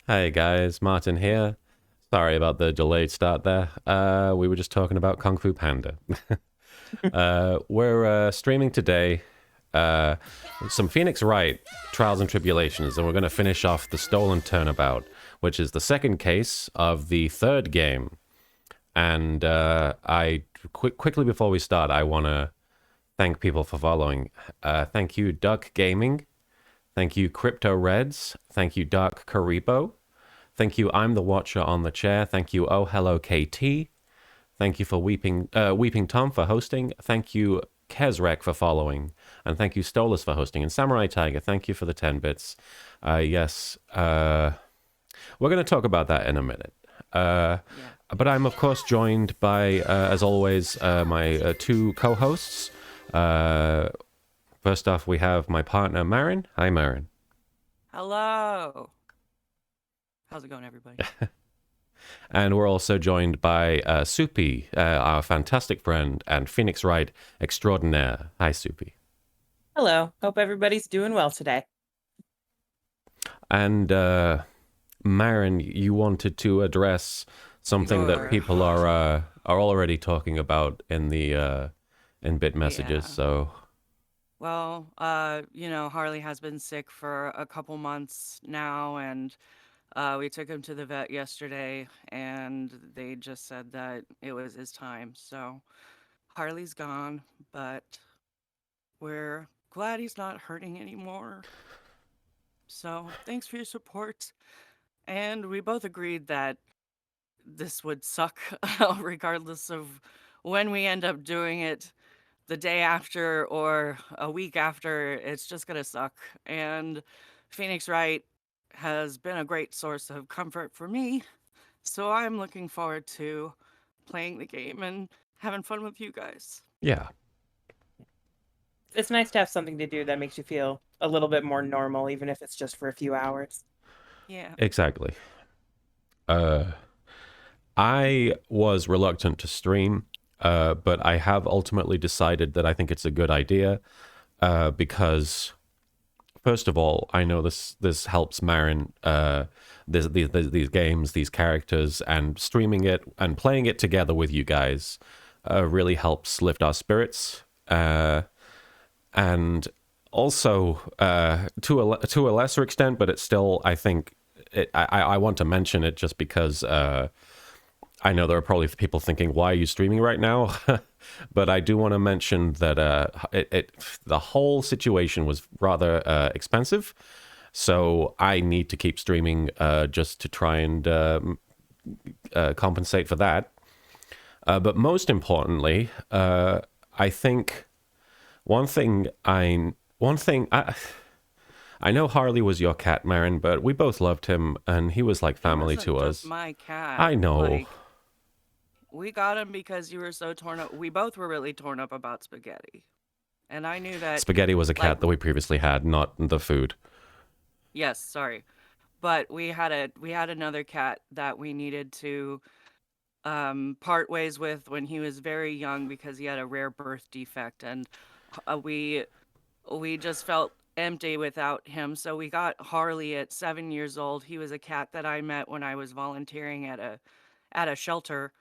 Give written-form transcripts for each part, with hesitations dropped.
Hey guys, Martin here. Sorry about the delayed start there. We were just talking about Kung Fu Panda. We're streaming today uh, some Phoenix Wright, Trials and Tribulations, and we're going to finish off the Stolen Turnabout, which is the second case of the third game. And quickly before we start, I want to thank people for following. Thank you, Duck Gaming. Thank you, Crypto Reds. Thank you, Dark Karibo. Thank you, I'm the Watcher on the chair. Thank you, Oh Hello KT. Thank you for Weeping Tom for hosting. Thank you, Kezrek for following. And thank you, Stolas for hosting. And Samurai Tiger, thank you for the 10 bits. Yes, we're going to talk about that in a minute. But I'm, of course, joined by, as always, my two co-hosts. First off, we have my partner, Marin. Hi, Marin. Hello. How's it going, everybody? And we're also joined by Soupy, our fantastic friend and Phoenix Wright extraordinaire. Hi, Soupy. Hello. Hope everybody's doing well today. And Marin, you wanted to address something that people are already talking about in the in bit messages. Yeah. So, Well, Harley has been sick for a couple months now, and we took him to the vet yesterday, and they just said that it was his time. So Harley's gone, but we're glad he's not hurting anymore. So thanks for your support. And we both agreed that this would suck, regardless of when we end up doing it. The day after or a week after, it's just gonna suck. And Phoenix Wright has been a great source of comfort for me. So I'm looking forward to playing the game and having fun with you guys. yeah, It's nice to have something to do that makes you feel a little bit more normal, even if it's just for a few hours. Yeah. exactly. I was reluctant to stream, but I have ultimately decided that I think it's a good idea because, first of all, I know this helps Marin, these games, these characters, and streaming it and playing it together with you guys really helps lift our spirits. And also, to a lesser extent, but it's still, I think, I want to mention it just because I know there are probably people thinking, why are you streaming right now? But I do want to mention that the whole situation was rather expensive. So I need to keep streaming just to try and compensate for that. But most importantly, I think one thing I know Harley was your cat, Marin, but we both loved him, and he was like He family wasn't to just us. my cat. I know. Like, we got him because you were so torn up. We both were really torn up about spaghetti. And I knew that, Spaghetti was a like, cat that we previously had, not the food. yes, sorry. But we had another cat that we needed to part ways with when he was very young because he had a rare birth defect, and we just felt empty without him. So we got Harley at 7 years old. He was a cat that I met when I was volunteering at a shelter,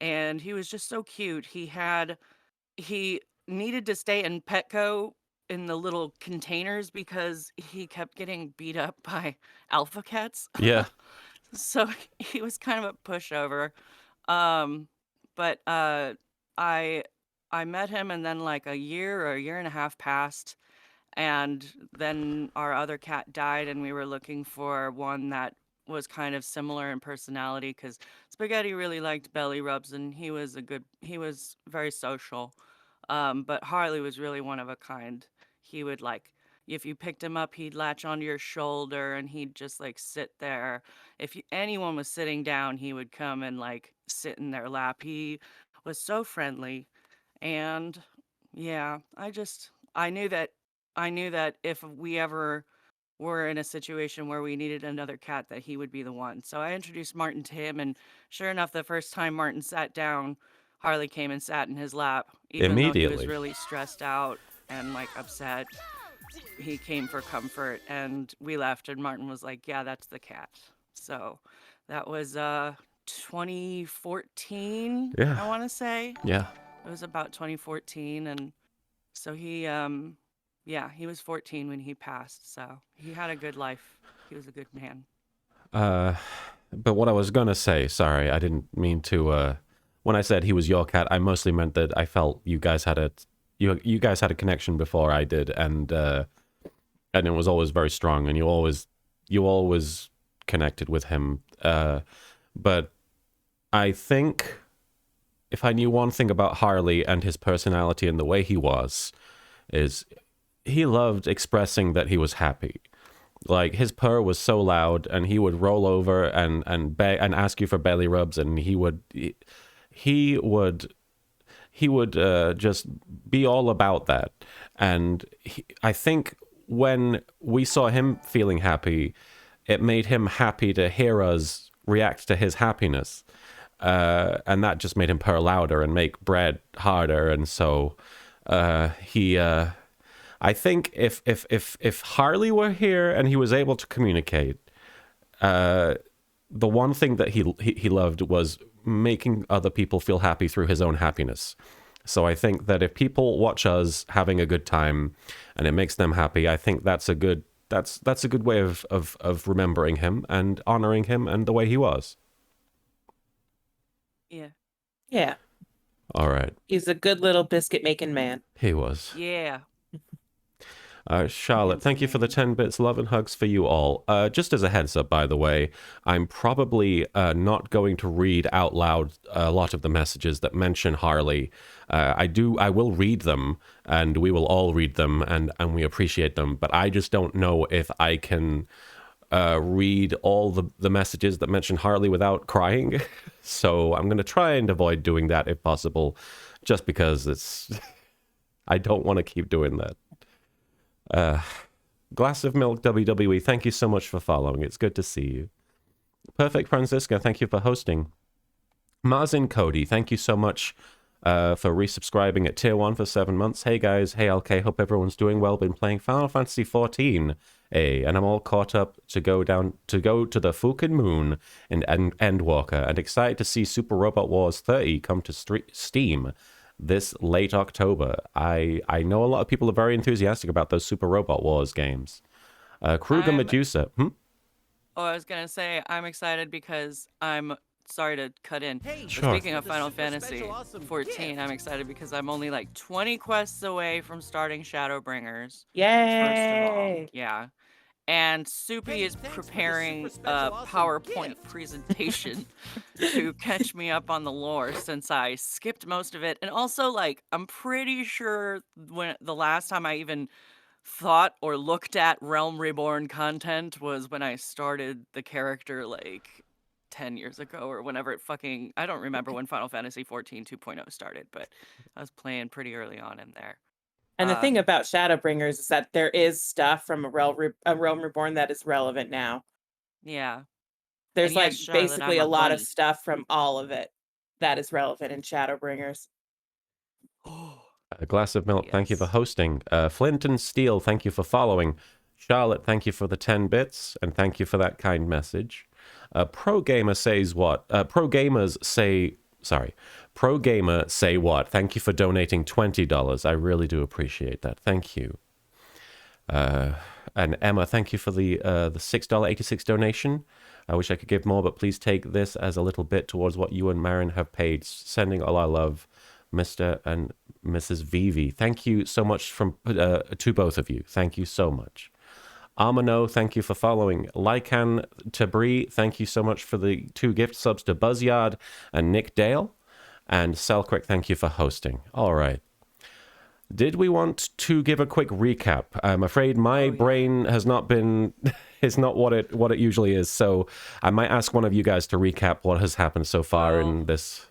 and he was just so cute. He needed to stay in Petco in the little containers because he kept getting beat up by alpha cats. Yeah. So he was kind of a pushover. Um, but I I met him, and then like a year or a year and a half passed, and then our other cat died, and we were looking for one that was kind of similar in personality because Spaghetti really liked belly rubs, and he was very social. But Harley was really one of a kind. He would like, if you picked him up, he'd latch onto your shoulder and he'd just like sit there. If anyone was sitting down, he would come and like sit in their lap. He was so friendly. And yeah, I knew that if we ever were in a situation where we needed another cat, that he would be the one. So I introduced Martin to him, and sure enough, the first time Martin sat down, Harley came and sat in his lap, even though he was Immediately. really stressed out and like upset. He came for comfort, and we left, and Martin was like, "Yeah, that's the cat." So that was 2014, Yeah. I want to say. Yeah. It was about 2014, and so he was 14 when he passed, so he had a good life. He was a good man. But what I was gonna say, sorry, I didn't mean to. When I said he was your cat, I mostly meant that I felt you guys had you guys had a connection before I did, and it was always very strong, and you always connected with him. But I think if I knew one thing about Harley and his personality and the way he was, is he loved expressing that he was happy. Like his purr was so loud, and he would roll over and beg and ask you for belly rubs, and he would just be all about that. And I think when we saw him feeling happy, it made him happy to hear us react to his happiness, and that just made him purr louder and make bread harder. And so he. I think if Harley were here and he was able to communicate, the one thing that he loved was making other people feel happy through his own happiness. So I think that if people watch us having a good time and it makes them happy, I think that's a good way of remembering him and honoring him and the way he was. Yeah. Yeah. All right. He's a good little biscuit making man. He was. Yeah. Charlotte, thank you for the 10 bits. Love and hugs for you all. Just as a heads up, by the way, I'm probably not going to read out loud a lot of the messages that mention Harley. I will read them, and we will all read them, and we appreciate them, but I just don't know if I can read all the messages that mention Harley without crying. So I'm going to try and avoid doing that if possible, just because I don't want to keep doing that. Glass of Milk WWE, thank you so much for following. It's good to see you. Perfect Francisca, thank you for hosting. Marzin Cody, thank you so much for resubscribing at Tier 1 for 7 months. Hey guys, hey LK, hope everyone's doing well. Been playing Final Fantasy 14, and I'm all caught up to go to the fucking moon in Endwalker, and excited to see Super Robot Wars 30 come to Steam this late October. I know a lot of people are very enthusiastic about those Super Robot Wars games. Kruger Medusa. Oh, I was gonna say I'm excited because sorry to cut in. But Sure. speaking of Final Fantasy 14, I'm excited because I'm only like 20 quests away from starting Shadowbringers. First of all, Yay! yeah. And Soupy is preparing a PowerPoint presentation to catch me up on the lore since I skipped most of it. And also, like, I'm pretty sure when the last time I even thought or looked at Realm Reborn content was when I started the character like 10 years ago or whenever I don't remember when Final Fantasy 14 2.0 started, but I was playing pretty early on in there. And the thing about Shadowbringers is that there is stuff from a Realm Reborn that is relevant now. Yeah. There's And like yes, Charlotte, basically I'm a a lot of bunny. stuff from all of it that is relevant in Shadowbringers. A Glass of Milk, thank you for Yes. hosting. Flint and Steel, thank you for following. Charlotte, thank you for the 10 bits, and thank you for that kind message. Pro Gamer says what? Pro Gamer say what? Thank you for donating $20. I really do appreciate that. Thank you. And Emma, thank you for the $6.86 donation. I wish I could give more, but please take this as a little bit towards what you and Marin have paid. Sending all our love, Mr. and Mrs. Vivi. Thank you so much to both of you. Thank you so much. Amano, thank you for following. Lycan Tabri, thank you so much for the 2 gift subs to Buzzyard and Nick Dale. And Selquick, thank you for hosting. All right. Did we want to give a quick recap? I'm afraid my brain has not been, it's not what it usually is. So I might ask one of you guys to recap what has happened so far in this.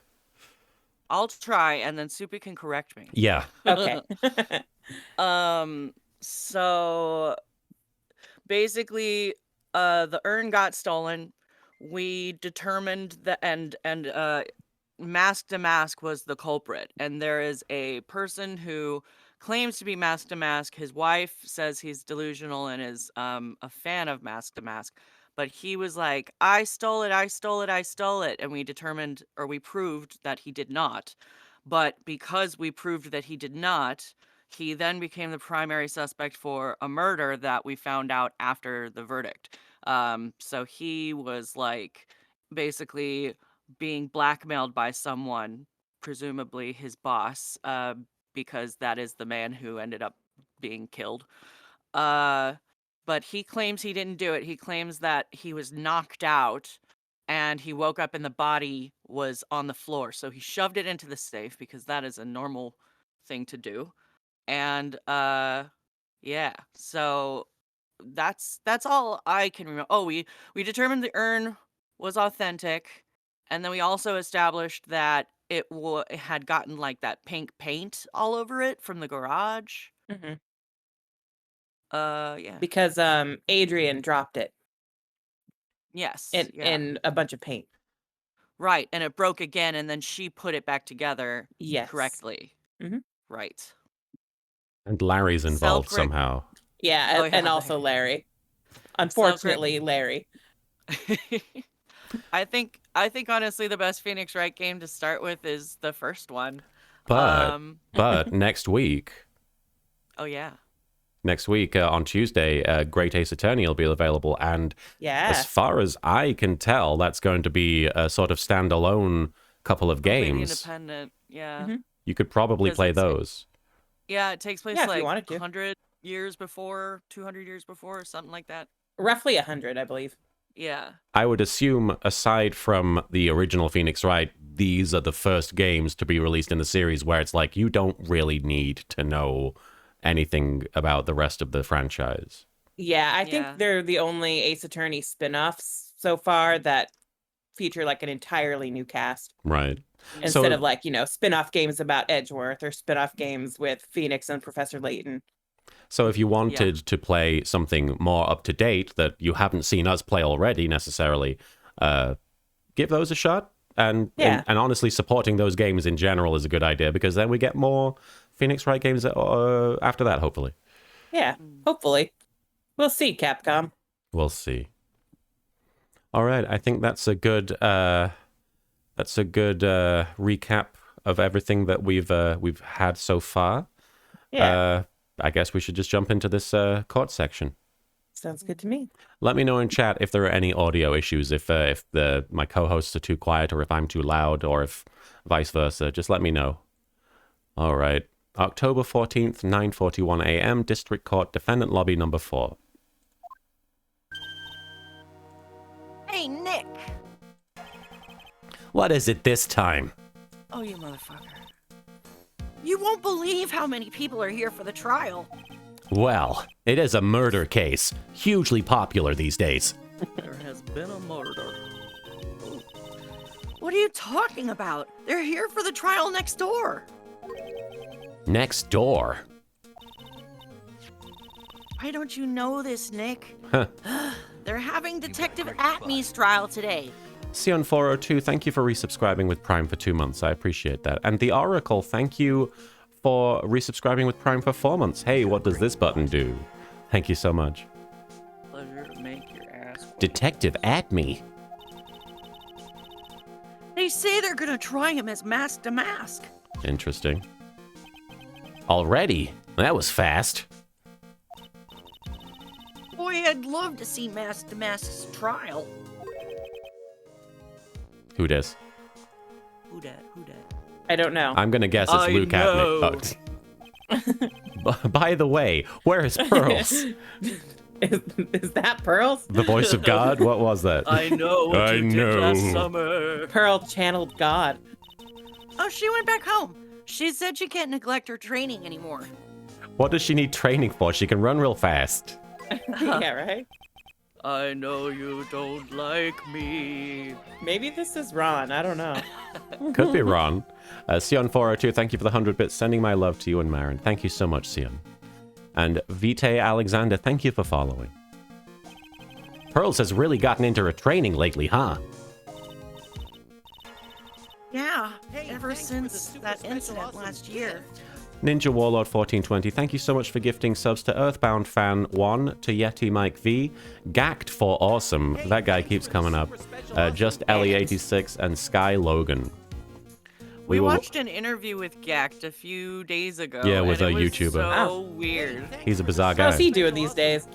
I'll try, and then Soupy can correct me. Yeah. Okay. So basically, the urn got stolen. We determined and Mask to Mask was the culprit, and there is a person who claims to be Mask to Mask. His wife says he's delusional and is a fan of Mask to Mask, but he was like, I stole it, I stole it, I stole it. And we proved that he did not. But because we proved that he did not, he then became the primary suspect for a murder that we found out after the verdict. So he was like basically being blackmailed by someone, presumably his boss, because that is the man who ended up being killed. Uh, but he claims he didn't do it. He claims that he was knocked out and he woke up and the body was on the floor. So he shoved it into the safe because that is a normal thing to do. And yeah. So that's all I can remember. Oh, we determined the urn was authentic, and then we also established that it had gotten like that pink paint all over it from the garage. Mhm. Yeah. Because Adrian dropped it Yes. in Yeah. in a bunch of paint. Right, and it broke again, and then she put it back together Yes. correctly. Mhm. Right. And Larry's involved Self-correct- somehow. Yeah, Oh, and yeah, also Larry. Larry. Unfortunately, Larry. I think honestly the best Phoenix Wright game to start with is the first one. But next week Oh yeah. on Tuesday, Great Ace Attorney will be available, and Yeah. as far as I can tell, that's going to be a sort of standalone couple of Completely games. independent. Yeah. Mhm. You could probably 'Cause play it's- those. Yeah, it takes place Yeah, if you like wanted to. 100 years before, 200 years before, or something like that. Roughly 100, I believe. Yeah. I would assume, aside from the original Phoenix Wright, these are the first games to be released in the series where it's like you don't really need to know anything about the rest of the franchise. Yeah, I Yeah. think they're the only Ace Attorney spin-offs so far that feature like an entirely new cast. Right. Instead of like, spin-off games about Edgeworth or spin-off games with Phoenix and Professor Layton. So if you wanted to play something more up to date that you haven't seen us play already necessarily, give those a shot. And honestly, supporting those games in general is a good idea, because then we get more Phoenix Wright games after that, hopefully. Yeah, hopefully. We'll see, Capcom. We'll see. All right, I think that's a good recap of everything that we've had so far. Yeah. I guess we should just jump into this court section. Sounds good to me. Let me know in chat if there are any audio issues, if my co-hosts are too quiet, or if I'm too loud, or if vice versa. Just let me know. All right. October 14th, 9:41 a.m., District Court, Defendant Lobby number 4. Hey, Nick! What is it this time? Oh, you motherfucker. You won't believe how many people are here for the trial. Well, it is a murder case. Hugely popular these days. There has been a murder. What are you talking about? They're here for the trial next door. Next door? Why don't you know this, Nick? Huh. They're having Detective Atmey's trial today. Sion402, thank you for resubscribing with Prime for 2 months. I appreciate that. And the Oracle, thank you for resubscribing with Prime for 4 months. Hey, what does this button do? Thank you so much. Pleasure to make your ass. Detective Atmey. They say they're gonna try him as mask to mask. Interesting. Already? That was fast. Boy, I'd love to see mask to mask's trial. Who dis? Who dat? I don't know. I'm gonna guess it's I Luke know. Atmey. By the way, where is Pearls? Is that Pearls? The voice of God? What was that? I know what I you did know. last summer. Pearl channeled God. Oh, she went back home. She said she can't neglect her training anymore. What does she need training for? She can run real fast. Yeah, right? I know you don't like me. Maybe this is Ron. I don't know. Could be Ron. Sion402, thank you for the 100 bits. Sending my love to you and Marin. Thank you so much, Sion. And Vitae Alexander, thank you for following. Pearls has really gotten into her training lately, huh? Yeah, ever since that incident last year. Ninja Warlord 1420, thank you so much for gifting subs to Earthbound Fan 1, to Yeti Mike V, Gacked for Awesome, that guy keeps coming up, Just Ellie 86, and Sky Logan. We will- watched an interview with Gacked a few days ago. Yeah, with and a it was YouTuber. So weird. He's a bizarre How's guy. he doing these days?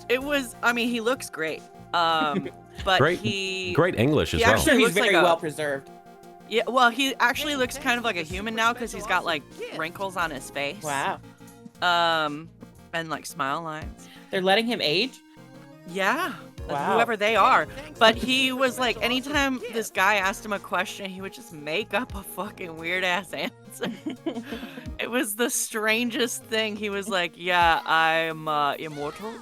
It was. I mean, he looks great. But Great, he. great English as he well. I'm actually- sure he's looks like very a- well preserved. Yeah. Well, he actually looks kind of like a human now because he's got like wrinkles on his face. Wow. And like smile lines. They're letting him age? Yeah. Wow. Whoever they are. But he was like, anytime this guy asked him a question, he would just make up a fucking weird ass answer. It was the strangest thing. He was like, yeah, I'm immortal.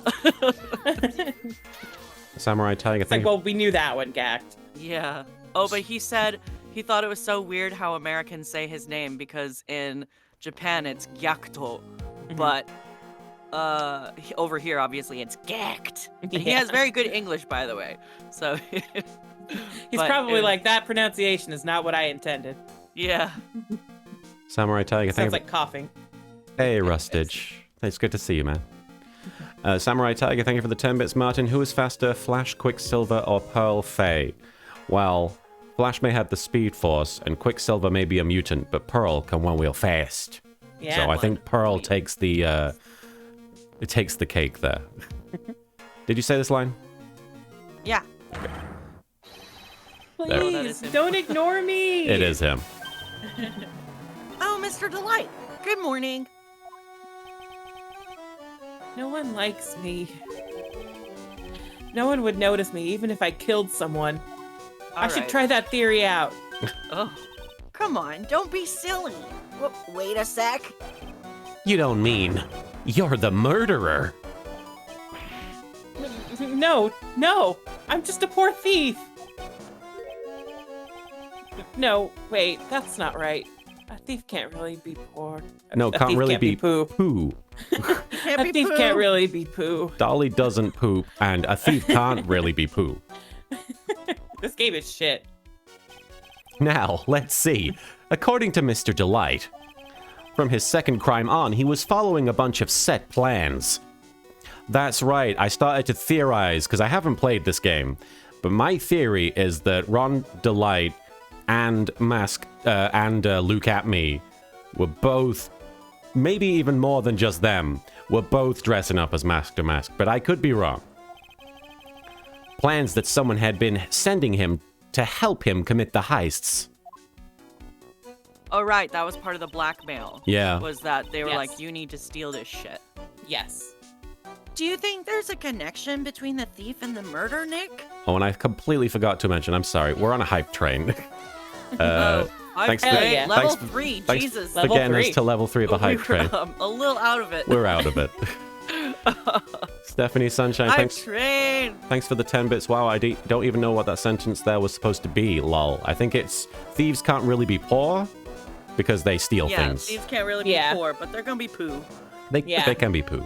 Samurai Tiger, It's thank like, you. well, we knew that one, Gacked. Yeah. Oh, but he said he thought it was so weird how Americans say his name because in Japan it's Gyakto, but over here obviously it's Gacked. And he Yeah. has very good English, by the way. So He's but probably it- like, that pronunciation is not what I intended. yeah. Samurai Tiger, thank Sounds you. like coughing. Hey, Rustage. It's good to see you, man. Samurai Tiger, thank you for the 10 bits. Martin, who is faster, Flash, Quicksilver, or Pearl Faye? Well, Flash may have the Speed Force, and Quicksilver may be a mutant, but Pearl can one-wheel fast. Yeah. So I think Pearl takes the cake there. Did you say this line? Yeah. Please, that is him. don't ignore me. It is him. Oh, Mr. Delight. Good morning. No one likes me. No one would notice me, even if I killed someone. I should Alright. try that theory out. Oh. Come on, don't be silly. Wait a sec. You don't mean you're the murderer? No, I'm just a poor thief. No, wait, that's not right. A thief can't really be poor. No, A can't thief really can't be poo. poo. Can't A be thief poo. can't really be poo. Dolly doesn't poop, and a thief can't really be poo. This game is shit. Now, let's see. According to Mr. Delight, from his second crime on, he was following a bunch of set plans. That's right, I started to theorize, because I haven't played this game, but my theory is that Ron Delight and Luke at Me were both, maybe even more than just them, were both dressing up as Mask to Mask, but I could be wrong. Plans that someone had been sending him to help him commit the heists. Oh, right. That was part of the blackmail. Yeah. Was that they were Yes. like, you need to steal this shit. Yes. Do you think there's a connection between the thief and the murder, Nick? Oh, and I completely forgot to mention, I'm sorry, we're on a hype train. Thanks for- yeah. Level thanks for- 3, Thanks Jesus. for Level getting us 3. to level 3 of the hype train. A little out of it. We're out of it. Stephanie Sunshine, Hype thanks train. for the 10 bits. Wow, I don't even know what that sentence there was supposed to be, lol. I think it's, thieves can't really be poor because they steal Yeah, things. thieves can't really be Yeah. poor, but they're gonna be poo. They Yeah. can be poo.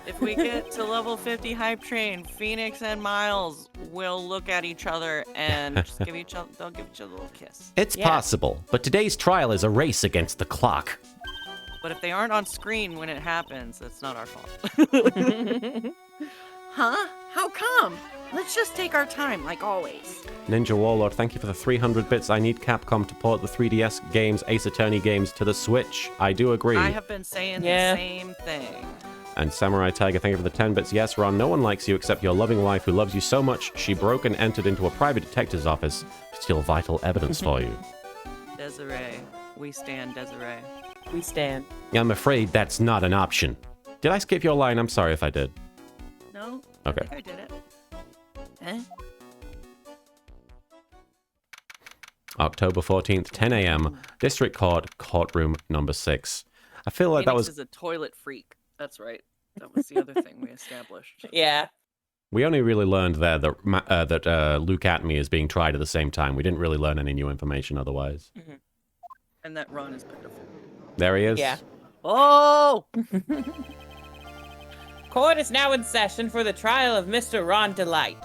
If we get to level 50 hype train, Phoenix and Miles will look at each other and just give each other, they'll give each other a little kiss. It's Yeah. possible, but today's trial is a race against the clock. But if they aren't on screen when it happens, it's not our fault. Huh? How come? Let's just take our time, like always. Ninja Warlord, thank you for the 300 bits. I need Capcom to port the 3DS games, Ace Attorney games to the Switch. I do agree. I have been saying Yeah. the same thing. And Samurai Tiger, thank you for the 10 bits. Yes, Ron, no one likes you except your loving wife who loves you so much she broke and entered into a private detective's office to steal vital evidence for you. Desiree. We stand Desiree. We stand. I'm afraid that's not an option. Did I skip your line? I'm sorry if I did. No? Okay. I think I did it. Eh? October 14th, 10 a.m., District Court, Courtroom number 6. I feel like Phoenix that was... is a toilet freak. That's right. That was the other thing we established. Yeah. We only really learned there that Luke at Me is being tried at the same time. We didn't really learn any new information otherwise. And that Ron is pitiful. There he is. Yeah. Oh! Court is now in session for the trial of Mr. Ron Delight.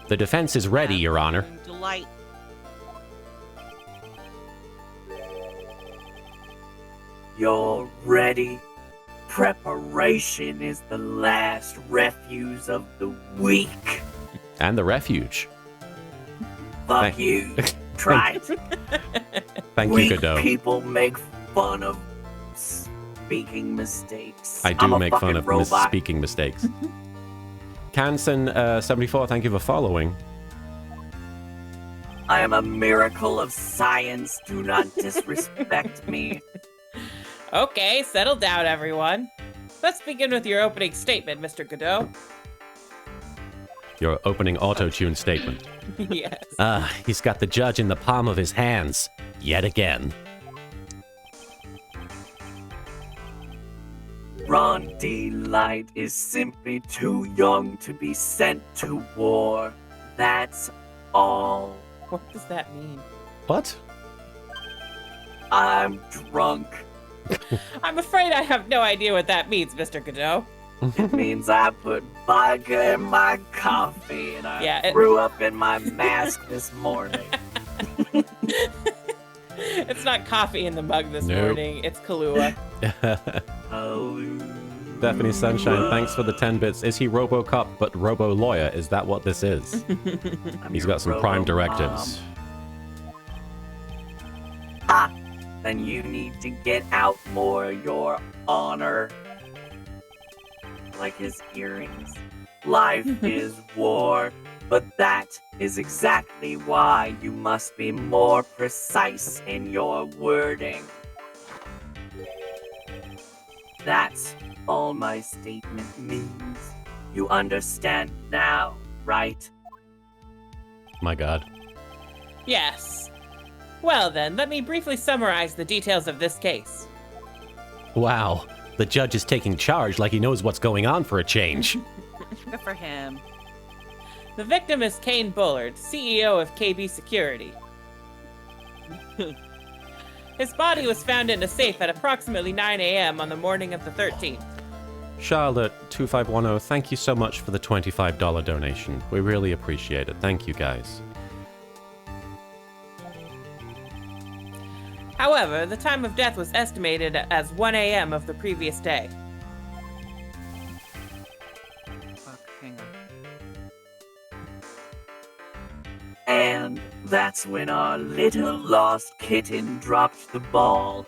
The defense is ready, Your Honor. Delight. you're ready. Preparation is the last refuse of the weak. And the refuge. Fuck Thank- you. Try it. Thank you, Weak Godot. people make fun of speaking mistakes. I I'm do a make fun fucking of robot. misspeaking mistakes. Canson74, thank you for following. I am a miracle of science. Do not disrespect me. Okay, settle down, everyone. Let's begin with your opening statement, Mr. Godot. Your opening auto-tune statement. Yes. He's got the judge in the palm of his hands. Yet again. Ron D. Light is simply too young to be sent to war. That's all. What does that mean? What? I'm drunk. I'm afraid I have no idea what that means, Mr. Godot. It means I put vodka in my coffee and I threw up in my mask this morning. It's not coffee in the mug this Nope. morning. It's Kahlua. Stephanie Sunshine, thanks for the 10 bits. Is he RoboCop but Robo-Lawyer? Is that what this is? He's got some prime directives. Then you need to get out more, Your Honor. Like his earrings. Life is war, but that is exactly why you must be more precise in your wording. That's all my statement means. You understand now, right? My god. Yes. Well then, let me briefly summarize the details of this case. Wow. The judge is taking charge like he knows what's going on for a change. Good for him. The victim is Kane Bullard, CEO of KB Security. His body was found in a safe at approximately 9 a.m. on the morning of the 13th. Charlotte2510, thank you so much for the $25 donation. We really appreciate it. Thank you, guys. However, the time of death was estimated as 1 a.m. of the previous day. Fuck, hang on. And that's when our little lost kitten dropped the ball.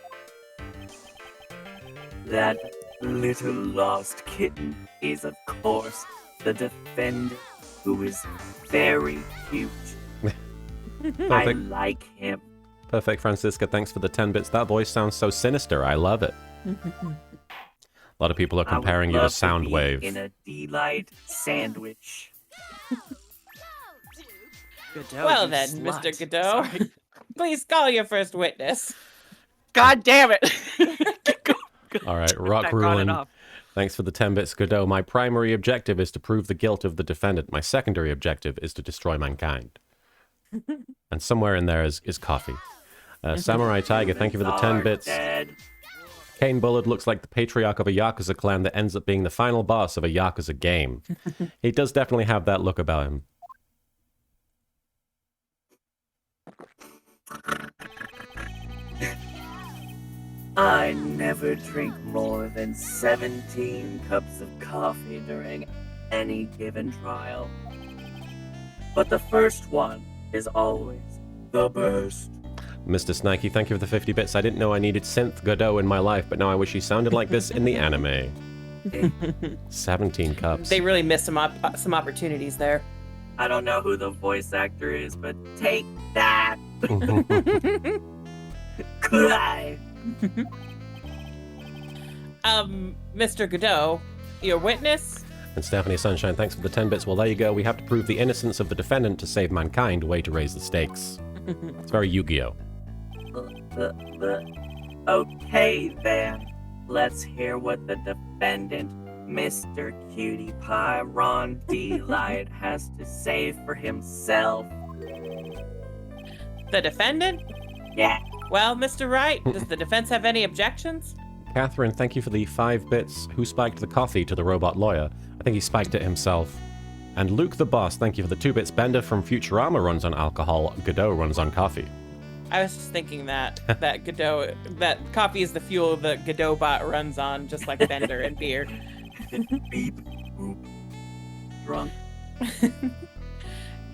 That little lost kitten is, of course, the defendant, who is very cute. I Perfect. like him. Perfect, Francisca. Thanks for the 10 bits. That voice sounds so sinister. I love it. A lot of people are comparing you to Soundwave. In a delight sandwich. Godot, Well you then, slut. Mr. Godot, Sorry. please call your first witness. God damn it! All right, Rock Back on Rulin. and off. Thanks for the 10 bits, Godot. My primary objective is to prove the guilt of the defendant. My secondary objective is to destroy mankind. And somewhere in there is coffee. Samurai Tiger, thank you for the 10 bits. Dead. Kane Bullard looks like the patriarch of a Yakuza clan that ends up being the final boss of a Yakuza game. He does definitely have that look about him. I never drink more than 17 cups of coffee during any given trial. But the first one is always the best. Mr. Snikey, thank you for the 50 bits. I didn't know I needed Synth Godot in my life, but now I wish he sounded like this in the anime. 17 cups. They really missed some opportunities there. I don't know who the voice actor is, but take that. Could I? Mr. Godot, your witness? And Stephanie Sunshine, thanks for the 10 bits. Well, there you go. We have to prove the innocence of the defendant to save mankind. Way to raise the stakes. It's very Yu-Gi-Oh! Okay then. Let's hear what the defendant, Mr. Cutie Pie Ron D. Light, has to say for himself. The defendant? Yeah. Well, Mr. Wright, does the defense have any objections? Catherine, thank you for the 5 bits. Who spiked the coffee to the robot lawyer? I think he spiked it himself. And Luke the Boss, thank you for the 2 bits. Bender from Futurama runs on alcohol. Godot runs on coffee. I was just thinking that Godot, that coffee is the fuel that Godot bot runs on, just like Bender and beer. Beep, boop. Drunk.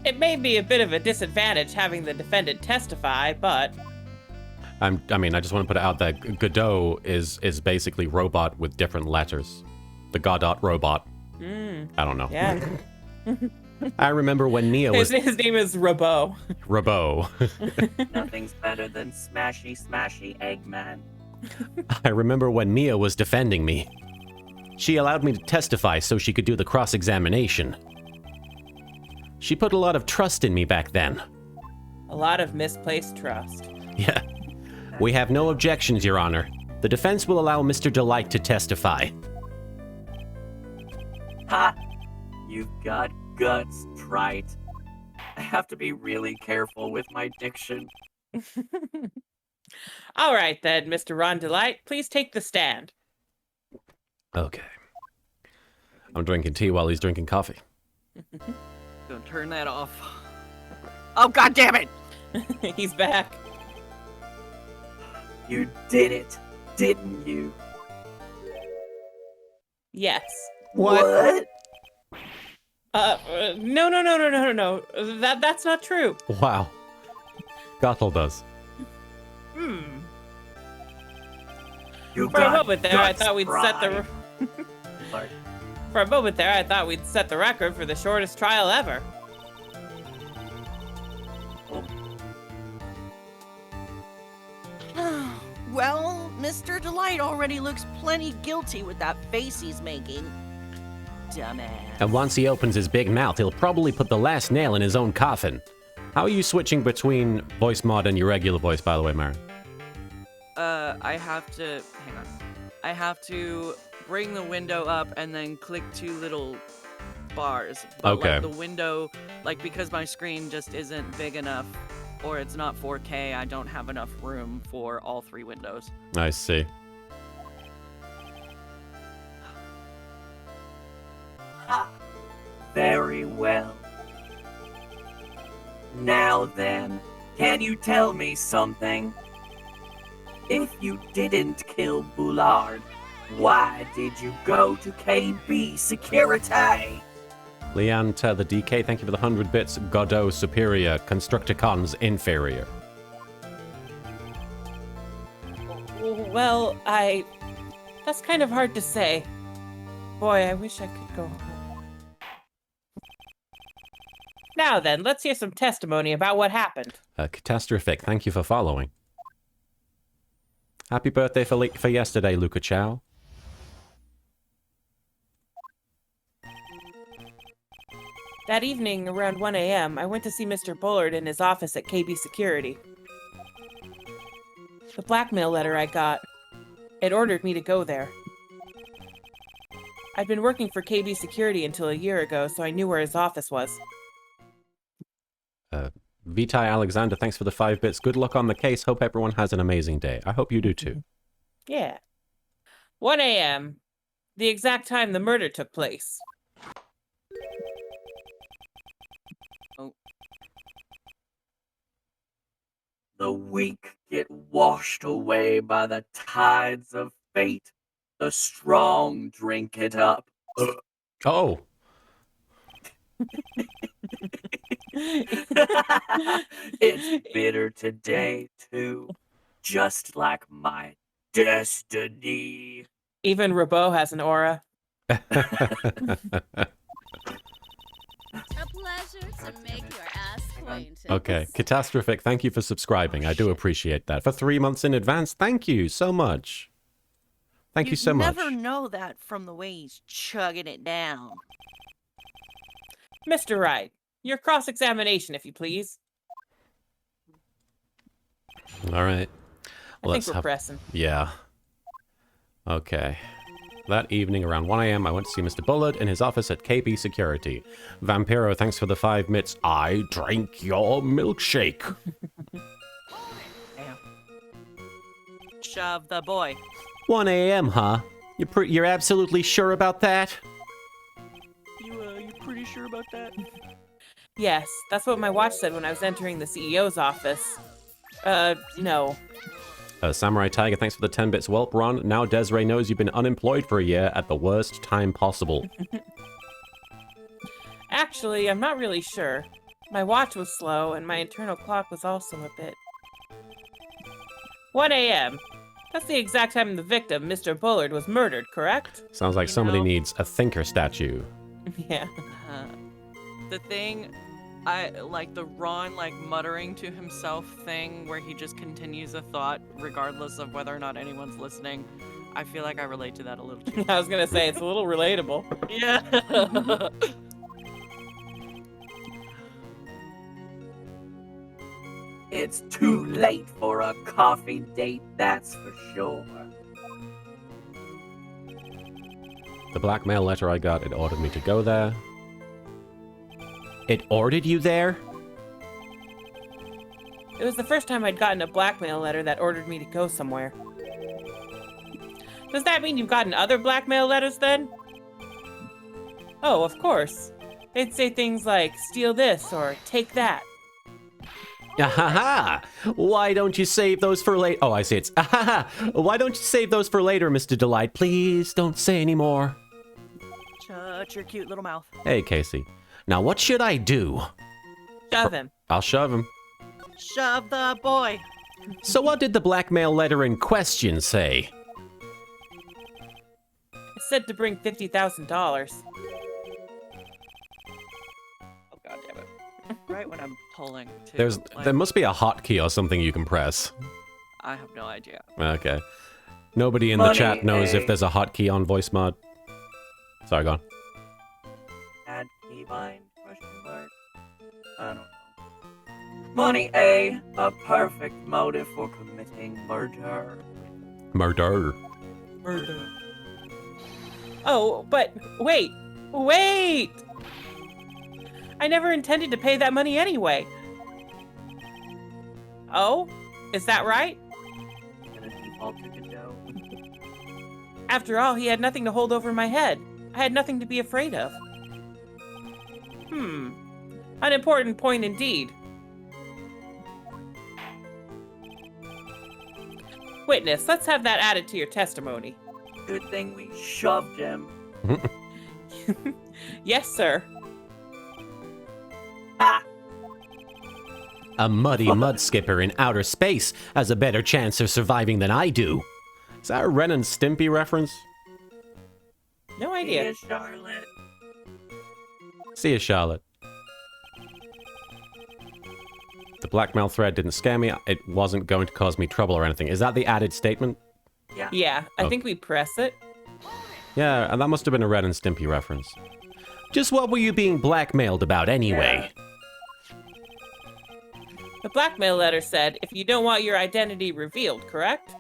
It may be a bit of a disadvantage having the defendant testify, but I just want to put it out that Godot is basically robot with different letters. The Godot robot. I don't know. yeah, I remember when Nia was... his name is Robot. Robot. Nothing's better than smashy, smashy Eggman. I remember when Nia was defending me. She allowed me to testify so she could do the cross-examination. She put a lot of trust in me back then. A lot of misplaced trust. Yeah. We have no objections, Your Honor. The defense will allow Mr. Delight to testify. Ha! You've got guts, Trite. I have to be really careful with my diction. All right then, Mr. Ron Delight, please take the stand. Okay. I'm drinking tea while he's drinking coffee. Gonna turn that off. Oh, God damn it! He's back. You did it, didn't you? Yes. What? No. That's not true. Wow. Gothel does. You For a got moment there, I guts, thought we'd set the. Sorry. For a moment there, I thought we'd set the record for the shortest trial ever. Well, Mr. Delight already looks plenty guilty with that face he's making. Dumbass. And once he opens his big mouth, he'll probably put the last nail in his own coffin. How are you switching between voice mod and your regular voice, by the way, Marin? I have to... Hang on. I have to bring the window up and then click two little bars. But, Okay. like, the window, like, because my screen just isn't big enough, or it's not 4K, I don't have enough room for all three windows. I see. Ha! Very well. Now then, can you tell me something? If you didn't kill Boulard, why did you go to KB Security? Leanta, the DK, thank you for the 100 bits. Godot superior, Constructicons inferior. Well, that's kind of hard to say. Boy, I wish I could go home. Now then, let's hear some testimony about what happened. Catastrophic, thank you for following. Happy birthday for yesterday, Luca Chow. That evening, around 1 a.m., I went to see Mr. Bullard in his office at KB Security. The blackmail letter I got, it ordered me to go there. I'd been working for KB Security until a year ago, so I knew where his office was. Vitai Alexander, thanks for the 5 bits. Good luck on the case. Hope everyone has an amazing day. I hope you do too. Yeah. 1 a.m., the exact time the murder took place. The weak get washed away by the tides of fate. The strong drink it up. Oh, It's bitter today, too. Just like my destiny. Even Robot has an aura. A pleasure to make your ass acquaintance. okay. Catastrophic, thank you for subscribing. I do appreciate that. For 3 months in advance, thank you so much. Thank you so much. You never know that from the way he's chugging it down. Mr. Wright, your cross-examination, if you please. All right. I think we're pressing. Yeah. Okay. That evening around 1 a.m., I went to see Mr. Bullard in his office at KB Security. Vampiro, thanks for the 5 bits. I drank your milkshake. Damn. Shove the boy. 1 a.m., huh? You're absolutely sure about that? You pretty sure about that? Yes, that's what my watch said when I was entering the CEO's office. No. Samurai Tiger, thanks for the 10 bits. Welp, Ron. Now Desiree knows you've been unemployed for a year at the worst time possible. Actually, I'm not really sure. My watch was slow, and my internal clock was also a bit... 1 a.m. That's the exact time the victim, Mr. Bullard, was murdered, correct? Sounds like You somebody know- needs a thinker statue. Yeah. The thing, I like the Ron like muttering to himself thing where he just continues a thought regardless of whether or not anyone's listening. I feel like I relate to that a little too. I was gonna say, it's a little relatable. Yeah. It's too late for a coffee date, that's for sure. The blackmail letter I got, it ordered me to go there. It ordered you there? It was the first time I'd gotten a blackmail letter that ordered me to go somewhere. Does that mean you've gotten other blackmail letters then? Oh, of course. They'd say things like, steal this or take that. Ahaha! Why don't you save those for later? Oh, I see it's ahaha! Why don't you save those for later, Mr. Delight? Please don't say any more. Shut your cute little mouth. Hey, Casey. Now, what should I do? Shove him. I'll shove him. Shove the boy. So what did the blackmail letter in question say? I said to bring $50,000. Oh, god damn it. Right when I'm pulling too. There like, must be a hotkey or something you can press. I have no idea. Okay. Nobody in the Money, chat knows eh? if there's a hotkey on voice mod. Sorry, go on. Add keybind, question mark. I don't know. Money A, a perfect motive for committing murder. Murder. Murder. Oh, but wait! Wait! I never intended to pay that money anyway. Oh? Is that right? And a default to Godot. After all, he had nothing to hold over my head. I had nothing to be afraid of. An important point indeed. Witness, let's have that added to your testimony. Good thing we shoved him. Yes, sir. Ah! A muddy mud skipper in outer space has a better chance of surviving than I do. Is that a Ren and Stimpy reference? No idea. Yes, Charlotte. See you, Charlotte. The blackmail thread didn't scare me. It wasn't going to cause me trouble or anything. Is that the added statement? Yeah. Yeah, I Oh. think we press it. Yeah, and that must have been a Ren and Stimpy reference. Just what were you being blackmailed about anyway? The blackmail letter said, if you don't want your identity revealed, correct?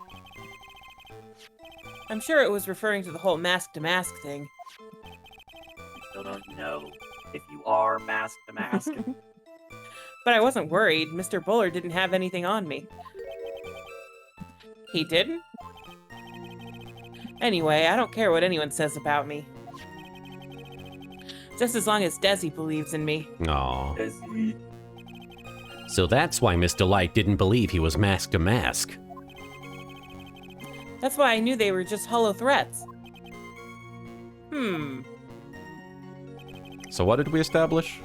I'm sure it was referring to the whole mask-to-mask thing. We still don't know if you are mask to mask. But I wasn't worried. Mr. Bullard didn't have anything on me. He didn't? Anyway, I don't care what anyone says about me. Just as long as Desi believes in me. Aw. Is he? So that's why Mr. Light didn't believe he was mask to mask. That's why I knew they were just hollow threats. So what did we establish?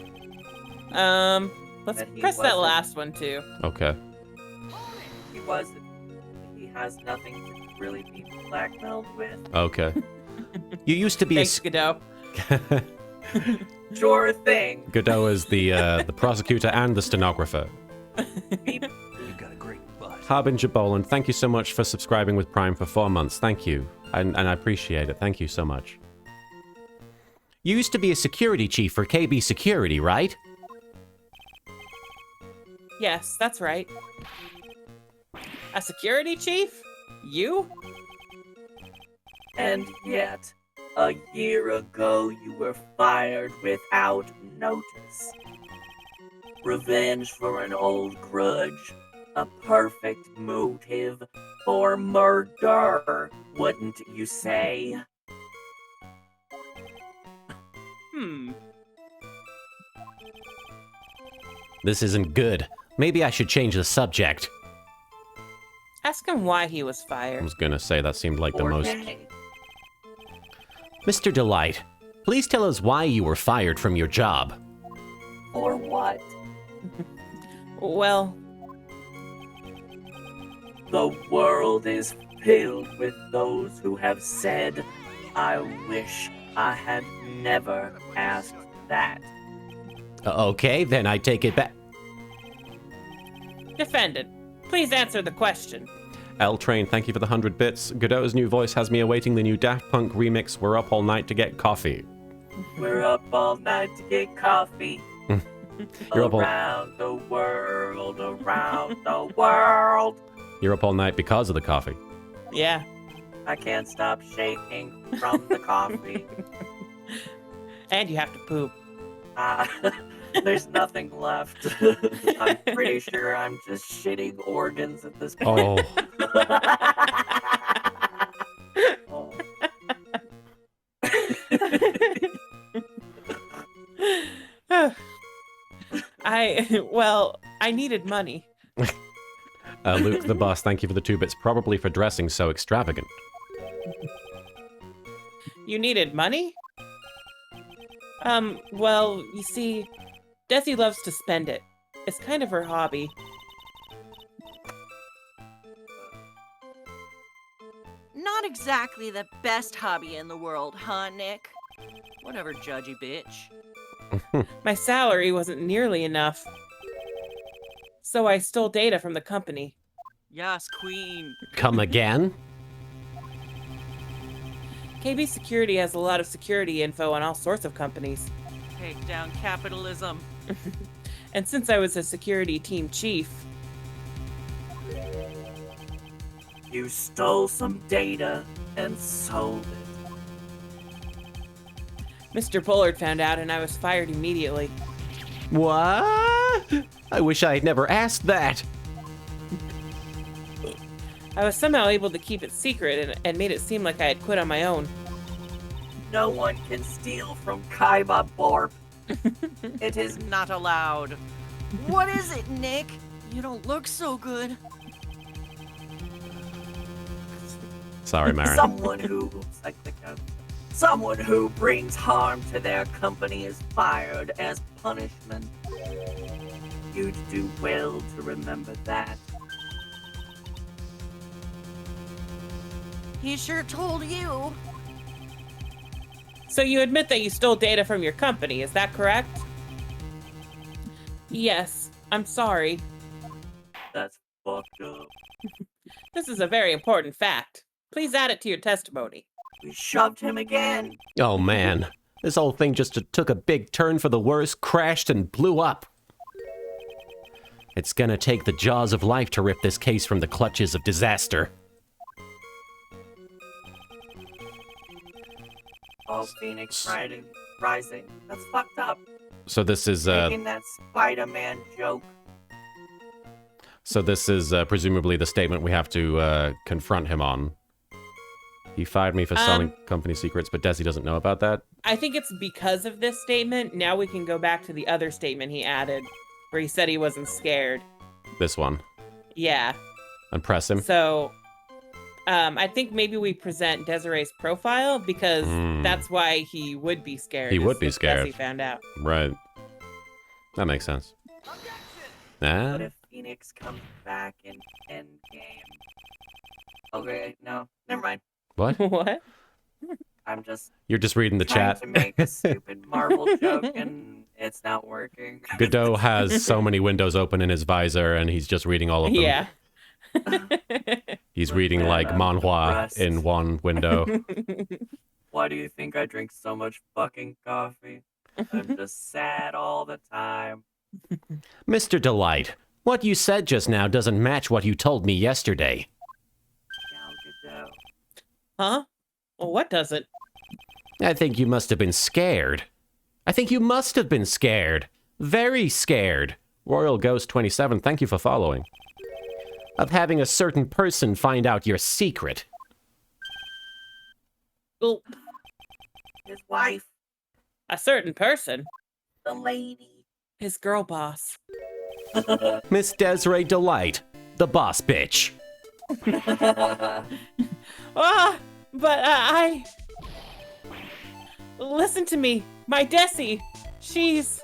Let's That he press that wasn't- last one too. Okay. He wasn't. He has nothing to really be blackmailed with. Okay. You used to be Thanks, Godot. Sure thing. Godot is the prosecutor and the stenographer. Beep. You got a great butt. Harbinger Boland, thank you so much for subscribing with Prime for 4 months. Thank you. And I appreciate it. Thank you so much. You used to be a security chief for KB Security, right? Yes, that's right. A security chief? You? And yet, a year ago you were fired without notice. Revenge for an old grudge. A perfect motive for murder, wouldn't you say? This isn't good. Maybe I should change the subject. Ask him why he was I fired. was gonna say that seemed like the most... Okay. Mr. Delight, please tell us why you were fired from your job. For what? Well, The world is filled with those who have said, I wish I had never asked that. Okay, then I take it back. defendant, please answer the question. L Train, thank you for the 100 bits. Godot's new voice has me awaiting the new Daft Punk remix, We're Up All Night to Get Coffee. We're up all night to get coffee. You're up all- around the world, around the world. You're up all night because of the coffee. Yeah. I can't stop shaking from the coffee. And you have to poop. There's nothing left. I'm pretty sure I'm just shitting organs at this Oh, point. Oh. I needed money. Luke the Boss, thank you for the 2 bits, probably for dressing so extravagant. You needed money? Well, you see, Desi loves to spend it. It's kind of her hobby. Not exactly the best hobby in the world, huh, Nick? Whatever, judgy bitch. My salary wasn't nearly enough. So I stole data from the company. Yes, queen. Come again? KB Security has a lot of security info on all sorts of companies. Take down capitalism. And since I was a security team chief, You stole some data and sold it. Mr. Bullard found out and I was fired immediately. What? I wish I had never asked that. I was somehow able to keep it secret and made it seem like I had quit on my own. No one can steal from Kaiba Borp. It is Not allowed. What is it, Nick? You don't look so good. Sorry, Marin. someone who brings harm to their company is fired as punishment. You'd do well to remember that. He sure told you. So you admit that you stole data from your company, is that correct? Yes, I'm sorry. That's fucked up. This is a very important fact. Please add it to your testimony. We shoved him again. Oh man, this whole thing just took a big turn for the worse, crashed and blew up. It's gonna take the jaws of life to rip this case from the clutches of disaster. Oh, Phoenix Rising. That's fucked up. So this is Making that Spider-Man joke. presumably the statement we have to confront him on. He fired me for selling company secrets, but Desi doesn't know about that. I think it's because of this statement. Now we can go back to the other statement he added, where he said he wasn't scared. This one. Yeah. And press him. So, I think maybe we present Desiree's profile because that's why he would be scared. He is would be if scared. Desi found out. Right. That makes sense. Ah, What if Phoenix comes back in Endgame? Okay, no. Never mind. what? What? I'm just You're just reading the trying chat. to make a stupid Marvel joke and it's not working. Godot has so many windows open in his visor, and he's just reading all of them. Yeah. He's Look, reading man, like I'm manhwa depressed. in one window. Why do you think I drink so much fucking coffee? I'm just sad all the time. Mr. Delight, what you said just now doesn't match what you told me yesterday. Gal Gadot. Huh? Well, what does it? I think you must have been scared. I think you must have been scared. Very scared. Royal Ghost 27, thank you for following. Of having a certain person find out your secret. Well, His wife, a certain person. the lady. His girl boss. Miss Desiree Delight, the boss bitch. Ah, but I... Listen to me. My Desi. She's...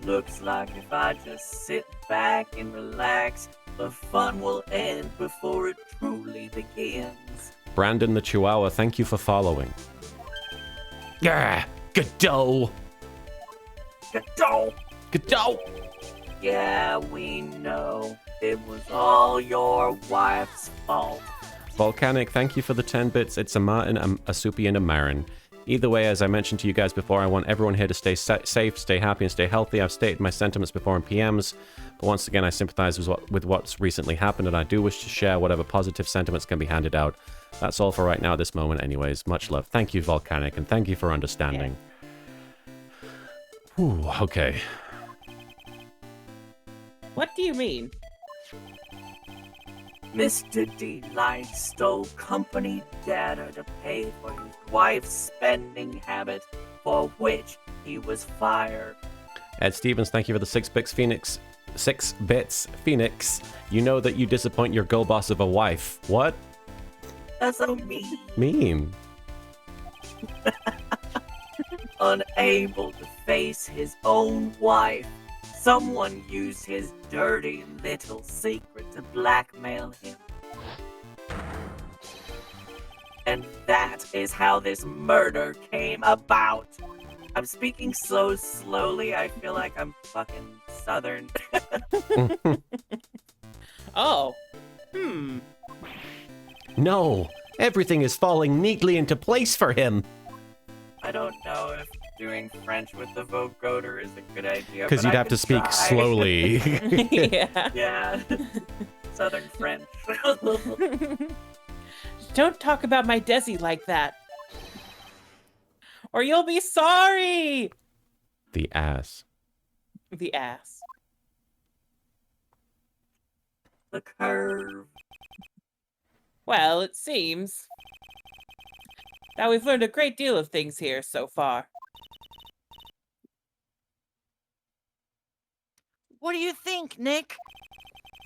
Looks like if I just sit back and relax, the fun will end before it truly begins. Brandon the Chihuahua, thank you for following. Yeah, Godot. Gadol! Godot. Yeah, we know. It was all your wife's fault. Volcanic, thank you for the 10 bits. It's a Martin, a Soupy, and a Marin. Either way, as I mentioned to you guys before, I want everyone here to stay safe, stay happy, and stay healthy. I've stated my sentiments before in PMs, but once again, I sympathize with what's recently happened, and I do wish to share whatever positive sentiments can be handed out. That's all for right now at this moment anyways. Much love. Thank you, Volcanic, and thank you for understanding. Ooh, okay. What do you mean? Mr. Delight stole company data to pay for his wife's spending habit, for which he was fired. Ed Stevens, thank you for the 6 bits, Phoenix. 6 bits, Phoenix. You know that you disappoint your girl boss of a wife. What? That's so mean. Mean. Unable to face his own wife, someone used his dirty little secret to blackmail him. And that is how this murder came about. I'm speaking so slowly, I feel like I'm fucking Southern. Oh. No, everything is falling neatly into place for him. I don't know if doing French with the vocoder is a good idea. Because you'd have to speak slowly. Yeah. Yeah. Southern French. Don't talk about my Desi like that. Or you'll be sorry! The ass. The ass. The curve. Well, it seems that we've learned a great deal of things here so far. What do you think, Nick?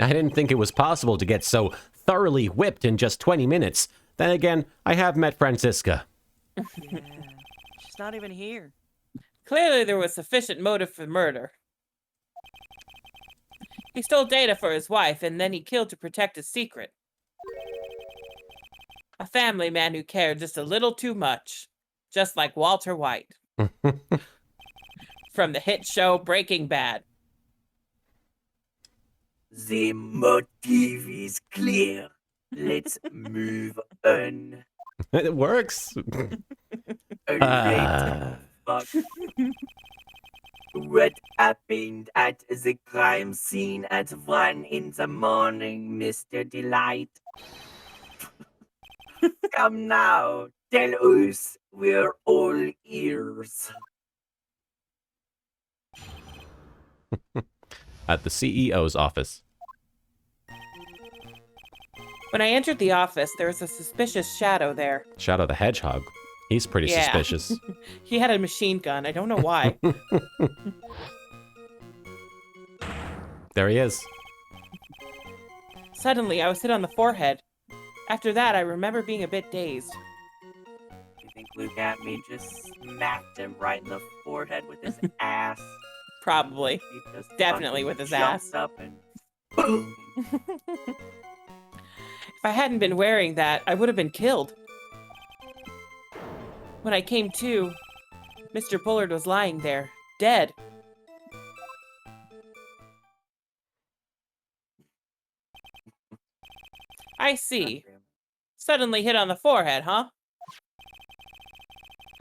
I didn't think it was possible to get so thoroughly whipped in just 20 minutes. Then again, I have met Francisca. Yeah. She's not even here. Clearly there was sufficient motive for murder. He stole data for his wife, and then he killed to protect his secret. A family man who cared just a little too much. Just like Walter White. From the hit show Breaking Bad. The motive is clear. Let's move on. It works. Alright, fuck. What happened at the crime scene at 1 in the morning, Mr. Delight? Come now, tell us. We're all ears. At the CEO's office. When I entered the office, there was a suspicious shadow there. Shadow the Hedgehog. He's pretty Yeah. suspicious. He had a machine gun. I don't know why. There he is. Suddenly, I was hit on the forehead. After that, I remember being a bit dazed. You think Luke at me just smacked him right in the forehead with his ass? Probably. He just Definitely fucking with his jumped ass. up and boom. If I hadn't been wearing that, I would have been killed. When I came to, Mr. Bullard was lying there, dead. I see. Suddenly hit on the forehead, huh?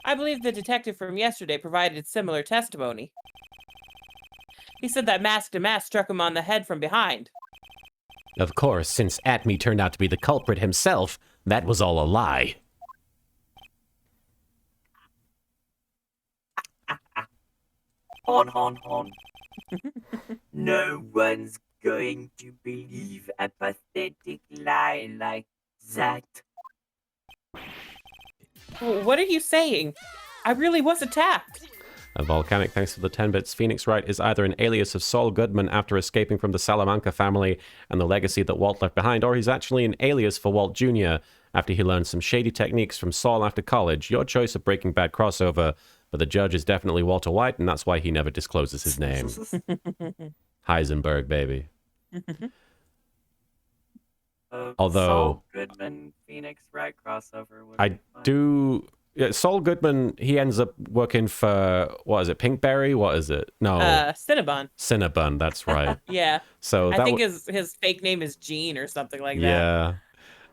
I believe the detective from yesterday provided similar testimony. He said that masked mask struck him on the head from behind. Of course, since Atme turned out to be the culprit himself, that was all a lie. Hon. No one's going to believe a pathetic lie like that. What are you saying? I really was attacked. A Volcanic, thanks for the 10 bits. Phoenix Wright is either an alias of Saul Goodman after escaping from the Salamanca family and the legacy that Walt left behind, or he's actually an alias for Walt Jr. after he learned some shady techniques from Saul after college. Your choice of Breaking Bad crossover, but the judge is definitely Walter White, and that's why he never discloses his name. Heisenberg, baby. Although Saul Goodman, Phoenix Wright crossover. Would I be fun. do... Yeah, Saul Goodman, he ends up working for, what is it, Pinkberry? What is it? No, Cinnabon. Cinnabon, that's right. Yeah. So I that think his fake name is Gene or something like that. yeah.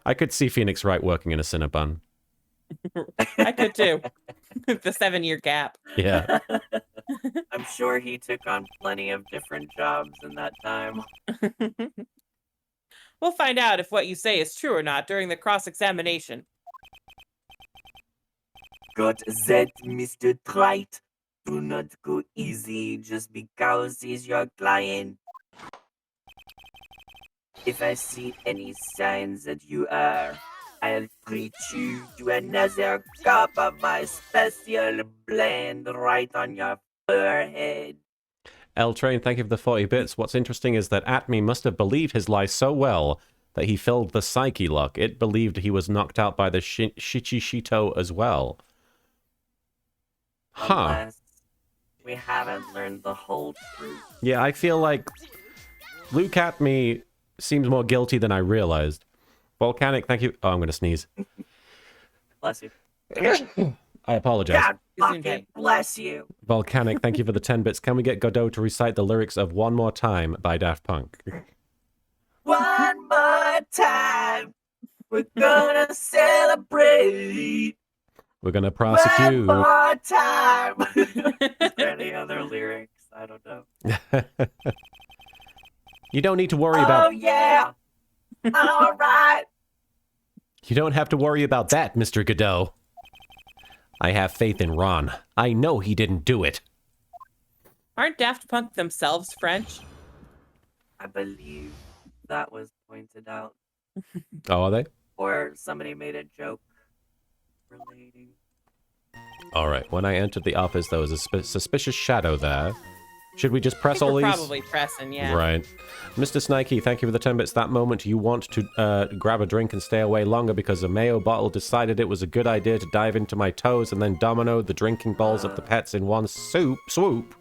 I could see Phoenix Wright working in a Cinnabon. I could too. The 7-year gap. Yeah. I'm sure he took on plenty of different jobs in that time. We'll find out if what you say is true or not during the cross-examination. Got that, Mr. Trite? Do not go easy just because he's your client. If I see any signs that you are, I'll treat you to another cup of my special blend right on your forehead. L Train, thank you for the 40 bits. What's interesting is that Atme must have believed his lie so well that he filled the psyche lock. It believed he was knocked out by the Shichishito as well. Huh. Unless we haven't learned the whole truth. Yeah, I feel like Luke Atme seems more guilty than I realized. Volcanic, thank you. Oh, I'm going to sneeze. Bless you. I apologize. God Isn't fucking it? bless you. Volcanic, thank you for the 10 bits. Can we get Godot to recite the lyrics of One More Time by Daft Punk? One more time, we're gonna celebrate. We're going to One prosecute. more time. Is there any other lyrics? I don't know. You don't need to worry Oh about... yeah. All right. You don't have to worry about that, Mr. Godot. I have faith in Ron. I know he didn't do it. Aren't Daft Punk themselves French? I believe that was pointed out, Oh, are they? or somebody made a joke relating. All right. When I entered the office, there was a suspicious shadow there. Should we just press I think all we're these? probably pressing, yeah. Right. Mr. Snikey, thank you for the 10 bits. That moment you want to grab a drink and stay away longer because a mayo bottle decided it was a good idea to dive into my toes and then domino the drinking bowls of the pets in one swoop.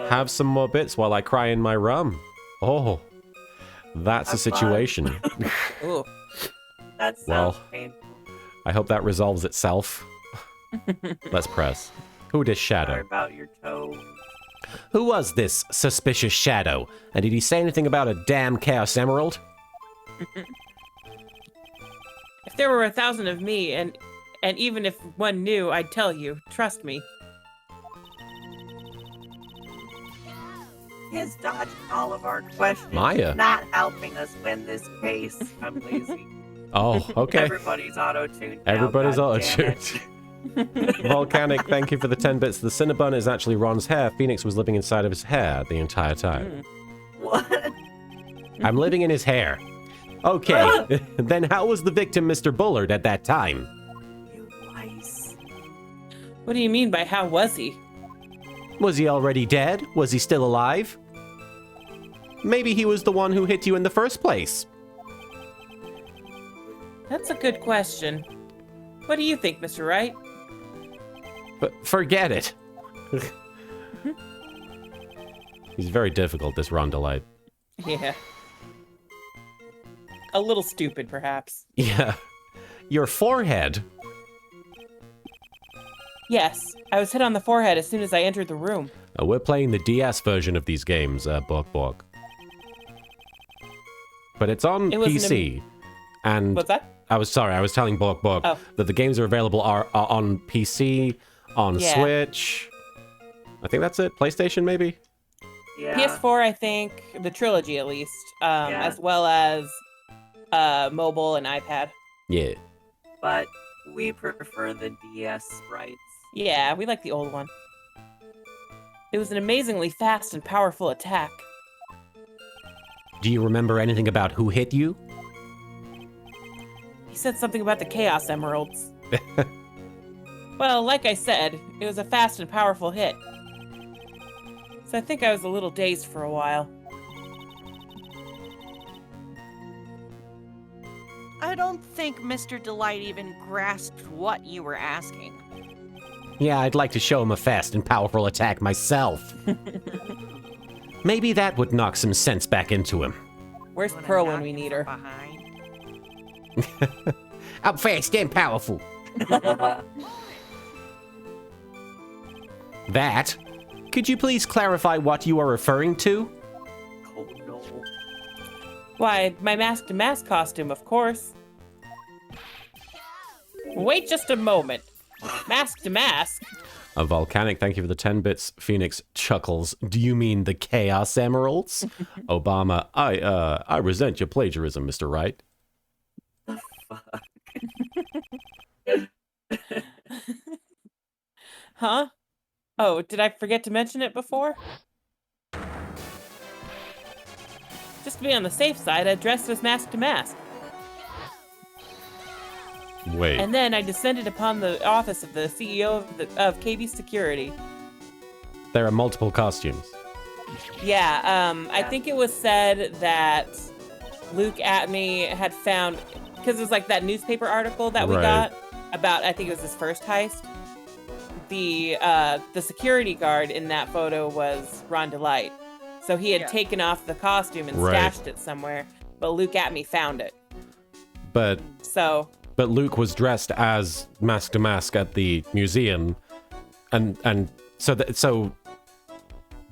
Have some more bits while I cry in my rum. Oh, that's a Have fun. situation. Ooh. That sounds Well. painful. I hope that resolves itself. Let's press. Who this Sorry shadow? about your toes. Who was this suspicious shadow? And did he say anything about a damn Chaos Emerald? If there were 1,000 of me, and even if one knew, I'd tell you. Trust me. He's dodging all of our questions. Maya. Not helping us win this case. I'm lazy. Oh, okay. Everybody's auto-tuned. now, Everybody's God damn auto-tuned. it. Volcanic, thank you for the 10 bits. The Cinnabon is actually Ron's hair. Phoenix was living inside of his hair the entire time. What? I'm living in his hair. Okay, then how was the victim Mr. Bullard at that time? You lice. What do you mean by how was he? Was he already dead? Was he still alive? Maybe he was the one who hit you in the first place. That's a good question. What do you think, Mr. Wright? But forget it. He's very difficult, this Ron Delight. Yeah. A little stupid, perhaps. Yeah. Your forehead. Yes, I was hit on the forehead as soon as I entered the room. We're playing the DS version of these games, Bork. But it's on It was an PC. And What's that? I was telling Bork Oh. that the games are available are on PC, on Yeah. Switch. I think that's it. PlayStation, maybe? Yeah. PS4, I think, the trilogy at least, as well as mobile and iPad. Yeah. But we prefer the DS sprites. Yeah, we like the old one. It was an amazingly fast and powerful attack. Do you remember anything about who hit you? He said something about the Chaos Emeralds. Well, like I said, it was a fast and powerful hit. So I think I was a little dazed for a while. I don't think Mr. Delight even grasped what you were asking. Yeah, I'd like to show him a fast and powerful attack myself. Maybe that would knock some sense back into him. Where's You wanna Pearl knock when we him need from her? behind? I'm fast and powerful. That? Could you please clarify what you are referring to? Oh no. Why, my mask-to-mask costume, of course. Wait just a moment. Mask-to-mask? A Volcanic, thank you for the 10 bits. Phoenix chuckles. Do you mean the Chaos Emeralds? Obama, I resent your plagiarism, Mr. Wright. Fuck. Huh? Oh, did I forget to mention it before? Just to be on the safe side, I dressed as mask-to-mask. Wait. And then I descended upon the office of the CEO of KB Security. There are multiple costumes. Yeah, I think it was said that Luke Atme had found, because it was like that newspaper article that we Right. got about, I think it was his first heist. The security guard in that photo was Ron Delight. So he had Yeah. taken off the costume and Right. stashed it somewhere, but Luke Atme found it. But So, Luke was dressed as Mask to Mask at the museum, and so the Right, so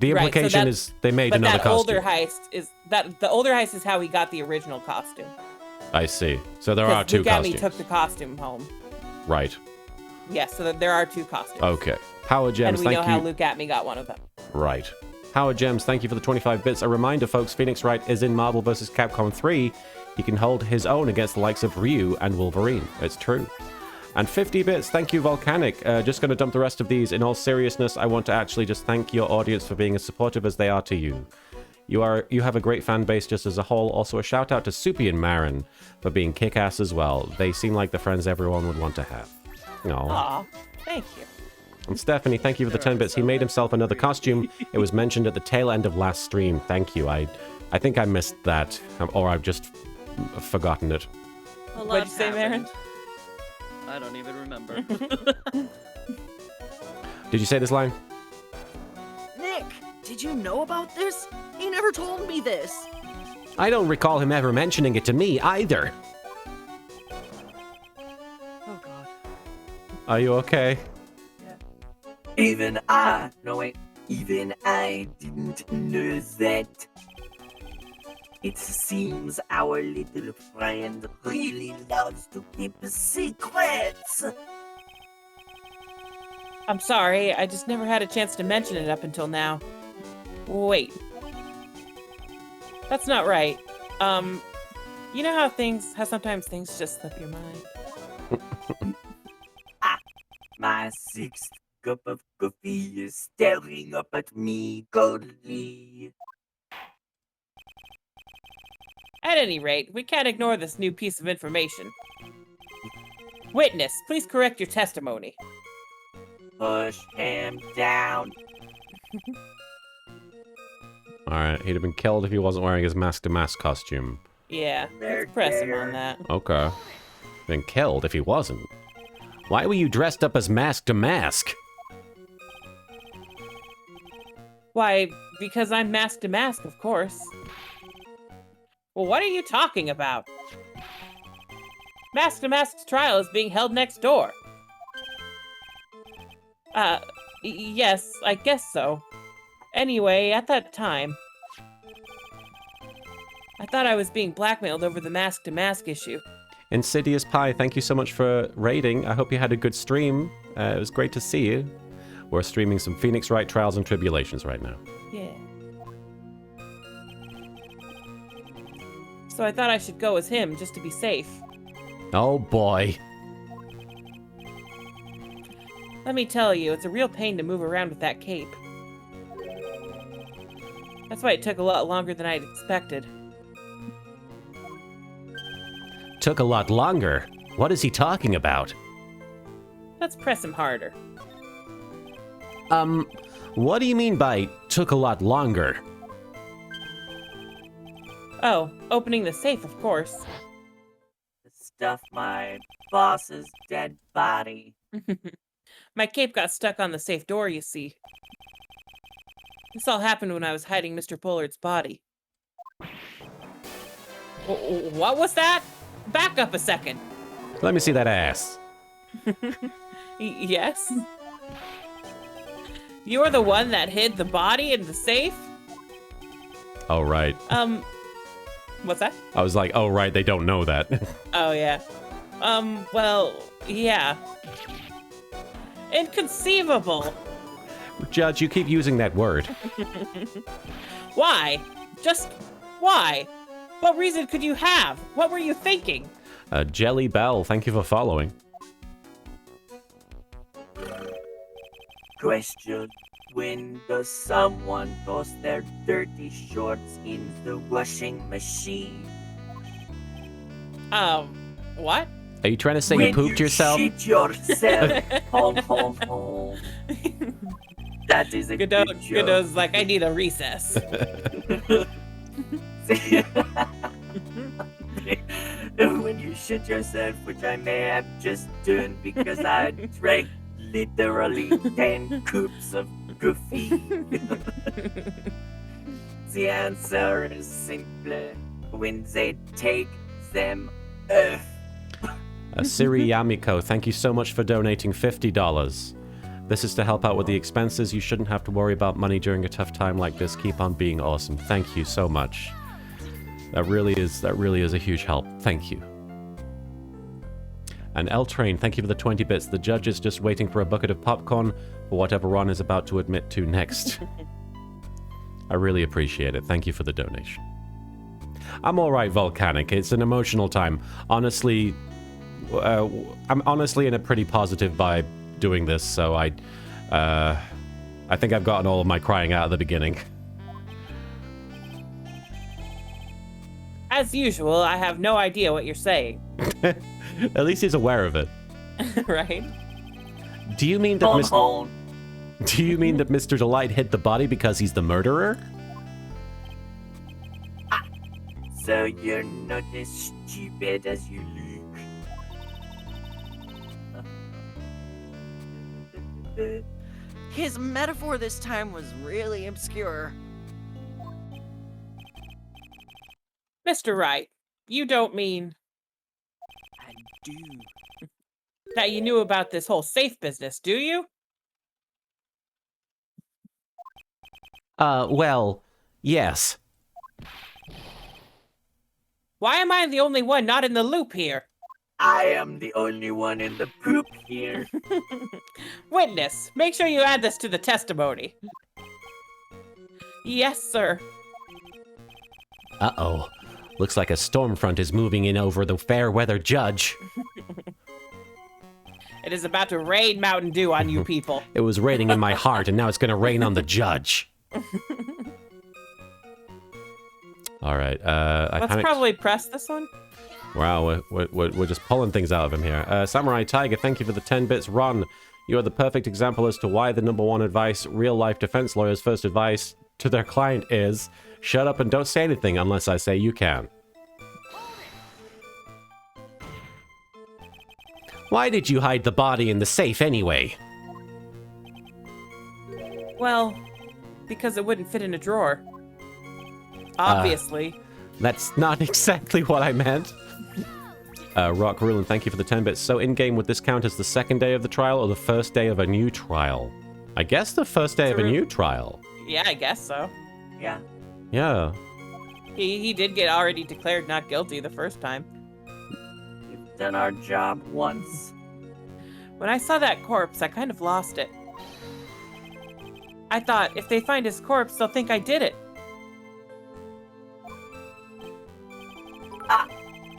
implication that- is they made but another that costume. older heist is that the older heist is how he got the original costume. I see. So there are 'Cause two Luke Atme costumes. took the costume home. Right. Yes, so there are two costumes. Okay. Howard and Gems, we thank know you. how Luke Atme got one of them. Right. Howard Gems, thank you for the 25 bits. A reminder, folks, Phoenix Wright is in Marvel vs. Capcom 3. He can hold his own against the likes of Ryu and Wolverine. It's true. And 50 bits, thank you, Volcanic. Just going to dump the rest of these. In all seriousness, I want to actually just thank your audience for being as supportive as they are to you. You have a great fan base just as a whole. Also, a shout out to Soupy and Marin for being kick-ass as well. They seem like the friends everyone would want to have. Aw. Aw, thank you. And Stephanie, thank you for the 10 bits. He made himself another costume. It was mentioned at the tail end of last stream. Thank you. I think I missed that, or I've just forgotten it. A What'd you lot's say, Marin? happened. I don't even remember. Did you say this line? Nick, did you know about this? He never told me this. I don't recall him ever mentioning it to me either. Oh god. Are you okay? Even I didn't know that. It seems our little friend really loves to keep secrets. I'm sorry, I just never had a chance to mention it up until now. Wait. That's not right. You know how sometimes things just slip your mind? My sixth cup of coffee is staring up at me coldly. At any rate, we can't ignore this new piece of information. Witness, please correct your testimony. Push him down. Alright, he'd have been killed if he wasn't wearing his mask-to-mask costume. Yeah, let's press him on that. Okay. Been killed if he wasn't. Why were you dressed up as mask-to-mask? Why, because I'm mask to mask, of course. Well, what are you talking about? Mask to Mask's trial is being held next door. Yes, I guess so. Anyway, at that time, I thought I was being blackmailed over the Mask to Mask issue. Insidious Pie, thank you so much for raiding. I hope you had a good stream. It was great to see you. We're streaming some Phoenix Wright Trials and Tribulations right now. Yeah. So I thought I should go as him, just to be safe. Oh boy. Let me tell you, it's a real pain to move around with that cape. That's why it took a lot longer than I'd expected. Took a lot longer. What is he talking about? Let's press him harder. What do you mean by took a lot longer? Oh, opening the safe, of course. Stuff my boss's dead body. My cape got stuck on the safe door, you see. This all happened when I was hiding Mr. Pollard's body. What was that? Back up a second. Let me see that ass. Yes? You're the one that hid the body in the safe? Oh, right. What's that? I was like, oh, right, they don't know that. Oh, yeah. Well, yeah. Inconceivable. Judge, you keep using that word. Why? Just why? What reason could you have? What were you thinking? Jelly Bell, thank you for following. Question. When does someone toss their dirty shorts in the washing machine? What? Are you trying to say When you pooped yourself? Shit yourself. Home, home, home. That is a good joke. Godot's like, I need a recess. When you shit yourself, which I may have just done because I drank literally 10 cups of coffee. The answer is simple. When they take them off. Siri Yamiko, thank you so much for donating $50. This is to help out with the expenses. You shouldn't have to worry about money during a tough time like this. Keep on being awesome. Thank you so much. That really is a huge help. Thank you. And L Train, thank you for the 20 bits. The judge is just waiting for a bucket of popcorn for whatever Ron is about to admit to next. I really appreciate it. Thank you for the donation. I'm alright, Volcanic. It's an emotional time. Honestly, I'm honestly in a pretty positive vibe doing this, so I think I've gotten all of my crying out at the beginning. As usual, I have no idea what you're saying. At least he's aware of it. Right? Do you mean that Do you mean that Mr. Delight hid the body because he's the murderer? So you're not as stupid as you look. His metaphor this time was really obscure. Mr. Wright, you don't mean I do. that you knew about this whole safe business, do you? Well, yes. Why am I the only one not in the loop here? I am the only one in the poop here. Witness, make sure you add this to the testimony. Yes, sir. Uh-oh. Looks like a storm front is moving in over the fair weather judge. It is about to rain Mountain Dew on you people. It was raining in my heart, and now it's going to rain on the judge. All right. Let's probably press this one. Wow, we're just pulling things out of him here. Samurai Tiger, thank you for the 10 bits. Ron, you are the perfect example as to why the #1 advice real-life defense lawyers' first advice to their client is shut up and don't say anything unless I say you can. Why did you hide the body in the safe anyway? Well, because it wouldn't fit in a drawer. Obviously. That's not exactly what I meant. Rock Rulin, thank you for the 10 bits. So in-game, would this count as the second day of the trial or the first day of a new trial? I guess the first day of a new trial. Yeah, I guess so. Yeah. Yeah. He did get already declared not guilty the first time. We've done our job once. When I saw that corpse, I kind of lost it. I thought, if they find his corpse, they'll think I did it.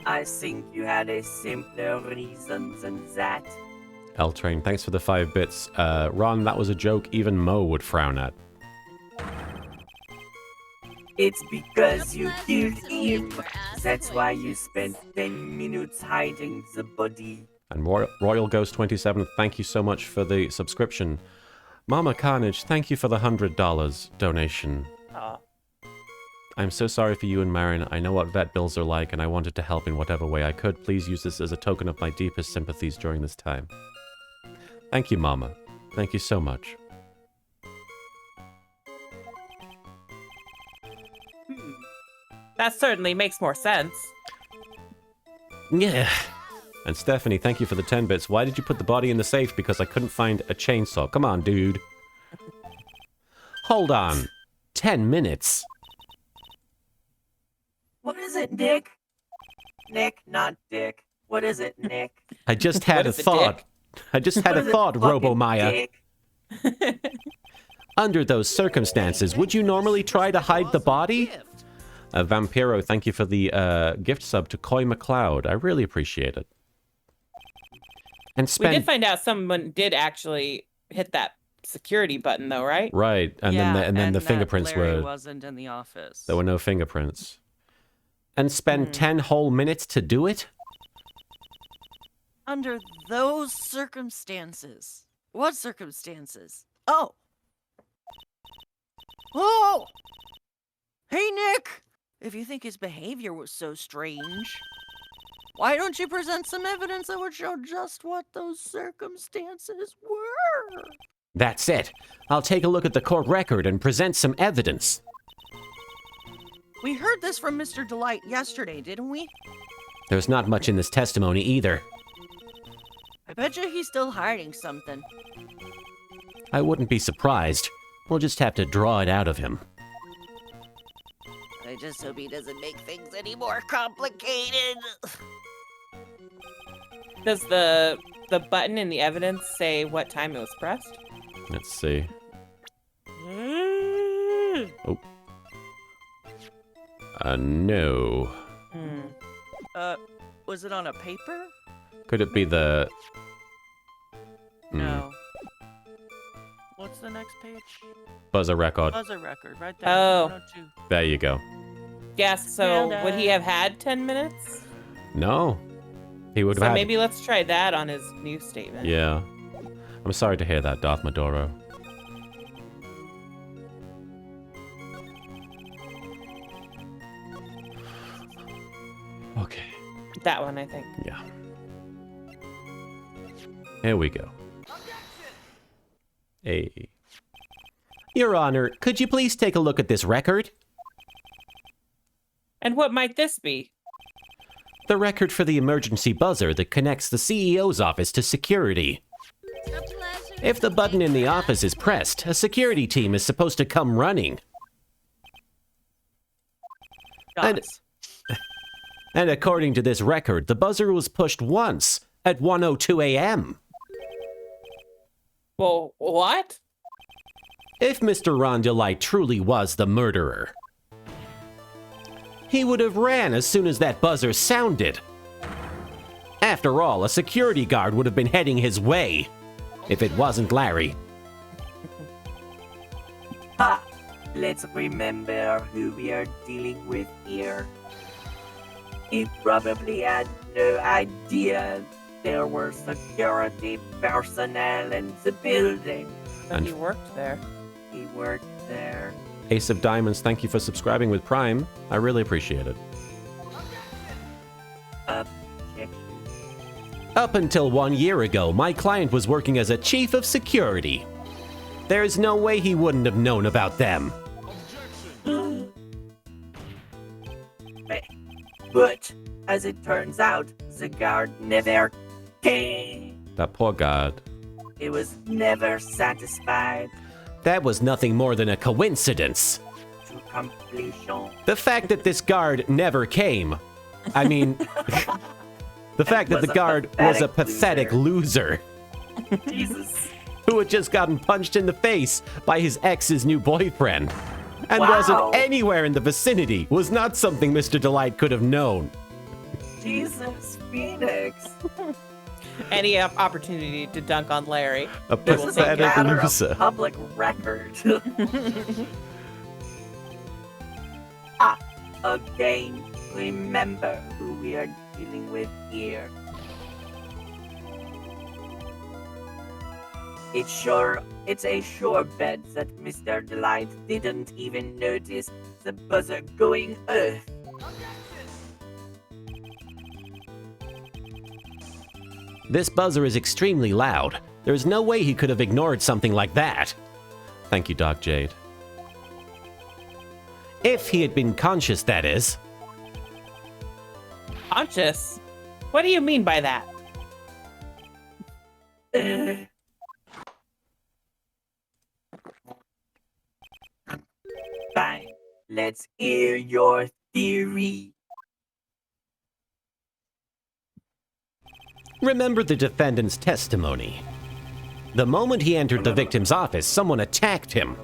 I think you had a simpler reason than that. L-Train, thanks for the 5 bits. Ron, that was a joke even Mo would frown at. It's because you killed him. That's why you spent 10 minutes hiding the body. And Royal Ghost 27, thank you so much for the subscription. Mama Carnage, thank you for the $100 donation. Aw. I'm so sorry for you and Marin. I know what vet bills are like, and I wanted to help in whatever way I could. Please use this as a token of my deepest sympathies during this time. Thank you, Mama. Thank you so much. That certainly makes more sense. Yeah. And Stephanie, thank you for the 10 bits. Why did you put the body in the safe? Because I couldn't find a chainsaw. Come on, dude. Hold on. 10 minutes. What is it, Nick? Nick, not Dick. What is it, Nick? I just had a is it, thought. I just had What a is it, thought, fucking Robo-Maya. Dick? Under those circumstances, would you normally try to hide the body? Vampiro, thank you for the gift sub to Coy McLeod. I really appreciate it. And We did find out someone did actually hit that security button, though, right? Right, and then the that fingerprints Larry were... wasn't in the office. There were no fingerprints. And spend 10 whole minutes to do it? Under those circumstances. What circumstances? Oh! Oh! Hey, Nick! If you think his behavior was so strange, why don't you present some evidence that would show just what those circumstances were? That's it. I'll take a look at the court record and present some evidence. We heard this from Mr. Delight yesterday, didn't we? There's not much in this testimony either. I bet you he's still hiding something. I wouldn't be surprised. We'll just have to draw it out of him. I just hope he doesn't make things any more complicated. Does the button in the evidence say what time it was pressed? Let's see. Oh. No. Was it on a paper? Could it be the... No. What's the next page? Buzzer record. Buzzer record, right there. Oh. 102. There you go. Yes, so And, would he have had 10 minutes? No. He would have So had... maybe let's try that on his new statement. Yeah. I'm sorry to hear that, Darth Maduro. Okay. That one, I think. Yeah. Here we go. Hey. Your Honor, could you please take a look at this record? And what might this be? The record for the emergency buzzer that connects the CEO's office to security. If the button in the office is pressed, a security team is supposed to come running. And- Guys, And according to this record, the buzzer was pushed once at 1:02 a.m. Well, what? If Mr. Ron Delight truly was the murderer, he would have ran as soon as that buzzer sounded. After all, a security guard would have been heading his way, if it wasn't Larry. Ha! Let's remember who we are dealing with here. He probably had no idea there were security personnel in the building. But And- he worked there. He worked there. Ace of Diamonds, thank you for subscribing with Prime. I really appreciate it. Check. Up until 1 year ago, my client was working as a chief of security. There's no way he wouldn't have known about them. But, as it turns out, the guard never came. That poor god. He was never satisfied That was nothing more than a coincidence. to completion. The fact that this guard never came. I mean, the fact that the guard was a pathetic loser Jesus. who had just gotten punched in the face by his ex's new boyfriend and Wow. wasn't anywhere in the vicinity was not something Mr. Delight could have known. Jesus, Phoenix. Any opportunity to dunk on Larry. A This is a pathetic matter of loser. public record. Again, remember who we are dealing with here. It's a sure bet that Mr. Delight didn't even notice the buzzer going off. This buzzer is extremely loud. There is no way he could have ignored something like that. Thank you, Doc Jade. If he had been conscious, that is. Conscious? What do you mean by that? Fine, let's hear your theory. Remember the defendant's testimony. The moment he entered the victim's office, someone attacked him.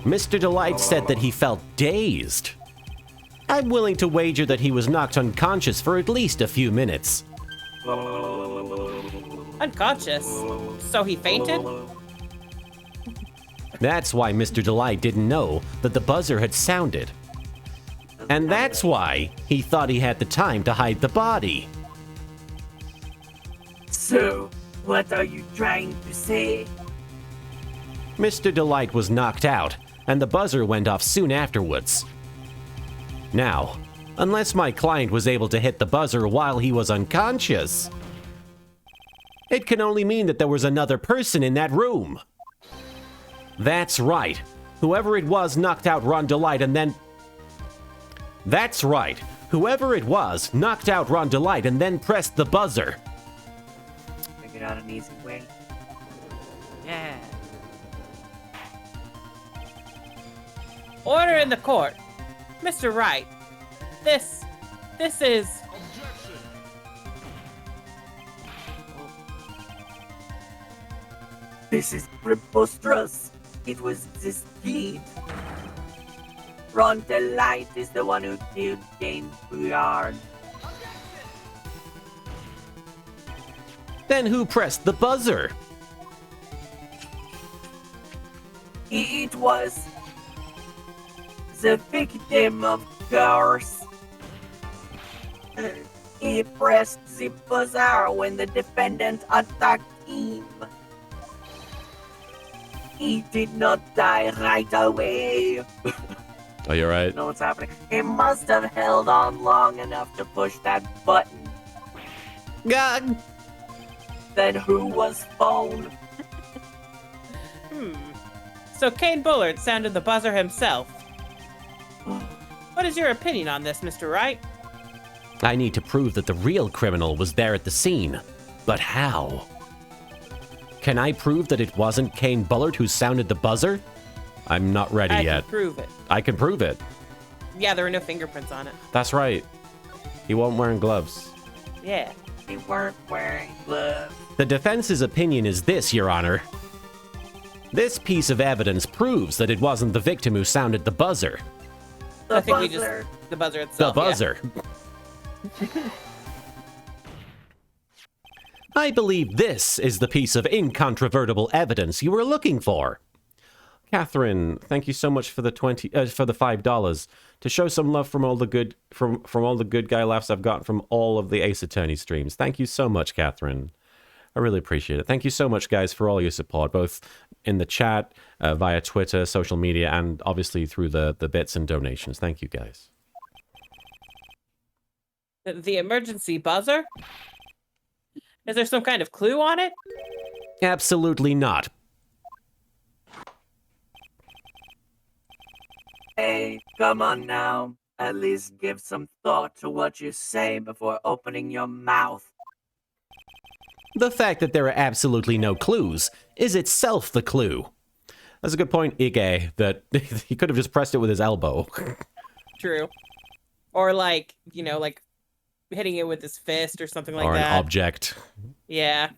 Mr. Delight said that he felt dazed. I'm willing to wager that he was knocked unconscious for at least a few minutes. Unconscious? So he fainted? That's why Mr. Delight didn't know that the buzzer had sounded. And that's why he thought he had the time to hide the body. So, what are you trying to say? Mr. Delight was knocked out, and the buzzer went off soon afterwards. Now, unless my client was able to hit the buzzer while he was unconscious, it can only mean that there was another person in that room. That's right. Whoever it was knocked out Ron Delight and then... That's right. Whoever it was knocked out Ron Delight and then pressed the buzzer. Figured out an easy way. Yeah. Order in the court. Mr. Wright, this is... This is preposterous. It was this kid. Ron Delight is the one who killed Kane Bouillard. Then who pressed the buzzer? It was the victim, of course. He pressed the buzzer when the defendant attacked him. He did not die right away. Oh, you're right. You know what's happening? He must have held on long enough to push that button. God. Then who was phoned? So Kane Bullard sounded the buzzer himself. What is your opinion on this, Mr. Wright? I need to prove that the real criminal was there at the scene. But how? Can I prove that it wasn't Kane Bullard who sounded the buzzer? I'm not ready I yet. can prove it. I can prove it. Yeah, there are no fingerprints on it. That's right. He wasn't wearing gloves. Yeah. They weren't wearing gloves. The defense's opinion is this, Your Honor. This piece of evidence proves that it wasn't the victim who sounded the buzzer. I think we just... The buzzer The itself. buzzer. I believe this is the piece of incontrovertible evidence you were looking for. Catherine, thank you so much for the $5 to show some love from all the good from all the good guy laughs I've gotten from all of the Ace Attorney streams. Thank you so much, Catherine. I really appreciate it. Thank you so much, guys, for all your support, both in the chat, via Twitter, social media, and obviously through the bits and donations. Thank you, guys. The emergency buzzer? Is there some kind of clue on it? Absolutely not. Hey, come on now. At least give some thought to what you say before opening your mouth. The fact that there are absolutely no clues is itself the clue. That's a good point, Ige, that he could have just pressed it with his elbow. True. Or like, you know, like hitting it with his fist or something like Or that. an object. Yeah.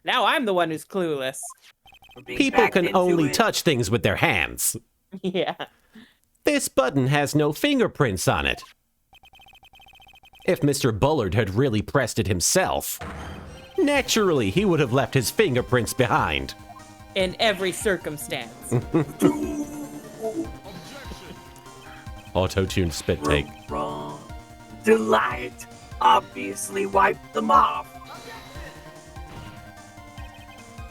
Now I'm the one who's clueless. We're being People backed can into only it. touch things with their hands. Yeah. This button has no fingerprints on it. If Mr. Bullard had really pressed it himself, naturally he would have left his fingerprints behind. In every circumstance. Auto-tuned spit take. Wrong. Delight obviously wiped them off.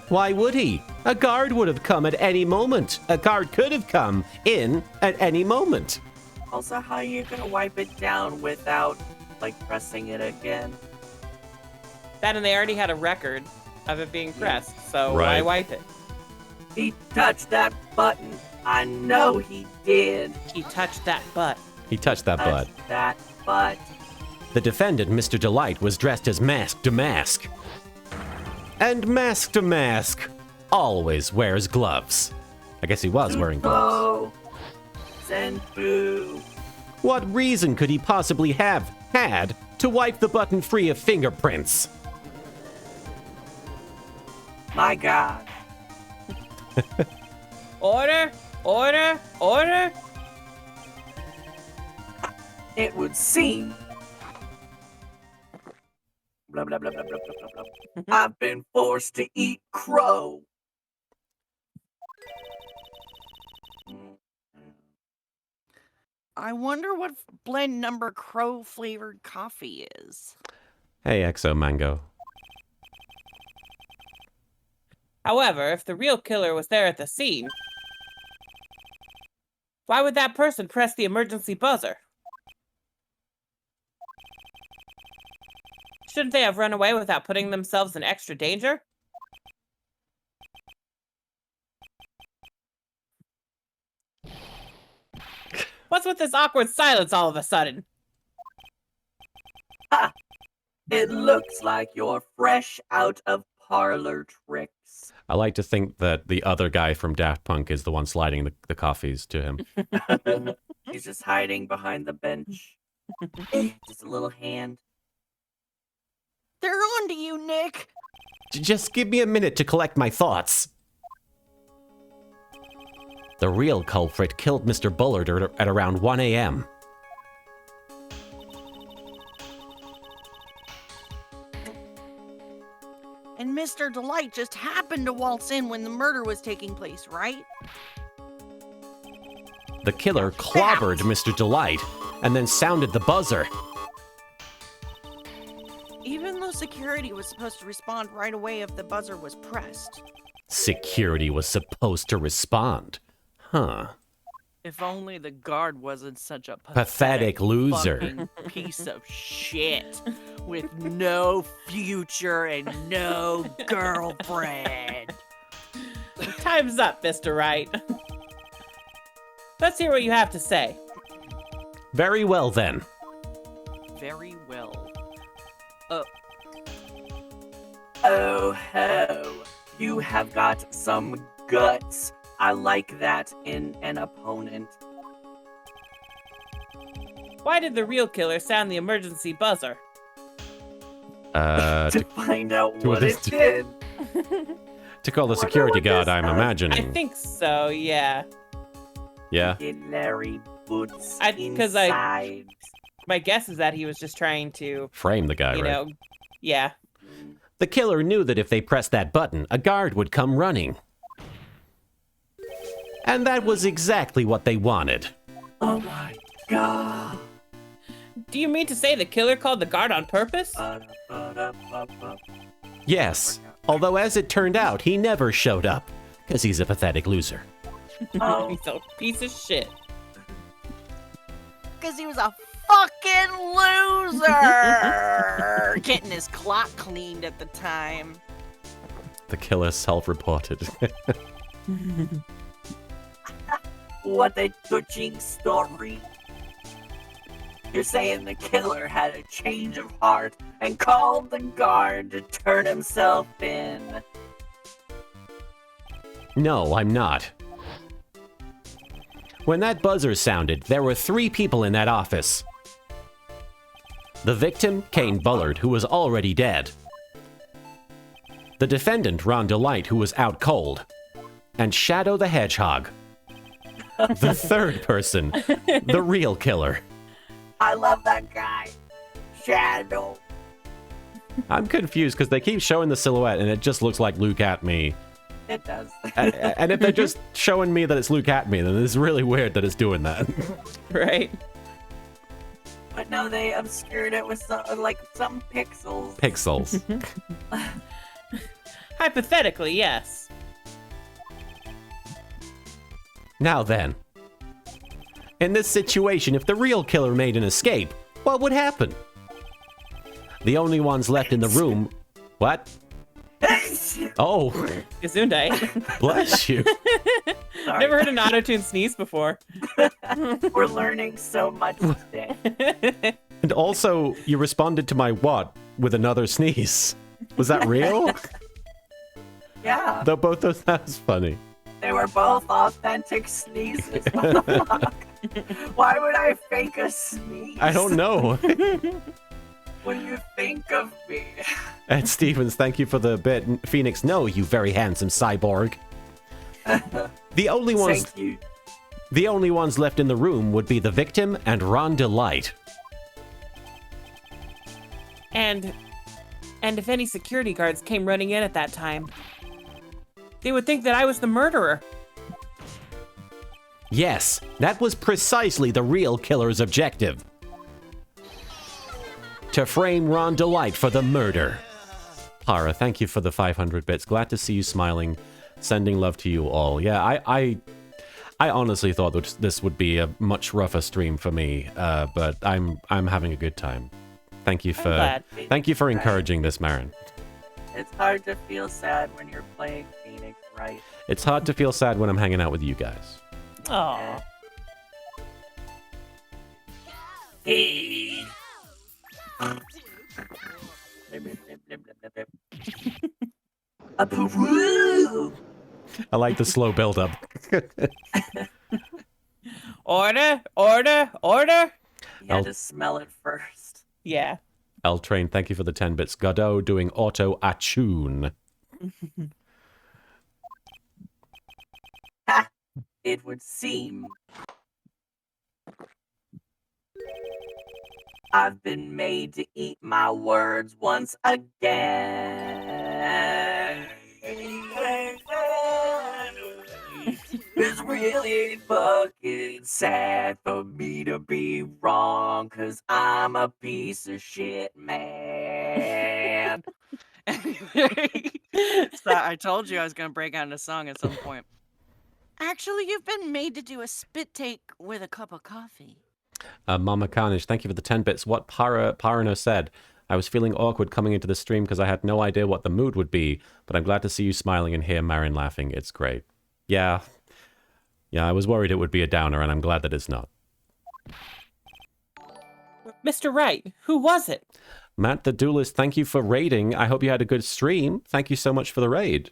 Why would he? A guard would have come at any moment. A guard could have come in at any moment. Also, how are you gonna wipe it down without, like, pressing it again? That and they already had a record of it being pressed, so why Right. wipe it? He touched that button. I know he did. He touched that butt. He touched that butt. Touched that butt. The defendant, Mr. Delight, was dressed as Mask to Mask. And Mask to Mask always wears gloves. I guess he was wearing gloves. Senpu. What reason could he possibly have had to wipe the button free of fingerprints? My God. Order, order, order. It would seem. Blah, blah, blah, blah, blah, blah, blah, blah. I've been forced to eat crow. I wonder what blend number crow flavored coffee is. Hey, Exo Mango. However, if the real killer was there at the scene, why would that person press the emergency buzzer? Shouldn't they have run away without putting themselves in extra danger? What's with this awkward silence all of a sudden? It looks like you're fresh out of parlor tricks. I like to think that the other guy from Daft Punk is the one sliding the coffees to him. He's just hiding behind the bench. Just a little hand. They're on to you, Nick. Just give me a minute to collect my thoughts. The real culprit killed Mr. Bullard at around 1 a.m. And Mr. Delight just happened to waltz in when the murder was taking place, right? The killer clobbered Mr. Delight and then sounded the buzzer. Even though security was supposed to respond right away if the buzzer was pressed. Security was supposed to respond. Huh. If only the guard wasn't such a Pathetic loser. fucking piece of shit with no future and no girlfriend. Time's up, Mr. Wright. Let's hear what you have to say. Very well then. Very well. Oh ho, you have got some guts. I like that in an opponent. Why did the real killer sound the emergency buzzer? To find out to what it this- did. To call the Wonder security what guard, this I'm does. I imagining. think so, yeah. Yeah. Did Larry Boots 'cause I- inside? My guess is that he was just trying to, Frame the guy, you right? know, yeah. The killer knew that if they pressed that button, a guard would come running. And that was exactly what they wanted. Oh my God. Do you mean to say the killer called the guard on purpose? Ba-da-ba-da-ba-ba. Yes, although as it turned out, he never showed up, because he's a pathetic loser. Oh, He's a piece of shit. Because he was a fucking loser! Getting his clock cleaned at the time. The killer self-reported. what a touching story. You're saying the killer had a change of heart and called the guard to turn himself in. No, I'm not. When that buzzer sounded, there were 3 people in that office. The victim, Kane Bullard, who was already dead. The defendant, Ron Delight, who was out cold. And Shadow the Hedgehog. The third person, the real killer. I love that guy. Shadow. I'm confused because they keep showing the silhouette and it just looks like Luke at me. It does. And if they're just showing me that it's Luke at me, then it's really weird that it's doing that. Right? But no, they obscured it with some pixels. Pixels. Hypothetically, yes. Now then, in this situation, if the real killer made an escape, what would happen? The only ones left in the room... What? Oh, Gesundheit. bless you. Sorry. Never heard an auto-tune sneeze before. We're learning so much today. And also, you responded to my what with another sneeze. Was that real? Yeah, Though both those, that was funny. they were both authentic sneezes. What the fuck? Why would I fake a sneeze? I don't know. When you think of me. Ed Stevens, thank you for the bit. Phoenix, no, you very handsome cyborg. The only ones, Thank you. the only ones left in the room would be the victim and Ron Delight. And if any security guards came running in at that time, they would think that I was the murderer. Yes, that was precisely the real killer's objective. To frame Ron Delight for the murder. Para, thank you for the 500 bits. Glad to see you smiling. Sending love to you all. Yeah, I honestly thought that this would be a much rougher stream for me, but I'm having a good time. Thank you for glad. encouraging this, Marin. It's hard to feel sad when you're playing Phoenix Wright. It's hard to feel sad when I'm hanging out with you guys. Aw. Hey. A Peru. I like the slow build up. Order, order, order. You had to smell it first. Yeah. L Train, thank you for the 10 bits. Godot doing auto attune. Ha! It would seem I've been made to eat my words once again. It's really fucking sad for me to be wrong, 'cause I'm a piece of shit man. Anyway, so I told you I was going to break out into song at some point. Actually, you've been made to do a spit take with a cup of coffee. Mama Carnage, thank you for the 10 bits. What Parano said. I was feeling awkward coming into the stream because I had no idea what the mood would be, but I'm glad to see you smiling and hear Marin laughing. It's great. Yeah, I was worried it would be a downer, and I'm glad that it's not. Mr. Wright, who was it? Matt the Duelist, thank you for raiding. I hope you had a good stream. Thank you so much for the raid.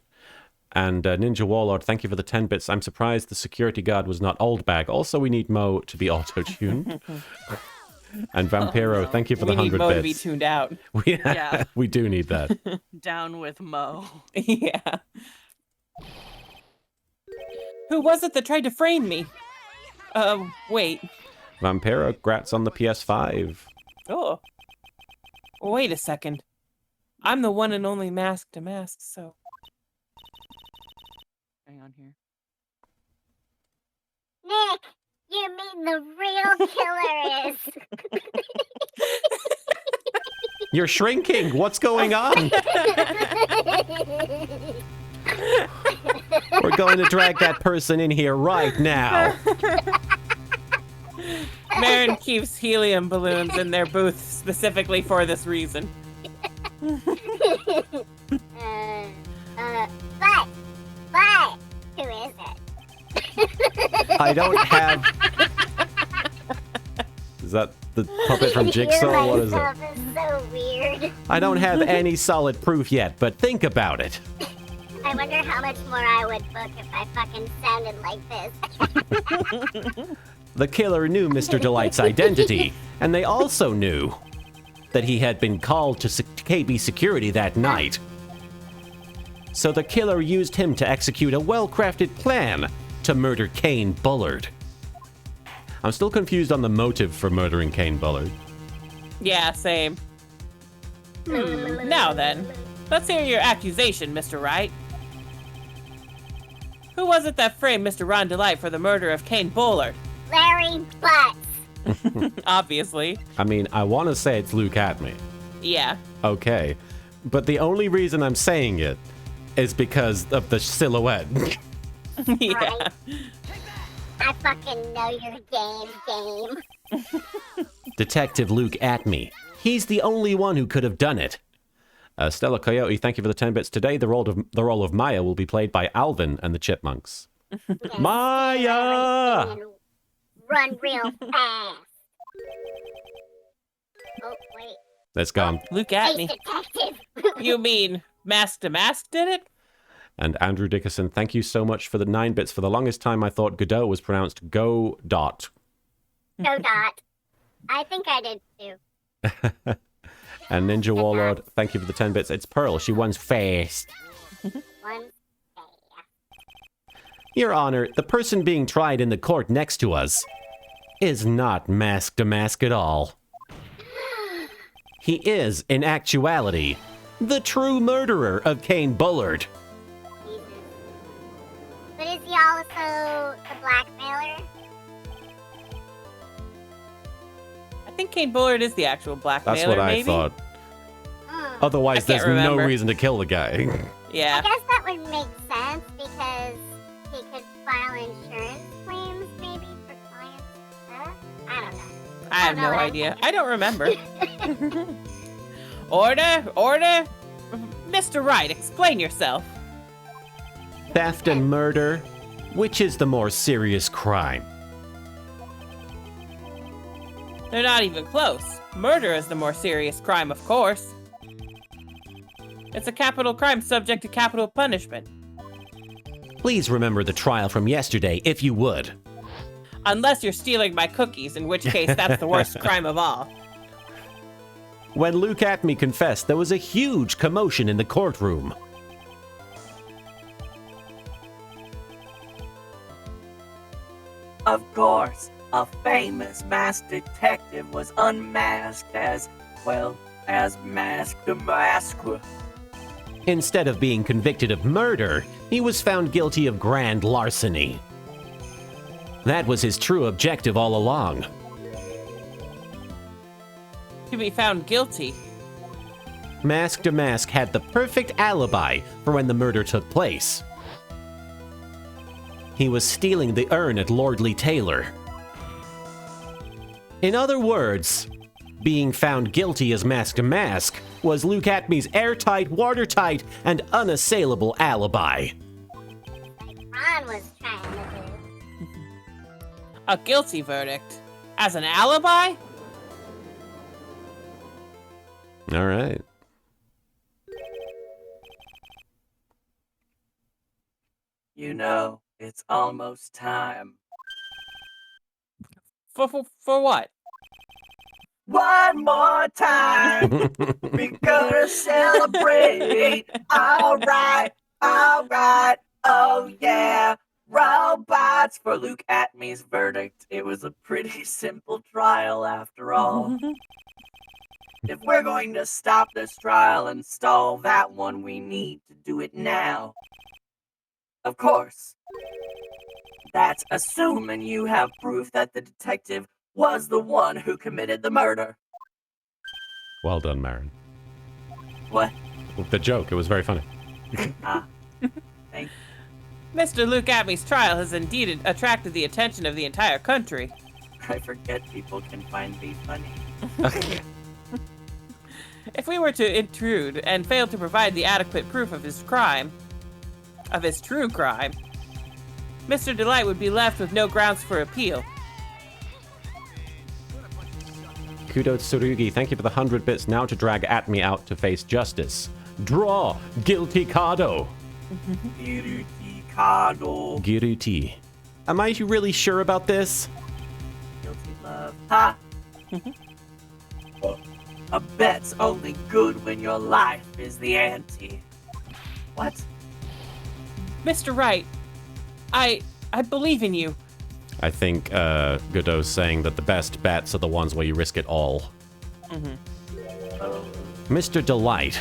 And Ninja Warlord, thank you for the 10 bits. I'm surprised the security guard was not old bag. Also, we need Mo to be auto-tuned. And Vampiro, thank you for the 100 Mo bits. to be tuned out. Yeah. We do need that. Down with Mo. Yeah. Who was it that tried to frame me? Wait. Vampiro, grats on the PS5. Oh. Wait a second. I'm the one and only mask to mask, so... Hang on here. Nick, you mean the real killer is? You're shrinking. What's going on? We're going to drag that person in here right now. Marin keeps helium balloons in their booth specifically for this reason. But, who is it? I don't have... Is that the puppet from Jigsaw? What is it? Is so weird. I don't have any solid proof yet, but think about it. I wonder how much more I would book if I fucking sounded like this. The killer knew Mr. Delight's identity, and they also knew that he had been called to KB security that night. So the killer used him to execute a well-crafted plan to murder Kane Bullard. I'm still confused on the motive for murdering Kane Bullard. Yeah, same. Now then, let's hear your accusation, Mr. Wright. Who was it that framed Mr. Ron Delight for the murder of Kane Bullard? Larry Butts. Obviously. I mean, I want to say it's Luke Atme. Yeah. Okay. But the only reason I'm saying it is because of the silhouette. Yeah. Right? I fucking know your game. Detective Luke Atme. He's the only one who could have done it. Stella Coyote, thank you for the 10 bits. Today, the role of Maya will be played by Alvin and the Chipmunks. Yes, Maya! and run real fast. Oh, wait. That's gone. Luke at me. Hey, detective. You mean Mask to Mask did it? And Andrew Dickerson, thank you so much for the 9 bits. For the longest time, I thought Godot was pronounced Go Dot. Go Dot. I think I did too. And Ninja Warlord, thank you for the 10 bits. It's Pearl. She runs fast. One. Your Honor, the person being tried in the court next to us is not Mask to Mask at all. He is, in actuality, the true murderer of Kane Bullard. Jesus. But is he also the blackmailer? I think Kane Bullard is the actual blackmailer, That's what I maybe? thought. Hmm. Otherwise, I can't there's no remember. reason to kill the guy. I Yeah. guess that would make sense because he could file insurance claims maybe for clients. I don't know. I have know no what I'm idea. thinking. I don't remember. Order! Mr. Wright, explain yourself. Theft and murder, which is the more serious crime? They're not even close. Murder is the more serious crime, of course. It's a capital crime subject to capital punishment. Please remember the trial from yesterday, if you would. Unless you're stealing my cookies, in which case that's the worst crime of all. When Luke Atme confessed, there was a huge commotion in the courtroom. Of course, a famous masked detective was unmasked as well as masked the masker. Instead of being convicted of murder, he was found guilty of grand larceny. That was his true objective all along. To be found guilty. Mask to Mask had the perfect alibi for when the murder took place. He was stealing the urn at Lordly Taylor. In other words, being found guilty as Mask to Mask was Luke Atme's airtight, watertight, and unassailable alibi. Ron was trying to do. A guilty verdict. As an alibi? All right. You know, it's almost time. For what? One more time, we're gonna celebrate. All right, oh yeah. Robots for Luke Atme's verdict. It was a pretty simple trial after all. If we're going to stop this trial and stall that one, we need to do it now. Of course. That's assuming you have proof that the detective was the one who committed the murder. Well done, Marin. What? The joke, it was very funny. Ah, thank Mr. Luke Atme's trial has indeed attracted the attention of the entire country. I forget people can find me funny. If we were to intrude and fail to provide the adequate proof of his crime, of his true crime, Mr. Delight would be left with no grounds for appeal. Kudo Tsurugi, thank you for the 100 bits. Now to drag Atme out to face justice. Draw! Guilty Kado! Cardle. Giruti. Am I really sure about this? Guilty love. Ha! A bet's only good when your life is the ante. What? Mr. Wright, I believe in you. I think Godot's saying that the best bets are the ones where you risk it all. Oh, Mr. Delight.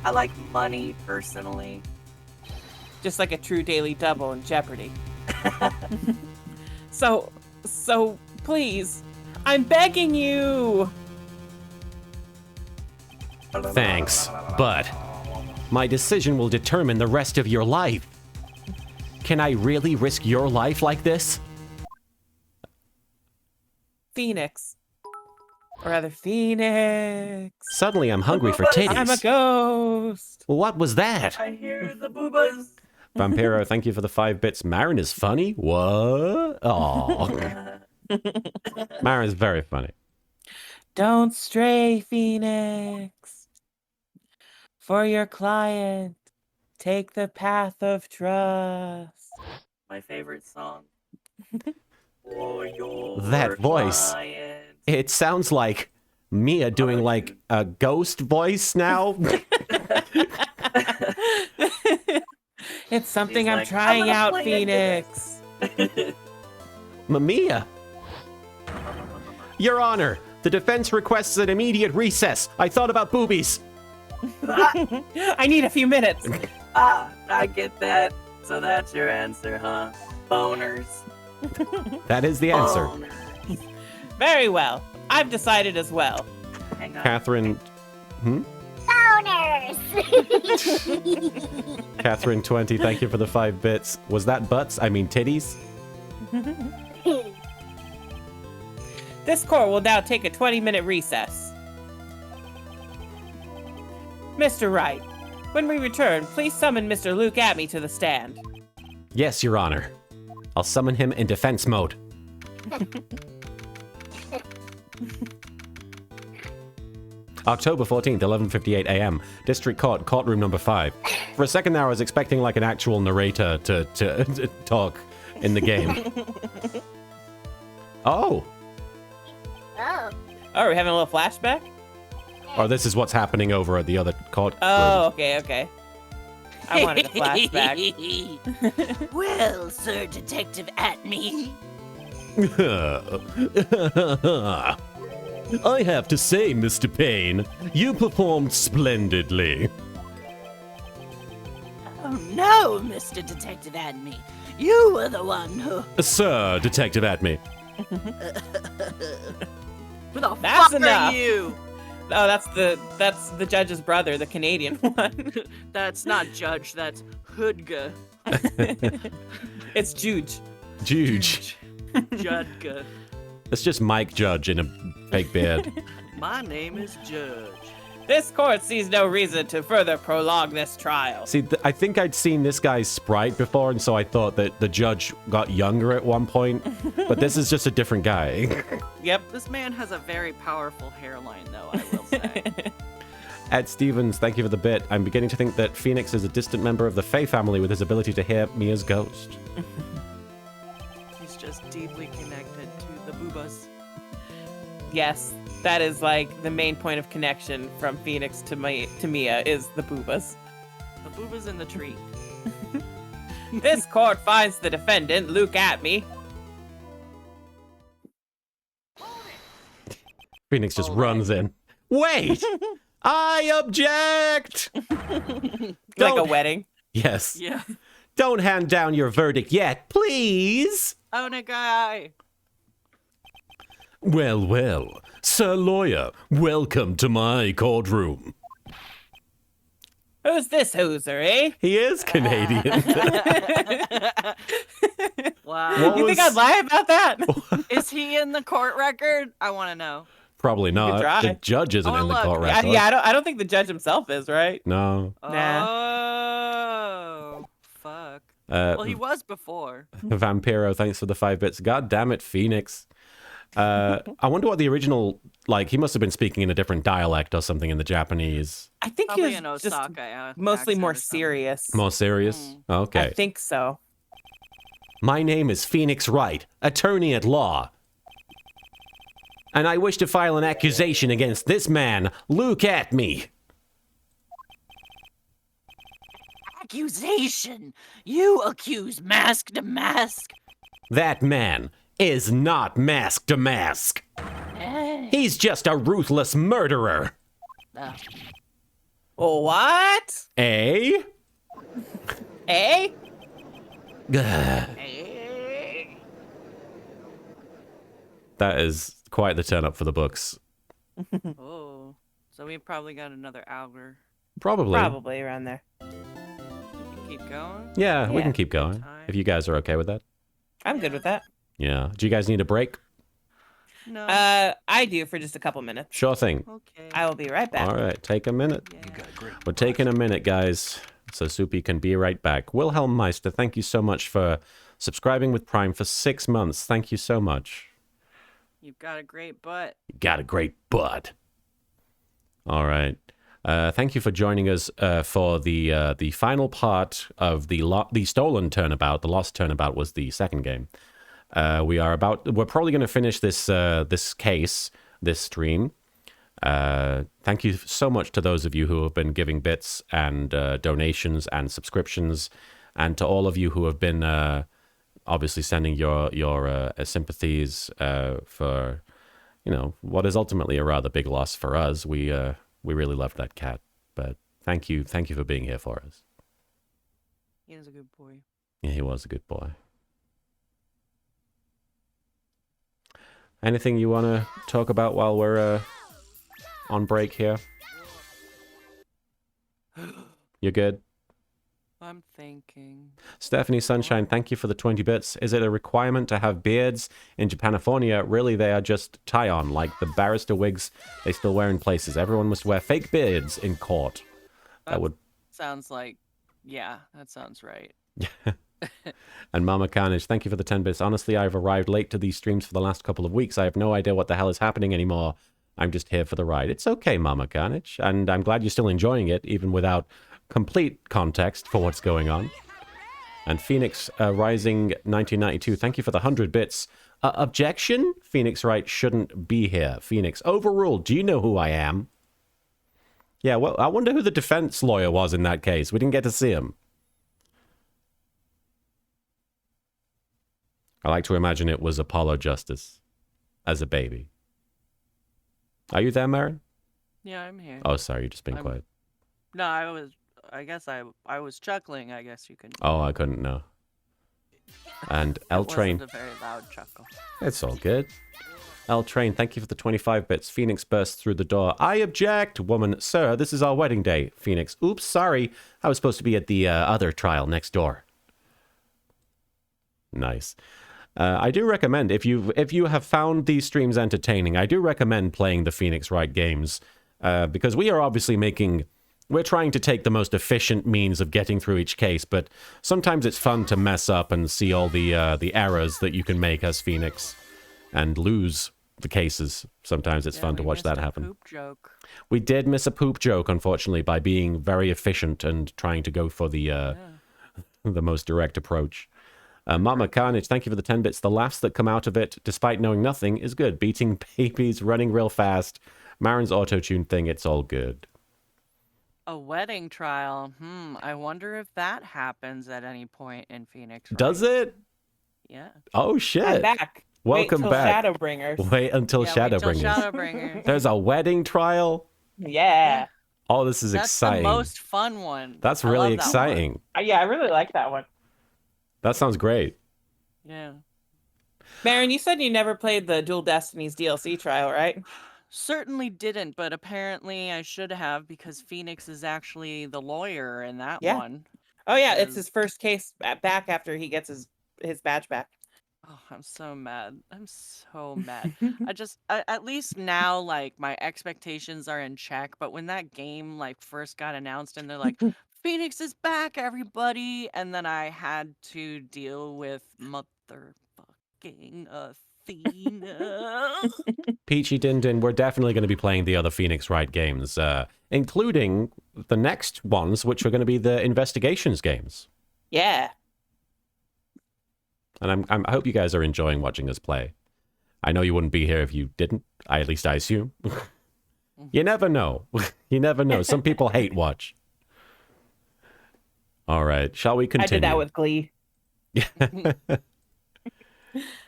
I like money personally. Just like a true daily double in Jeopardy. So please, I'm begging you. Thanks, but My decision will determine the rest of your life. Can I really risk your life like this? Phoenix. Or rather, Phoenix. Suddenly I'm hungry for titties. I'm a ghost. What was that? I hear the boobas. Vampiro, thank you for the 5 bits. Marin is funny? What? Oh. Marin's very funny. Don't stray, Phoenix. For your client, take the path of trust. My favorite song. For your That voice. client. It sounds like Mia doing like a ghost voice now. It's something She's I'm like, trying "I'm gonna out, play Phoenix. Mia. Your Honor, the defense requests an immediate recess. I thought about boobies. I need a few minutes. I get that. So that's your answer, huh? Boners. That is the answer. Boners. Very well. I've decided as well. Hang on. Catherine. Boners! Catherine 20, thank you for the 5 bits. Was that butts? I mean titties? This court will now take a 20-minute recess. Mr. Wright, when we return, please summon Mr. Luke Atme to the stand. Yes, Your Honor. I'll summon him in defense mode. October 14th, 11:58 a.m. District Court, courtroom number 5. For a second there, I was expecting like an actual narrator to talk in the game. Oh, Oh. Oh, we're having a little flashback? or this is what's happening over at the other court. Oh, okay. I wanted a flashback. Well, Sir Detective Atme. I have to say, Mr. Payne, you performed splendidly. Oh no, Mr. Detective Atme. You were the one who... Sir, Detective Atme. Who the That's fuck enough. are you? Oh, that's the judge's brother, the Canadian one. That's not Judge, that's Hoodga. It's Juge. Juge. Judga. It's just Mike Judge in a fake beard. My name is Judge. This court sees no reason to further prolong this trial. See, I think I'd seen this guy's sprite before, and so I thought that the judge got younger at one point. But this is just a different guy. Yep. This man has a very powerful hairline, though, I will say. Ed Stevens, thank you for the bit. I'm beginning to think that Phoenix is a distant member of the Fae family with his ability to hear Mia's ghost. He's just deeply connected to the boobas. Yes, that is like the main point of connection from Phoenix to Mia is the boobas. The boobas in the tree. This court finds the defendant, Luke Atme. Phoenix just runs in. Wait! I object! Like a Don't- wedding. Yes. Yeah. Don't hand down your verdict yet, please! Onagai! Well, well. Sir Lawyer, welcome to my courtroom. Who's this hooser, eh? He is Canadian. Wow. What You think I'd was- lie about that? Is he in the court record? I want to know. Probably not. try. The judge isn't Oh, in the look. court Yeah, record. I don't think the judge himself is, right? No. Oh, fuck. Well, he was before. Vampiro, thanks for the 5 bits. God damn it, Phoenix. I wonder what the original, like, he must have been speaking in a different dialect or something in the Japanese. I think Probably he an was just Osaka mostly accent more or something. serious. More serious? Okay. I think so. My name is Phoenix Wright, attorney at law. And I wish to file an accusation against this man, Luke Atme. Accusation! You accuse Mask to Mask! That man is not Mask to Mask. Eh. He's just a ruthless murderer. What? Eh? Eh? Gah. That is quite the turn up for the books. Oh, so we probably got another hour. Probably. Probably around there. Keep going. Yeah, we Yeah. can keep going. If you guys are okay with that. I'm good with that. Yeah. Do you guys need a break? No. I do for just a couple minutes. Sure thing. Okay. I will be right back. All right, take a minute. Yeah. We're taking a minute, guys, so Soupy can be right back. Wilhelm Meister, thank you so much for subscribing with Prime for 6 months. Thank you so much. You've got a great butt. You got a great butt. All right. Thank you for joining us for the final part of the stolen turnabout. The lost turnabout was the second game. We're probably going to finish this case, this stream. Thank you so much to those of you who have been giving bits and donations and subscriptions, and to all of you who have been obviously sending your sympathies for what is ultimately a rather big loss for us. We really loved that cat, but thank you for being here for us. He is a good boy. Yeah, he was a good boy. Anything you want to talk about while we're on break here? You're good? I'm thinking. Stephanie Sunshine, thank you for the 20 bits. Is it a requirement to have beards in Japanifornia? Really, they are just tie-on, like the barrister wigs they still wear in places. Everyone must wear fake beards in court. That would... Sounds like, yeah, that sounds right. And Mama Carnage, thank you for the 10 bits. Honestly, I've arrived late to these streams for the last couple of weeks. I have no idea what the hell is happening anymore. I'm just here for the ride. It's okay, Mama Carnage. And I'm glad you're still enjoying it, even without complete context for what's going on. And Phoenix Rising 1992, thank you for the 100 bits. Objection? Phoenix Wright shouldn't be here. Phoenix, overruled. Do you know who I am? Yeah, well, I wonder who the defense lawyer was in that case. We didn't get to see him. I like to imagine it was Apollo Justice as a baby. Are you there, Marin? Yeah, I'm here. Oh, sorry, you're just being quiet. No, I guess I was chuckling, I guess you can. Oh, I couldn't know. And L Train. Wasn't a very loud chuckle. It's all good. L Train, thank you for the 25 bits. Phoenix bursts through the door. I object, woman. Sir, this is our wedding day. Phoenix, oops, sorry. I was supposed to be at the other trial next door. Nice. I do recommend, if you have found these streams entertaining, I do recommend playing the Phoenix Wright games, because we are obviously we're trying to take the most efficient means of getting through each case, but sometimes it's fun to mess up and see all the errors that you can make as Phoenix and lose the cases. Sometimes it's fun to watch that happen. Poop joke. We did miss a poop joke, unfortunately, by being very efficient and trying to go for the most direct approach. Mama Carnage, thank you for the 10 bits. The laughs that come out of it, despite knowing nothing, is good. Beating babies, running real fast, Marin's auto-tune thing, it's all good. A wedding trial. I wonder if that happens at any point in Phoenix. Wright. Does it? Yeah. Oh, shit. I'm back. Welcome Wait till back. Shadowbringers. Wait until Shadowbringers. Shadowbringers. There's a wedding trial? Yeah. Oh, this is That's exciting. the most fun one. That's I really love that exciting. Yeah, I really like that one. That sounds great. Yeah. Marin, you said you never played the Dual Destinies DLC trial, right? Certainly didn't, but apparently I should have because Phoenix is actually the lawyer in that Yeah. one. Oh yeah, it's his first case back after he gets his badge back. Oh, I'm so mad. I'm so mad. At least now, like, my expectations are in check. But when that game, like, first got announced and they're like, Phoenix is back, everybody. And then I had to deal with motherfucking Athena. Peachy Din Din, we're definitely going to be playing the other Phoenix Wright games, including the next ones, which are going to be the investigations games. Yeah. And I hope you guys are enjoying watching us play. I know you wouldn't be here if you didn't. At least I assume. You never know. You never know. Some people hate watch. All right. Shall we continue? I did that with Glee.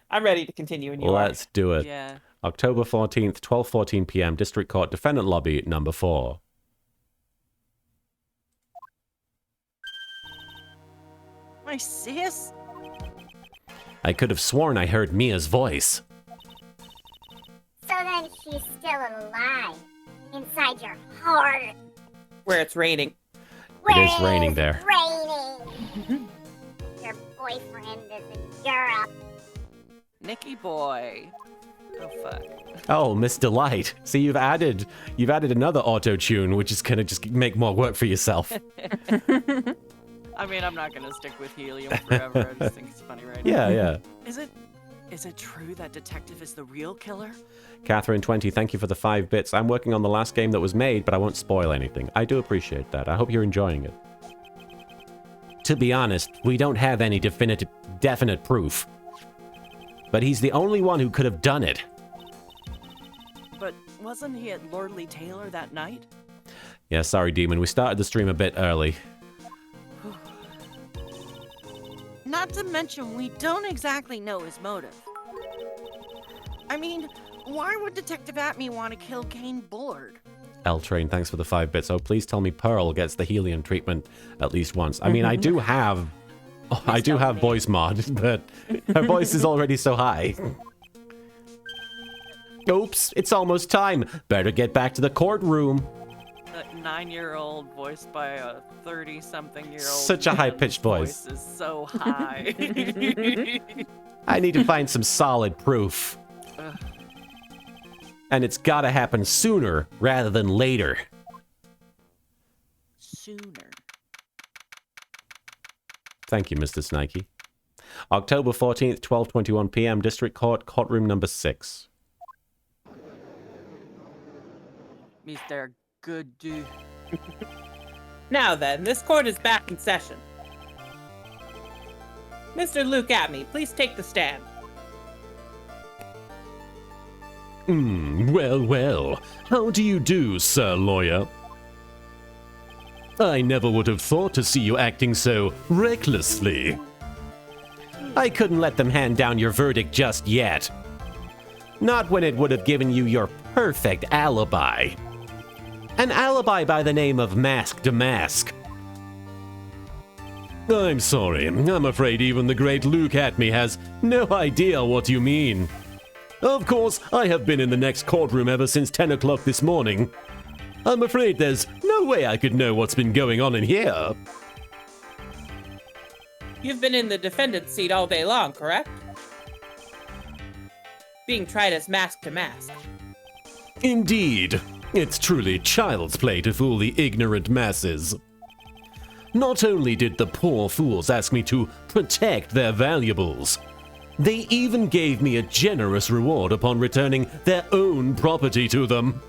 I'm ready to continue when you Let's do it. Yeah. October 14th, 12:14 p.m. District Court, Defendant Lobby, number 4. My sis? I could have sworn I heard Mia's voice. So then she's still alive inside your heart. Where it's raining. Where is raining there. Raining. Your boyfriend is in Europe. Nicky boy. Oh fuck. Oh, Miss Delight. See, you've added another auto tune, which is gonna just make more work for yourself. I mean, I'm not gonna stick with helium forever. I just think it's funny, right? Yeah. Is it true that Detective is the real killer? Catherine20, thank you for the 5 bits. I'm working on the last game that was made, but I won't spoil anything. I do appreciate that. I hope you're enjoying it. To be honest, we don't have any definite proof. But he's the only one who could have done it. But wasn't he at Lordly Taylor that night? Yeah, sorry, Demon. We started the stream a bit early. Not to mention, we don't exactly know his motive. I mean, why would Detective Atme want to kill Kane Bullard? L-Train, thanks for the 5 bits. Oh, please tell me Pearl gets the helium treatment at least once. I mean, I do have voice mod, but her voice is already so high. Oops, it's almost time. Better get back to the courtroom. A 9-year-old voiced by a 30-something-year-old. Such a high-pitched voice. Is so high. I need to find some solid proof. And it's gotta happen sooner rather than later. Sooner. Thank you, Mr. Snikey. October 14th, 12:21 p.m. District Court, courtroom number 6. Mr. Good dude. Now then, this court is back in session. Mr. Luke Atme, please take the stand. Well. How do you do, Sir Lawyer? I never would have thought to see you acting so recklessly. I couldn't let them hand down your verdict just yet. Not when it would have given you your perfect alibi. An alibi by the name of Mask to Mask. I'm sorry. I'm afraid even the great Luke Atme has no idea what you mean. Of course, I have been in the next courtroom ever since 10 o'clock this morning. I'm afraid there's no way I could know what's been going on in here. You've been in the defendant's seat all day long, correct? Being tried as mask to mask. Indeed. It's truly child's play to fool the ignorant masses. Not only did the poor fools ask me to protect their valuables, they even gave me a generous reward upon returning their own property to them.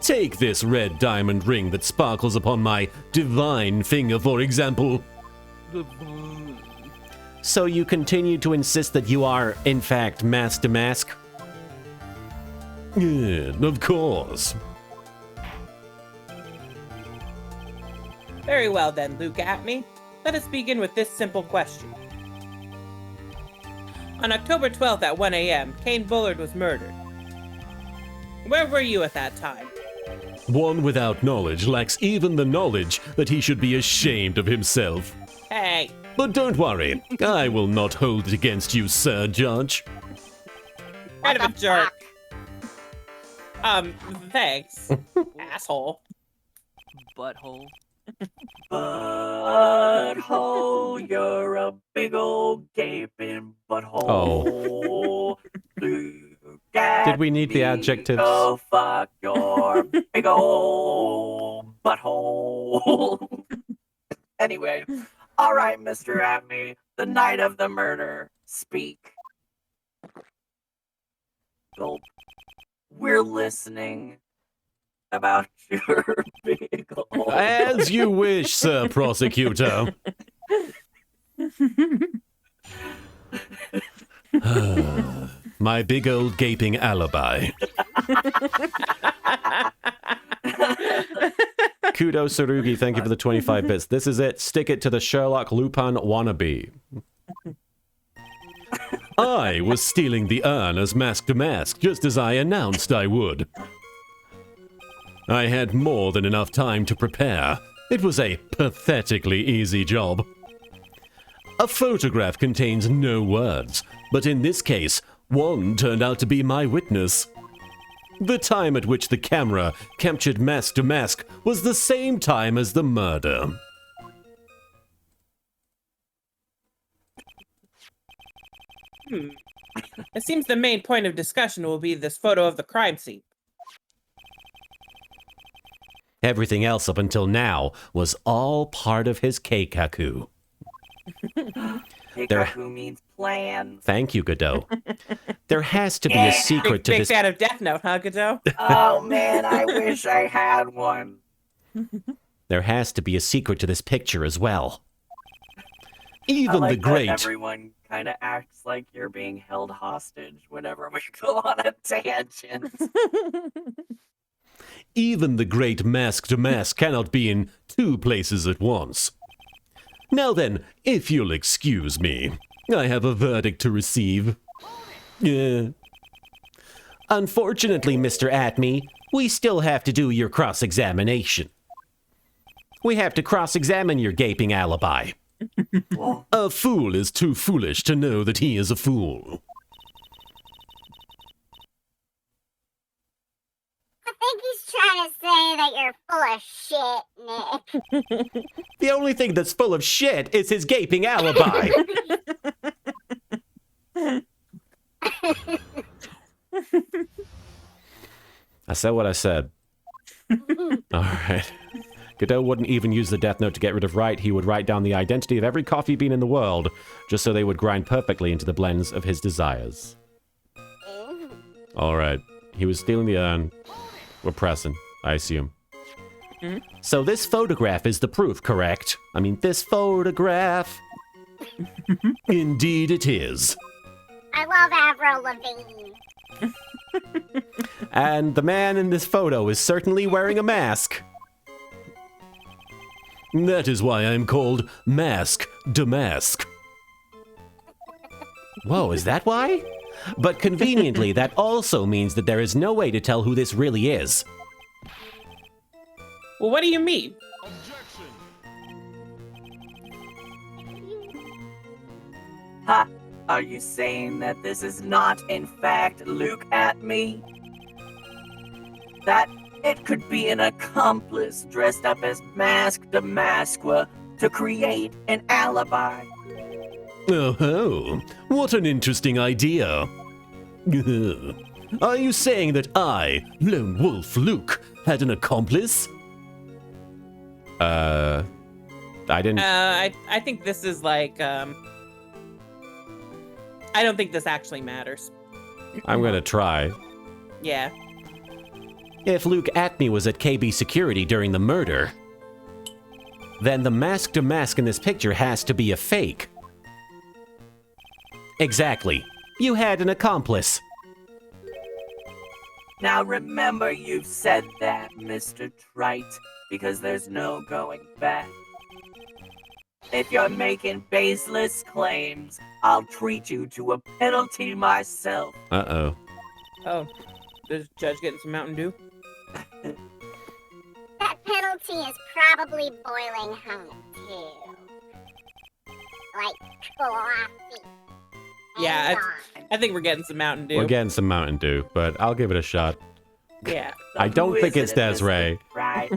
Take this red diamond ring that sparkles upon my divine finger, for example. So you continue to insist that you are, in fact, mask to mask? Yeah, of course. Very well then, Luke Atme. Let us begin with this simple question. On October 12th at 1 a.m., Kane Bullard was murdered. Where were you at that time? One without knowledge lacks even the knowledge that he should be ashamed of himself. Hey. But don't worry, I will not hold it against you, Sir Judge. Kind of a jerk. Thanks, asshole. Butthole. Butthole, you're a big old gaping butthole. Did we need the adjectives? Go fuck your big old butthole. Anyway, all right, Mr. Atme, the night of the murder, speak. Gulp. We're listening about your big old... As you wish, Sir Prosecutor. My big old gaping alibi. Kudo Sarugi, thank you for the 25 bits. This is it. Stick it to the Sherlock Lupin wannabe. I was stealing the urn as mask to mask, just as I announced I would. I had more than enough time to prepare. It was a pathetically easy job. A photograph contains no words, but in this case, one turned out to be my witness. The time at which the camera captured mask to mask was the same time as the murder. It seems the main point of discussion will be this photo of the crime scene. Everything else up until now was all part of his keikaku. Keikaku means plan. Thank you, Godot. There has to be a secret to Big this. fan of Death Note, huh, Godot? Oh man, I wish I had one. There has to be a secret to this picture as well. I Even like the great. that everyone kind of acts like you're being held hostage whenever we go on a tangent. Even the great mask to mask cannot be in two places at once. Now then, if you'll excuse me, I have a verdict to receive. Unfortunately, Mr. Atme, we still have to do your cross-examination. We have to cross-examine your gaping alibi. A fool is too foolish to know that he is a fool. I think he's trying to say that you're full of shit, Nick. The only thing that's full of shit is his gaping alibi. I said what I said. All right. Godot wouldn't even use the Death Note to get rid of Wright. He would write down the identity of every coffee bean in the world, just so they would grind perfectly into the blends of his desires. All right. He was stealing the urn. We're pressing, I assume. So this photograph is the proof, correct? I mean, this photograph. Indeed it is. I love Avril Lavigne. And the man in this photo is certainly wearing a mask. That is why I'm called Mask Damask. Whoa, is that why? But conveniently, that also means that there is no way to tell who this really is. Well, what do you mean? Ha! Are you saying that this is not, in fact, Luke at me? That it could be an accomplice dressed up as Mask Damasqua to create an alibi? Oh, what an interesting idea. Are you saying that I, Lone Wolf Luke, had an accomplice? I didn't... I think this is like, I don't think this actually matters. I'm gonna try. Yeah. If Luke Atme was at KB Security during the murder, then the mask to mask in this picture has to be a fake. Exactly. You had an accomplice. Now remember you've said that, Mr. Trite, because there's no going back. If you're making baseless claims, I'll treat you to a penalty myself. Uh-oh. Oh, is Judge getting some Mountain Dew? That penalty is probably boiling hot, too. Like coffee. Yeah, And I think we're getting some Mountain Dew. We're getting some Mountain Dew, but I'll give it a shot. Yeah. I don't Who think is it's it, Mr. Desiree, Right.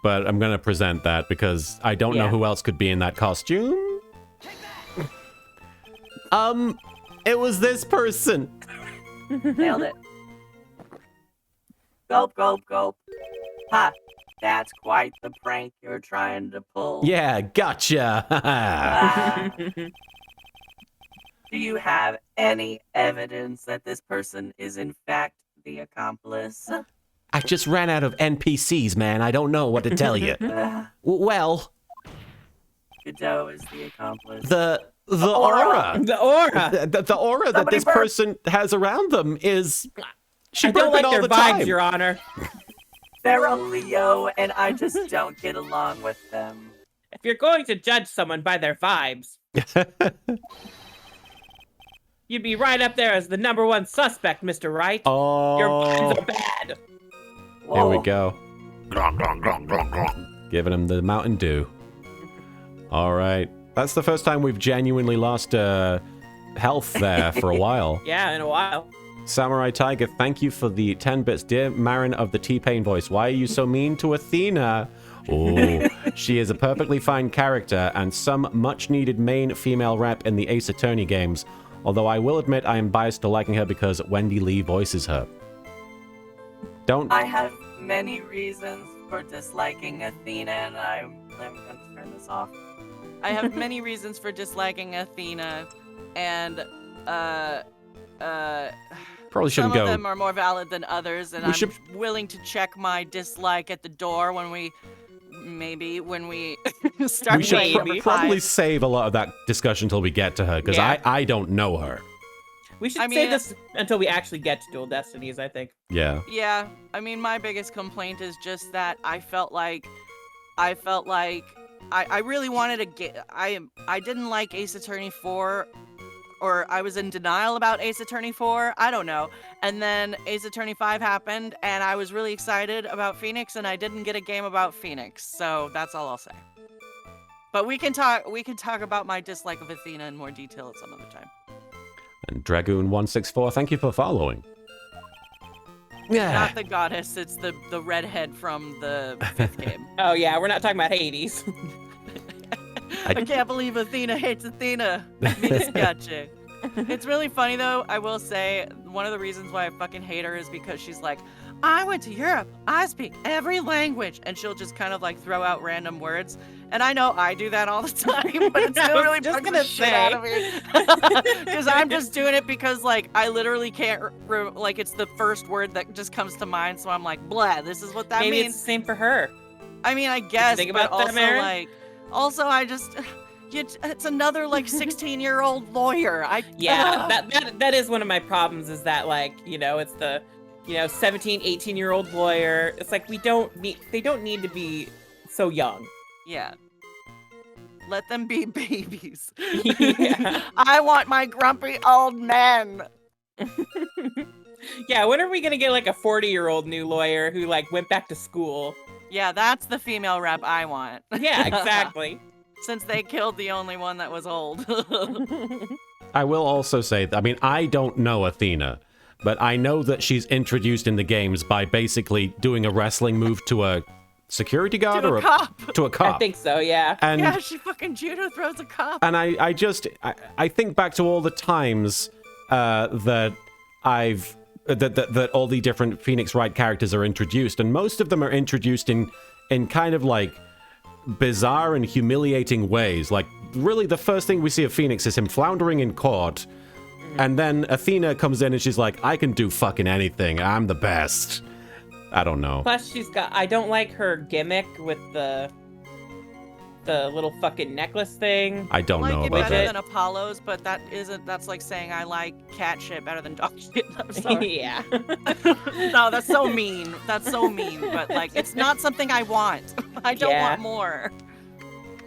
but I'm gonna present that because I don't know Yeah. who else could be in that costume. It was this person. Nailed it. Gulp, gulp, gulp. Ha! That's quite the prank you're trying to pull. Yeah, gotcha. Ah. Do you have any evidence that this person is in fact the accomplice? I just ran out of NPCs, man. I don't know what to tell you. Well, Godot is the accomplice. the aura. aura. The aura. The aura that Somebody this burp. person has around them is... She I don't burping like all their the vibes, time. Your Honor. They're a Leo, and I just don't get along with them. If you're going to judge someone by their vibes, you'd be right up there as the #1 suspect, Mr. Wright. Your vibes Oh, are bad. here we Whoa. go. Giving him the Mountain Dew. All right. That's the first time we've genuinely lost health there for a while. Yeah, in a while. Samurai Tiger, thank you for the 10 bits. Dear Marin of the T-Pain voice, why are you so mean to Athena? Oh, she is a perfectly fine character and some much-needed main female rep in the Ace Attorney games. Although I will admit I am biased to liking her because Wendy Lee voices her. I have many reasons for disliking Athena, and I'm gonna turn this off. I have many reasons for disliking Athena, and Probably shouldn't some go. of them are more valid than others, and I'm willing to check my dislike at the door when we start We should playing number probably 5. save a lot of that discussion until we get to her, because Yeah. I don't know her. We should I save mean, this until we actually get to Dual Destinies, I think. Yeah. Yeah, I mean, my biggest complaint is just that I felt like I really wanted to get. I didn't like Ace Attorney 4, or I was in denial about Ace Attorney 4. I don't know. And then Ace Attorney 5 happened, and I was really excited about Phoenix, and I didn't get a game about Phoenix. So that's all I'll say. But we can talk about my dislike of Athena in more detail at some other time. And Dragoon164, thank you for following. Yeah. Not the goddess, it's the redhead from the 5th game. Oh yeah, we're not talking about Hades. I can't believe Athena hates Athena. Gotcha. It's really funny though, I will say, one of the reasons why I fucking hate her is because she's like, I went to Europe, I speak every language, and she'll just kind of like throw out random words. And I know I do that all the time, but it's still really just bugs gonna the shit out of me. Because I'm just doing it because like I literally can't, like it's the first word that just comes to mind, so I'm like, blah, this is what that Maybe means. it's the same for her. I mean, I guess, think but about that, also Marin? I just, it's another like 16-year-old lawyer. Yeah, that is one of my problems, is that like, it's the, 17, 18-year-old lawyer. It's like they don't need to be so young. Yeah. Let them be babies. Yeah. I want my grumpy old men. Yeah, when are we gonna get like a 40-year-old new lawyer who like went back to school? Yeah, that's the female rep I want. Yeah, exactly. Since they killed the only one that was old. I will also say, I mean, I don't know Athena, but I know that she's introduced in the games by basically doing a wrestling move to a security guard To a cop. to a cop. I think so, yeah. And Yeah, she fucking judo throws a cop. and I think back to all the times that I've that all the different Phoenix Wright characters are introduced, and most of them are introduced in kind of like bizarre and humiliating ways. Like, really, the first thing we see of Phoenix is him floundering in court, and then Athena comes in and she's like, I can do fucking anything. I'm the best. I don't know. Plus, I don't like her gimmick with the little fucking necklace thing. I don't I know like it about better that. than Apollo's, but that's like saying I like cat shit better than dog shit. I'm sorry. Yeah. No, that's so mean. That's so mean. But like, it's not something I want. I don't Yeah. want more.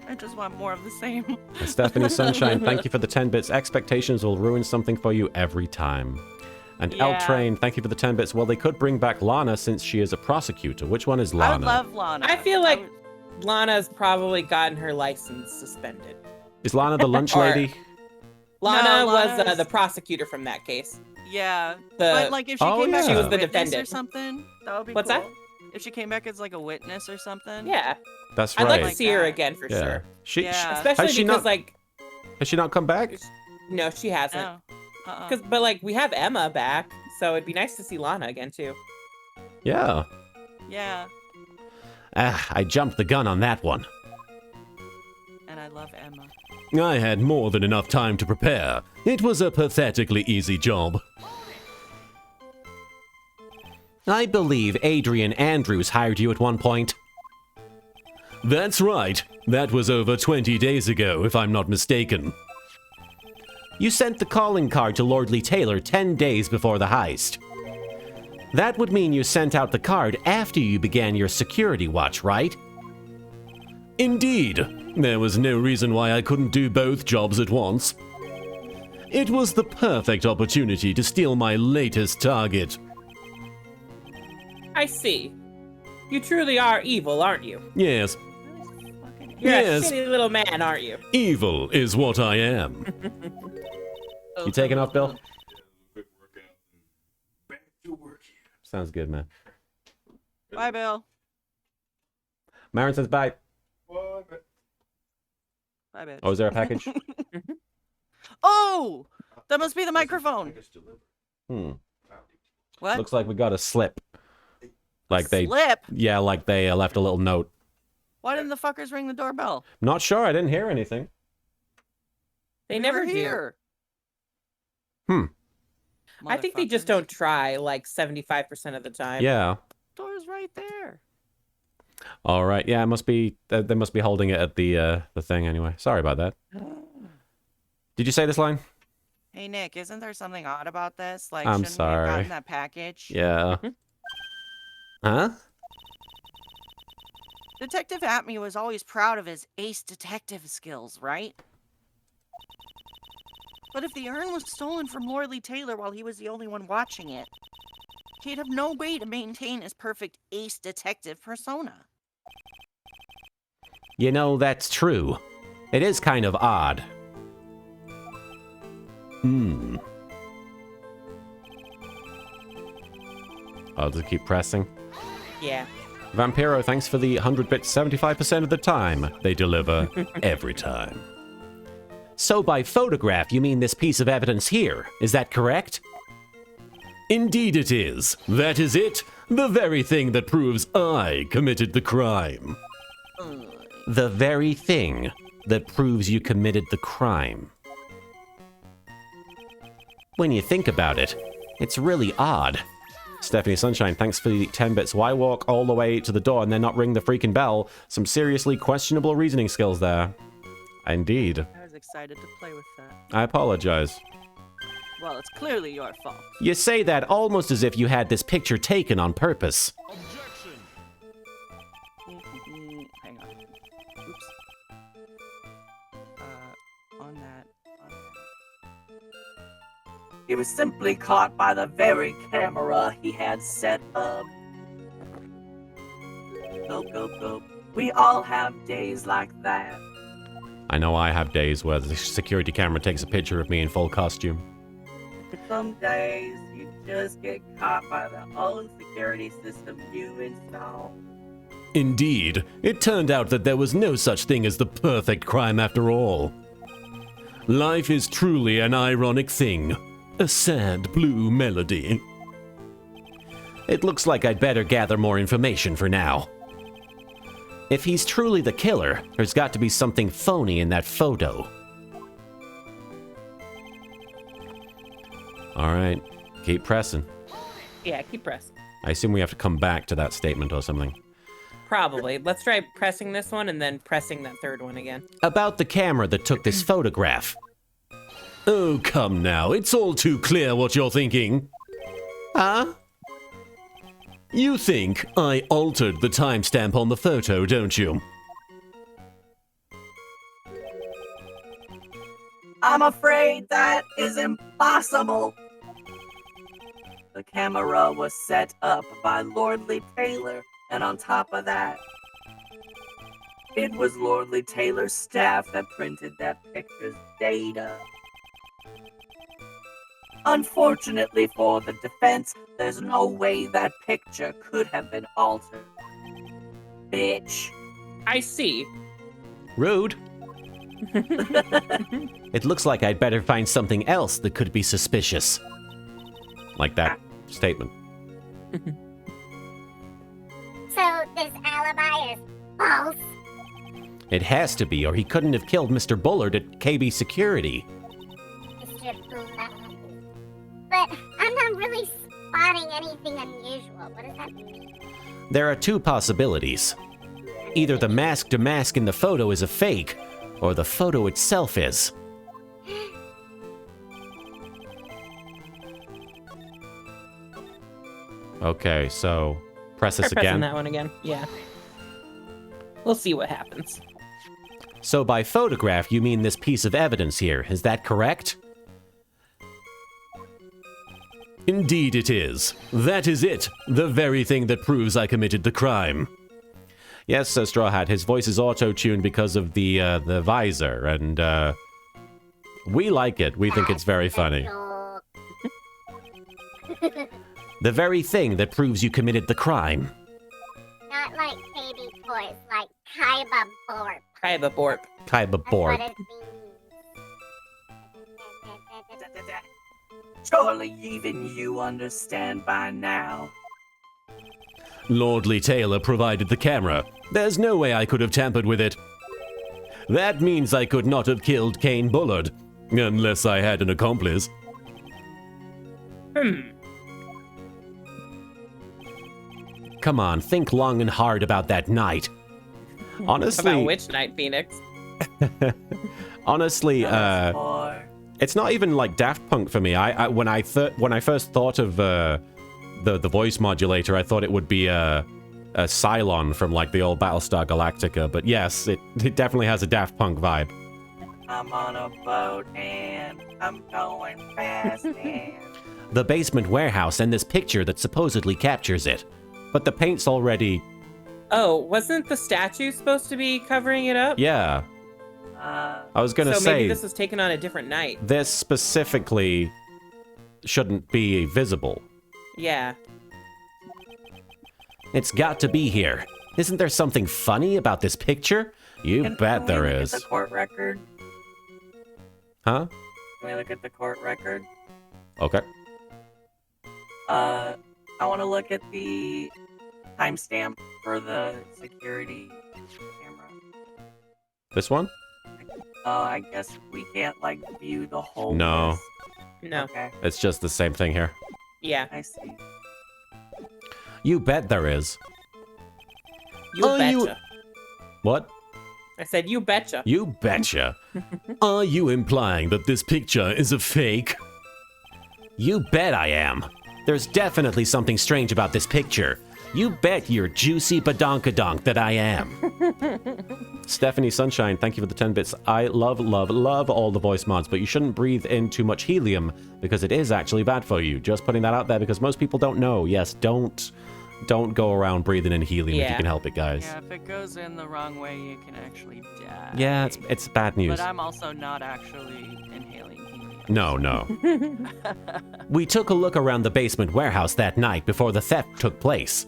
I just want more of the same. Stephanie Sunshine, thank you for the 10 bits. Expectations will ruin something for you every time. And Yeah. L Train, thank you for the 10 bits. Well, they could bring back Lana since she is a prosecutor. Which one is I Lana? would love Lana. I feel like Lana's probably gotten her license suspended. Is Lana the lunch Or- lady? Lana was Lana's- the prosecutor from that case. Yeah, The- but like if she Oh, came back yeah. as She a was the witness or defendant. something, that would be What's cool. that? If she came back as like a witness or something. Yeah. That's I'd right. like to Like see her that. again for yeah. sure. Yeah. Especially has she because not, like has she not come back? no, she hasn't. No. Uh-uh. But like we have Emma back, so it'd be nice to see Lana again too. Yeah. Yeah, I jumped the gun on that one. and I love Emma. I had more than enough time to prepare. It was a pathetically easy job. I believe Adrian Andrews hired you at one point. That's right. That was over 20 days ago, if I'm not mistaken. You sent the calling card to Lordly Taylor 10 days before the heist. That would mean you sent out the card after you began your security watch, right? Indeed. There was no reason why I couldn't do both jobs at once. It was the perfect opportunity to steal my latest target. I see. You truly are evil, aren't you? Yes, You're Yes. a shitty little man, aren't you? evil is what I am. You taking off, Bill? Sounds good, man. Bye, Bill. Marin says bye. Bye, bitch. Oh, is there a package? Oh! That must be the microphone. What? Looks like we got a slip. Like they, Slip? yeah, like they left a little note. Why didn't the fuckers ring the doorbell? Not sure. I didn't hear anything. They We never were do. here. I think they just Motherfuckers. don't try like 75% of the time. Yeah. Door's right there. All right. Yeah, it must be. They must be holding it at the thing anyway. Sorry about that. Did you say this line? Hey, Nick, isn't there something odd about this? Like, I'm shouldn't we sorry. have gotten that package? Yeah. Huh? Detective Atme was always proud of his ace detective skills, right? But if the urn was stolen from Lordly Taylor while he was the only one watching it, he'd have no way to maintain his perfect ace detective persona. You know, that's true. It is kind of odd. I'll just keep pressing. Yeah. Vampiro, thanks for the 100 bits 75% of the time. They deliver every time. So by photograph, you mean this piece of evidence here, is that correct? Indeed it is. That is it. The very thing that proves I committed the crime. The very thing that proves you committed the crime. When you think about it, it's really odd. Stephanie Sunshine, thanks for the 10 bits. Why walk all the way to the door and then not ring the freaking bell? Some seriously questionable reasoning skills there. Indeed. I was excited to play with that. I apologize. Well, it's clearly your fault. You say that almost as if you had this picture taken on purpose. Hang on. Oops. On that. He was simply caught by the very camera he had set up. Go. We all have days like that. I know I have days where the security camera takes a picture of me in full costume. Some days you just get caught by the old security system you install. Indeed, it turned out that there was no such thing as the perfect crime after all. Life is truly an ironic thing. A sad blue melody. It looks like I'd better gather more information for now. If he's truly the killer, there's got to be something phony in that photo. Alright, keep pressing. Yeah, keep pressing. I assume we have to come back to that statement or something. Probably. Let's try pressing this one and then pressing that third one again. About the camera that took this photograph. Oh, come now. It's all too clear what you're thinking. Huh? You think I altered the timestamp on the photo, don't you? I'm afraid that is impossible. The camera was set up by Lordly Taylor, and on top of that, it was Lordly Taylor's staff that printed that picture's data. Unfortunately for the defense, there's no way that picture could have been altered. Bitch. I see. Rude. It looks like I'd better find something else that could be suspicious. Like that statement. So this alibi is false? It has to be, or he couldn't have killed Mr. Bullard at KB Security. Mr. Bullard. But I'm not really spotting anything unusual. What does that mean? There are two possibilities. Either the masked mask in the photo is a fake, or the photo itself is. Okay, so press this Try pressing again. that one again. Yeah. We'll see what happens. So by photograph, you mean this piece of evidence here, is that correct? Indeed it is. That is it. The very thing that proves I committed the crime. Yes, Straw Hat, his voice is auto-tuned because of the visor, and we like it. We think it's very funny. The very thing that proves you committed the crime. Not like baby toys, like Kaiba Borp. Kaiba Borp. Kaiba That's Borp. what it means. Surely even you understand by now. Lordly Taylor provided the camera. There's no way I could have tampered with it. That means I could not have killed Kane Bullard, unless I had an accomplice. Come on, think long and hard about that night. Honestly, About which night, Phoenix? honestly, More. it's not even like Daft Punk for me. When I first thought of the voice modulator, I thought it would be a Cylon from like the old Battlestar Galactica. But yes, it definitely has a Daft Punk vibe. I'm on a boat and I'm going fast and... The basement warehouse and this picture that supposedly captures it. But the paint's already... Oh, wasn't the statue supposed to be covering it up? Yeah. I was gonna So say, maybe this was taken on a different night. this specifically shouldn't be visible. Yeah. It's got to be here. Isn't there something funny about this picture? You Can bet there we look is. at the court record? Huh? Can we look at the court record? Okay. I want to look at the timestamp for the security camera. This one? I guess we can't, like, view the whole No. list. No. Okay, It's just the same thing here. Yeah. I see. You bet there is. You Oh, betcha. you- What? I said you betcha. You betcha. Are you implying that this picture is a fake? You bet I am. There's definitely something strange about this picture. You bet your juicy badonkadonk that I am. Stephanie Sunshine, thank you for the 10 bits. I love all the voice mods, but you shouldn't breathe in too much helium because it is actually bad for you. Just putting that out there because most people don't know. Yes, don't go around breathing in helium if you Yeah. can help it, guys. Yeah, if it goes in the wrong way, you can actually die. Yeah, it's bad news. But I'm also not actually inhaling helium. No. We took a look around the basement warehouse that night before the theft took place.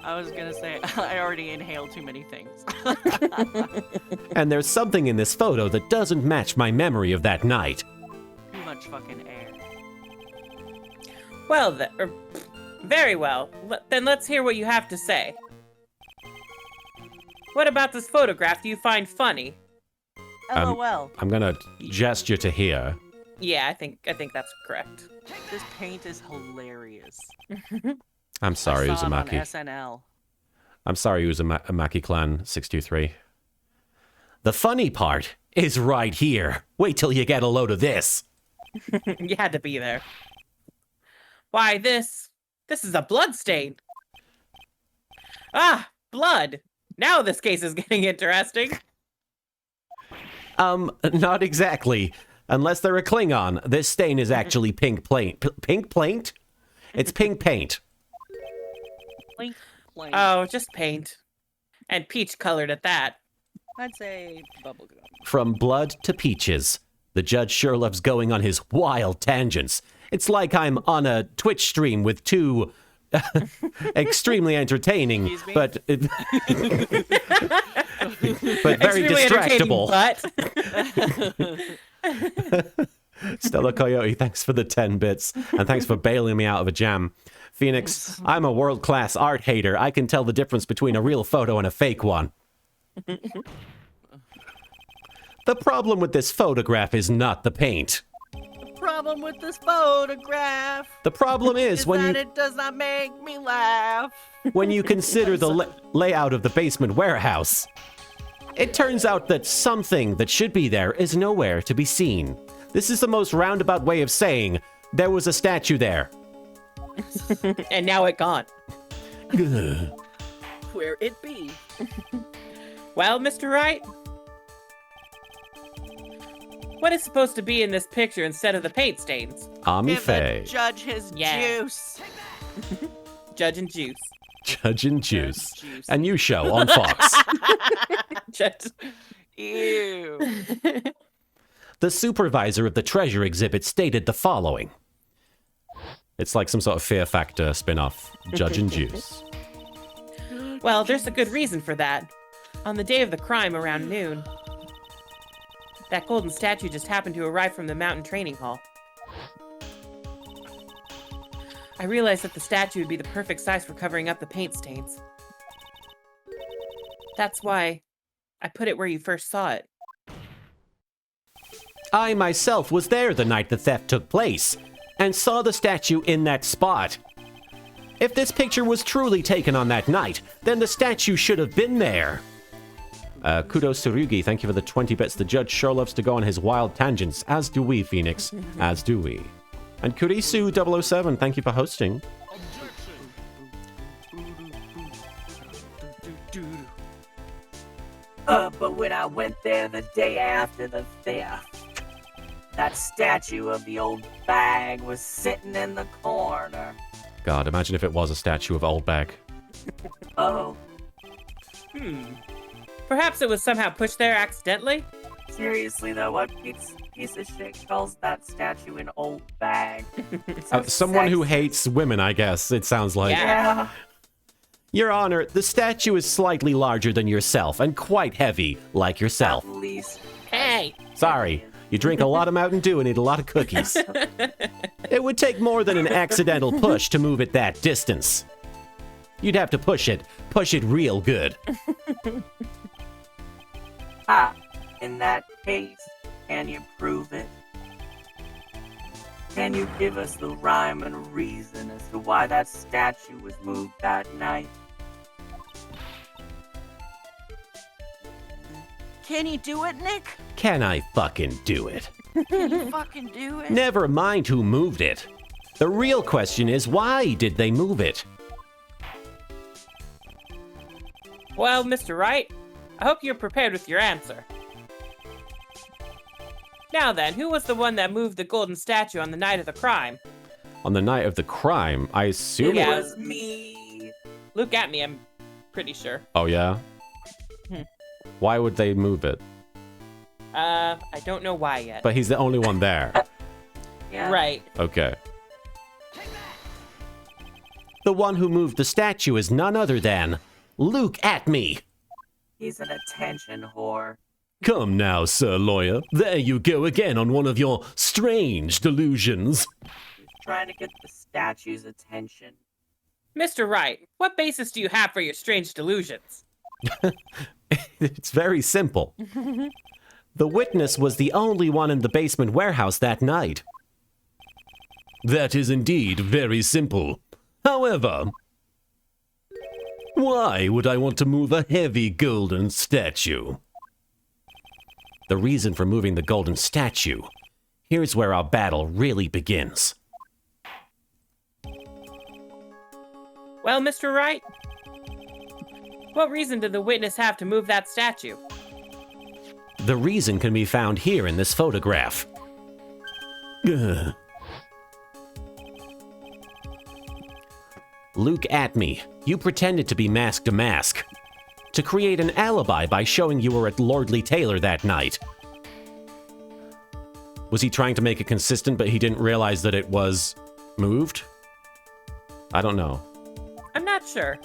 I was gonna say, I already inhaled too many things. And there's something in this photo that doesn't match my memory of that night. Too much fucking air. Well, very well. Then let's hear what you have to say. What about this photograph do you find funny? LOL. I'm gonna gesture to here. Yeah, I think that's correct. This paint is hilarious. I'm sorry, I saw it on Uzumaki. SNL. I'm sorry, Uzumaki Clan 623. The funny part is right here. Wait till you get a load of this. You had to be there. Why, this is a blood stain. Ah, blood. Now this case is getting interesting. Not exactly. Unless they're a Klingon, this stain is actually pink paint. Pink paint? It's pink paint. Blink, blink. Oh, just paint. And peach colored at that. I'd say bubblegum. From blood to peaches. The judge sure loves going on his wild tangents. It's like I'm on a Twitch stream with two extremely entertaining, Excuse me? but very Extremely entertaining, distractible. but Stella Coyote, thanks for the 10 bits, and thanks for bailing me out of a jam. Phoenix, I'm a world-class art hater. I can tell the difference between a real photo and a fake one. The problem with this photograph is not the paint. The problem with this photograph The problem is when that you it does not make me laugh. when you consider the layout of the basement warehouse. It turns out that something that should be there is nowhere to be seen. This is the most roundabout way of saying there was a statue there. and now it gone. Where it be? Well, Mr. Wright, what is supposed to be in this picture instead of the paint stains? Ami Give Faye. the judge his Yeah. juice. Judge and juice. Judge and Juice. Juice. A new show on Fox. Judge. Ew. The supervisor of the treasure exhibit stated the following. It's like some sort of Fear Factor spin-off. Judge and Juice. Well, there's a good reason for that. On the day of the crime around noon, that golden statue just happened to arrive from the mountain training hall. I realized that the statue would be the perfect size for covering up the paint stains. That's why I put it where you first saw it. I myself was there the night the theft took place, and saw the statue in that spot. If this picture was truly taken on that night, then the statue should have been there. Kudos to Ryugi, thank you for the 20 bits. The judge sure loves to go on his wild tangents, as do we, Phoenix, as do we. And Kurisu007, thank you for hosting. But when I went there the day after the theft, that statue of the old bag was sitting in the corner. God, imagine if it was a statue of Old Bag. Oh, Perhaps it was somehow pushed there accidentally? seriously though, what piece of shit calls that statue an old bag? Someone who sexist. hates women, I guess, it sounds like. Yeah. Your Honor, the statue is slightly larger than yourself and quite heavy, like yourself. At least. Hey! Sorry, you drink a lot of Mountain Dew and eat a lot of cookies. It would take more than an accidental push to move it that distance. You'd have to push it real good. In that case, can you prove it? Can you give us the rhyme and reason as to why that statue was moved that night? Can you do it, Nick? Can I fucking do it? Can you fucking do it? Never mind who moved it. The real question is, why did they move it? Well, Mr. Wright, I hope you're prepared with your answer. Now then, who was the one that moved the golden statue on the night of the crime? On the night of the crime, I assume Yeah. it... It was me. Look at me, I'm pretty sure. Oh, yeah? Why would they move it? I don't know why yet. But he's the only one there. Yeah. Right. Okay. The one who moved the statue is none other than Luke at me. He's an attention whore. Come now, Sir Lawyer. There you go again on one of your strange delusions. He's trying to get the statue's attention. Mr. Wright, what basis do you have for your strange delusions? It's very simple. The witness was the only one in the basement warehouse that night. That is indeed very simple. However, why would I want to move a heavy golden statue? The reason for moving the golden statue. Here's where our battle really begins. Well, Mr. Wright, what reason did the witness have to move that statue? The reason can be found here in this photograph. Ugh. Luke at me, you pretended to be Mask to Mask. To create an alibi by showing you were at Lordly Taylor that night. Was he trying to make it consistent, but he didn't realize that it was moved? I don't know. I'm not sure.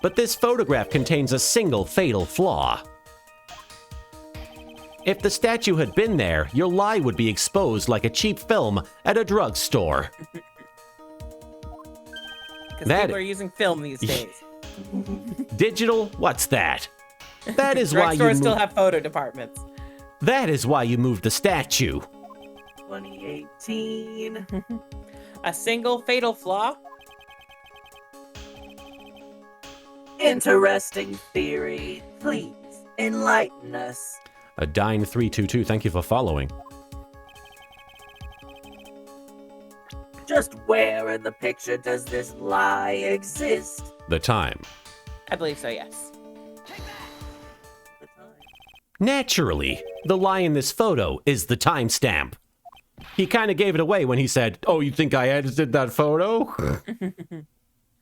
But this photograph contains a single fatal flaw. If the statue had been there, your lie would be exposed like a cheap film at a drugstore. Because That- people are using film these days. Digital? What's that? That is why you Drugstores still moved, have photo departments. that is why you moved the statue. 2018. A single fatal flaw? Interesting theory. Please enlighten us. A Dine 322, thank you for following. Just where in the picture does this lie exist? The time. I believe so, yes. Naturally, the lie in this photo is the timestamp. He kind of gave it away when he said, "Oh, you think I edited that photo?"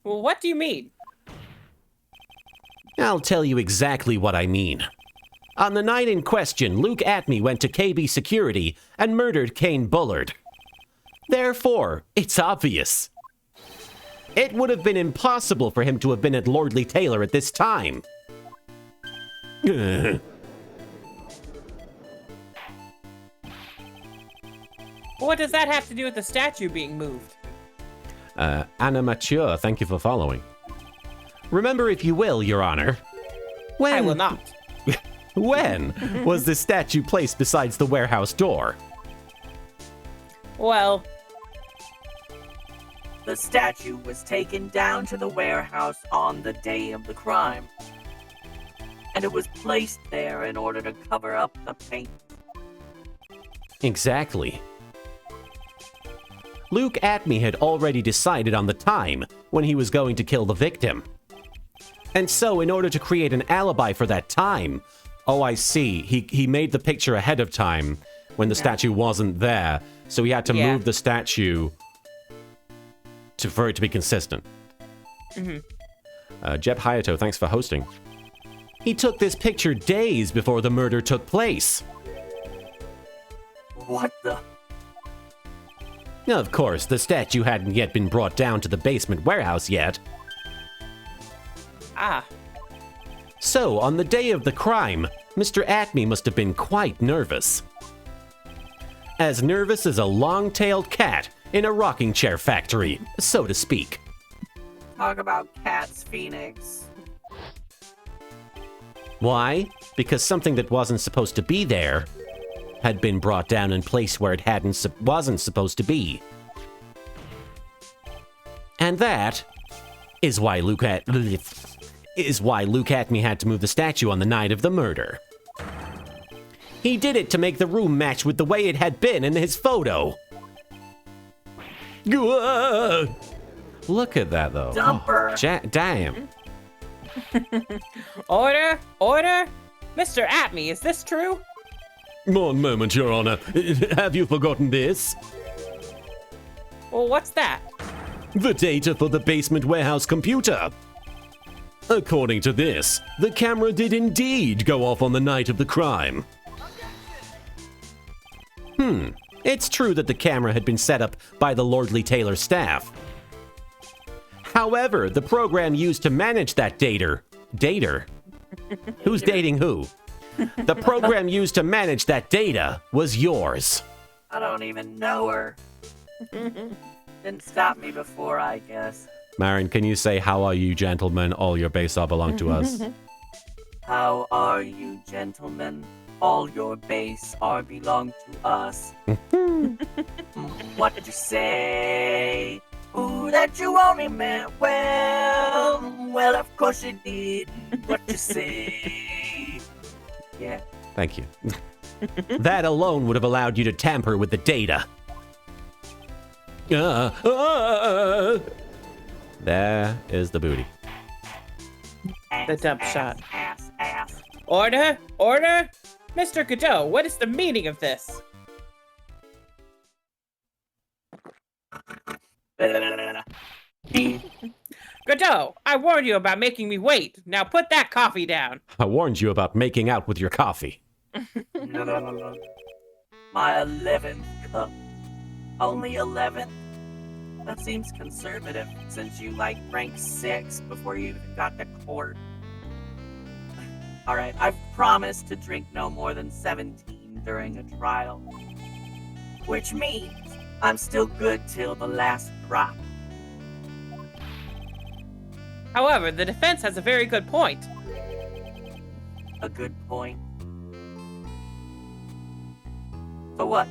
Well, what do you mean? I'll tell you exactly what I mean. On the night in question, Luke Atme went to KB Security and murdered Kane Bullard. Therefore, it's obvious. It would have been impossible for him to have been at Lordly Taylor at this time. What does that have to do with the statue being moved? Anna Mature, thank you for following. Remember, if you will, Your Honor. When, I will not. When was the statue placed besides the warehouse door? Well, The statue was taken down to the warehouse on the day of the crime. And it was placed there in order to cover up the paint. Exactly. Luke Atme had already decided on the time when he was going to kill the victim. And so, in order to create an alibi for that time, oh, I see, he made the picture ahead of time when the statue wasn't there, so he had to move the statue for it to be consistent. Jeb Hayato, thanks for hosting. He took this picture days before the murder took place. What the? Of course, the statue hadn't yet been brought down to the basement warehouse yet. So, on the day of the crime, Mr. Atme must have been quite nervous. As nervous as a long-tailed cat in a rocking chair factory, so to speak. Talk about cats, Phoenix. Why? Because something that wasn't supposed to be there had been brought down and placed where it wasn't supposed to be. And that is why Luke Atme had to move the statue on the night of the murder. He did it to make the room match with the way it had been in his photo. Look at that, though. Dumper. Damn. Order! Order! Mr. Atme, is this true? One moment, Your Honor. Have you forgotten this? Well, what's that? The data for the basement warehouse computer. According to this, the camera did indeed go off on the night of the crime. It's true that the camera had been set up by the Lordly Taylor staff. However, the program used to manage that dater? Who's dating who? The program used to manage that data was yours. I don't even know her. Didn't stop me before, I guess. Marin, can you say, how are you, gentlemen? All your base are belong to us. How are you, gentlemen? All your base are belong to us. What did you say? Ooh, that you only meant well. Well, of course you did. What you say? Yeah. Thank you. That alone would have allowed you to tamper with the data. There is the booty. The dump shot. Ass. Order! Order! Mr. Godot, what is the meaning of this? Godot, I warned you about making me wait. Now put that coffee down. I warned you about making out with your coffee. No. My 11th cup. Only 11th? That seems conservative, since you rank 6 before you even got to court. Alright, I've promised to drink no more than 17 during a trial. Which means I'm still good till the last drop. However, the defense has a very good point. A good point. So what?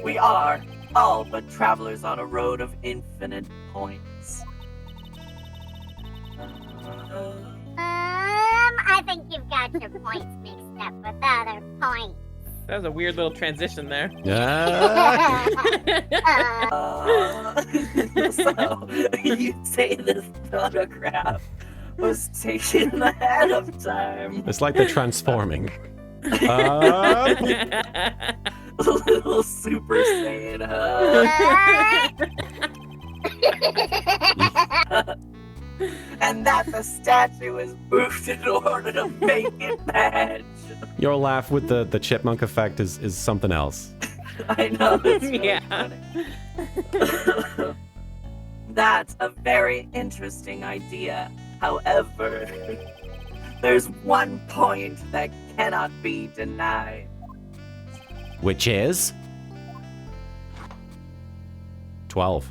We are all but travelers on a road of infinite points. I think you've got your points mixed up with other points. That was a weird little transition there. So, you'd say this photograph was taken ahead of time. It's like they're transforming. Little Super Saiyan. And that the statue is moved in order to make it match. Your laugh with the chipmunk effect is something else. I know. It's really Yeah. funny. That's a very interesting idea. However, there's one point that cannot be denied. Which is 12.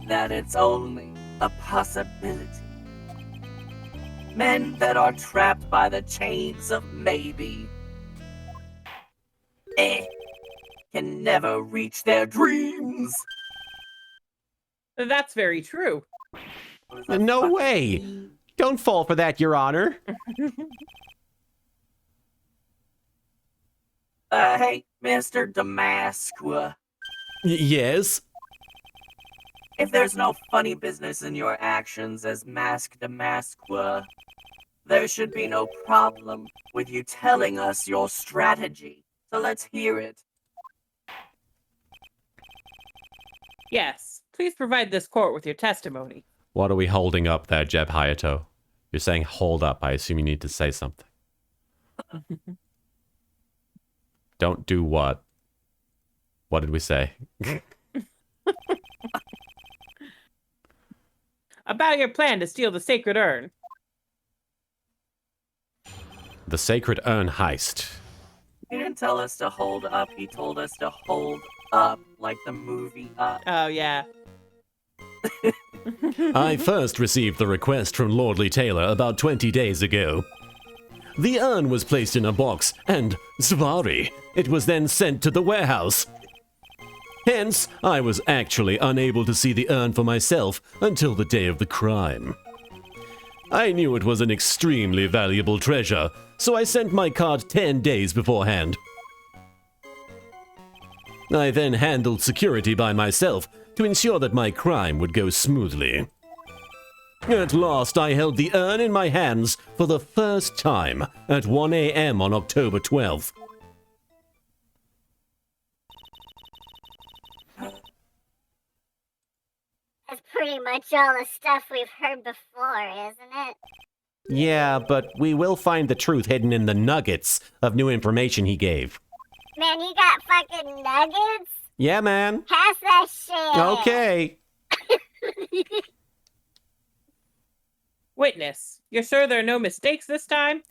That it's only a possibility. Men that are trapped by the chains of maybe can never reach their dreams. That's very true. No way! Don't fall for that, Your Honor. Hey, Mr. Damasqua. Yes? If there's no funny business in your actions as Mask Damasqua, there should be no problem with you telling us your strategy. So let's hear it. Yes. Please provide this court with your testimony. What are we holding up there, Jeb Hayato? You're saying hold up. I assume you need to say something. Don't do what? What did we say? About your plan to steal the sacred urn. The Sacred Urn heist. He didn't tell us to hold up, he told us to hold up, like the movie Up. Oh, yeah. I first received the request from Lordly Taylor about 20 days ago. The urn was placed in a box, and, sorry, it was then sent to the warehouse. Hence, I was actually unable to see the urn for myself until the day of the crime. I knew it was an extremely valuable treasure, so I sent my card 10 days beforehand. I then handled security by myself to ensure that my crime would go smoothly. At last, I held the urn in my hands for the first time at 1 a.m. on October 12th. That's pretty much all the stuff we've heard before, isn't it? Yeah, but we will find the truth hidden in the nuggets of new information he gave. Man, you got fucking nuggets? Yeah, man. Pass that shit. Okay. Witness, you're sure there are no mistakes this time?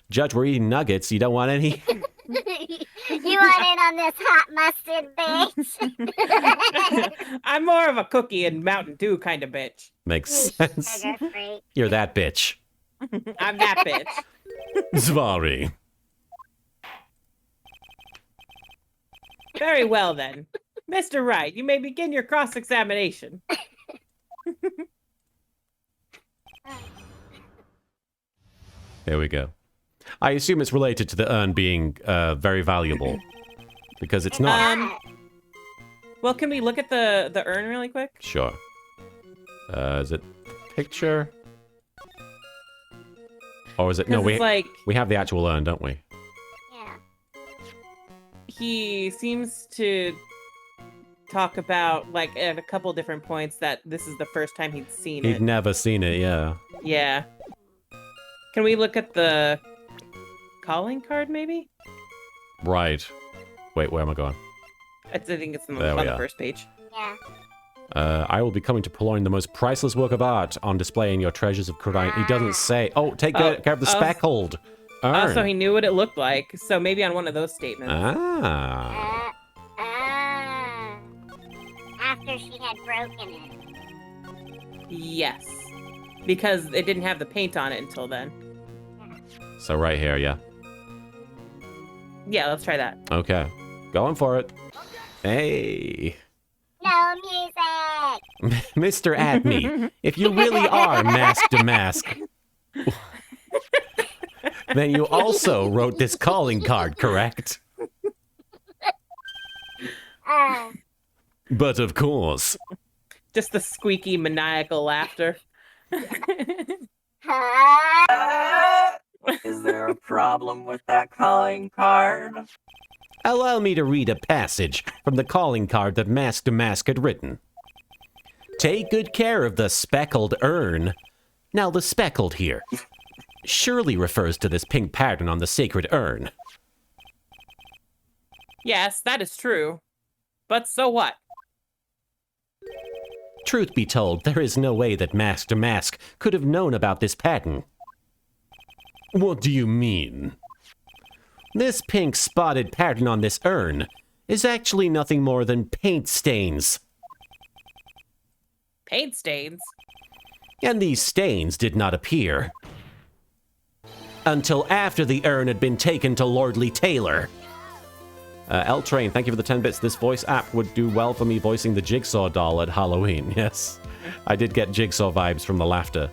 Judge, we're eating nuggets. You don't want any? You want in on this hot mustard, bitch? I'm more of a cookie and Mountain Dew kind of bitch. Makes sense. Sugar freak. You're that bitch. I'm that bitch. Sorry. Very well, then. Mr. Wright, you may begin your cross-examination. There we go. I assume it's related to the urn being very valuable. Because it's not. Well, can we look at the urn really quick? Sure. Is it picture? Or is it... No, 'Cause we, it's like we have the actual urn, don't we? Yeah. he seems to talk about, like, at a couple different points that this is the first time he'd seen He'd it. never seen it, yeah. Yeah. Can we look at the calling card, maybe? Right. Wait, where am I going? I think it's There on we the are. first page. Yeah. I will be coming to purloin the most priceless work of art on display in your treasures of crime. He doesn't say. Oh, take care of the speckled urn. Oh, so he knew what it looked like. So maybe on one of those statements. Ah. After she had broken it. Yes. Because it didn't have the paint on it until then. So right here, yeah. Yeah, let's try that. Okay. Going for it. Hey. No music! Mr. Atme, if you really are mask to mask, then you also wrote this calling card, correct? But of course. Just the squeaky, maniacal laughter. Is there a problem with that calling card? Allow me to read a passage from the calling card that Mask to Mask had written. Take good care of the speckled urn. Now the speckled here surely refers to this pink pattern on the sacred urn. Yes, that is true. But so what? Truth be told, there is no way that Master Mask could have known about this pattern. What do you mean? This pink spotted pattern on this urn is actually nothing more than paint stains. Paint stains? And these stains did not appear until after the urn had been taken to Lordly Taylor. L-Train, thank you for the 10 bits. This voice app would do well for me voicing the Jigsaw doll at Halloween. Yes, I did get Jigsaw vibes from the laughter.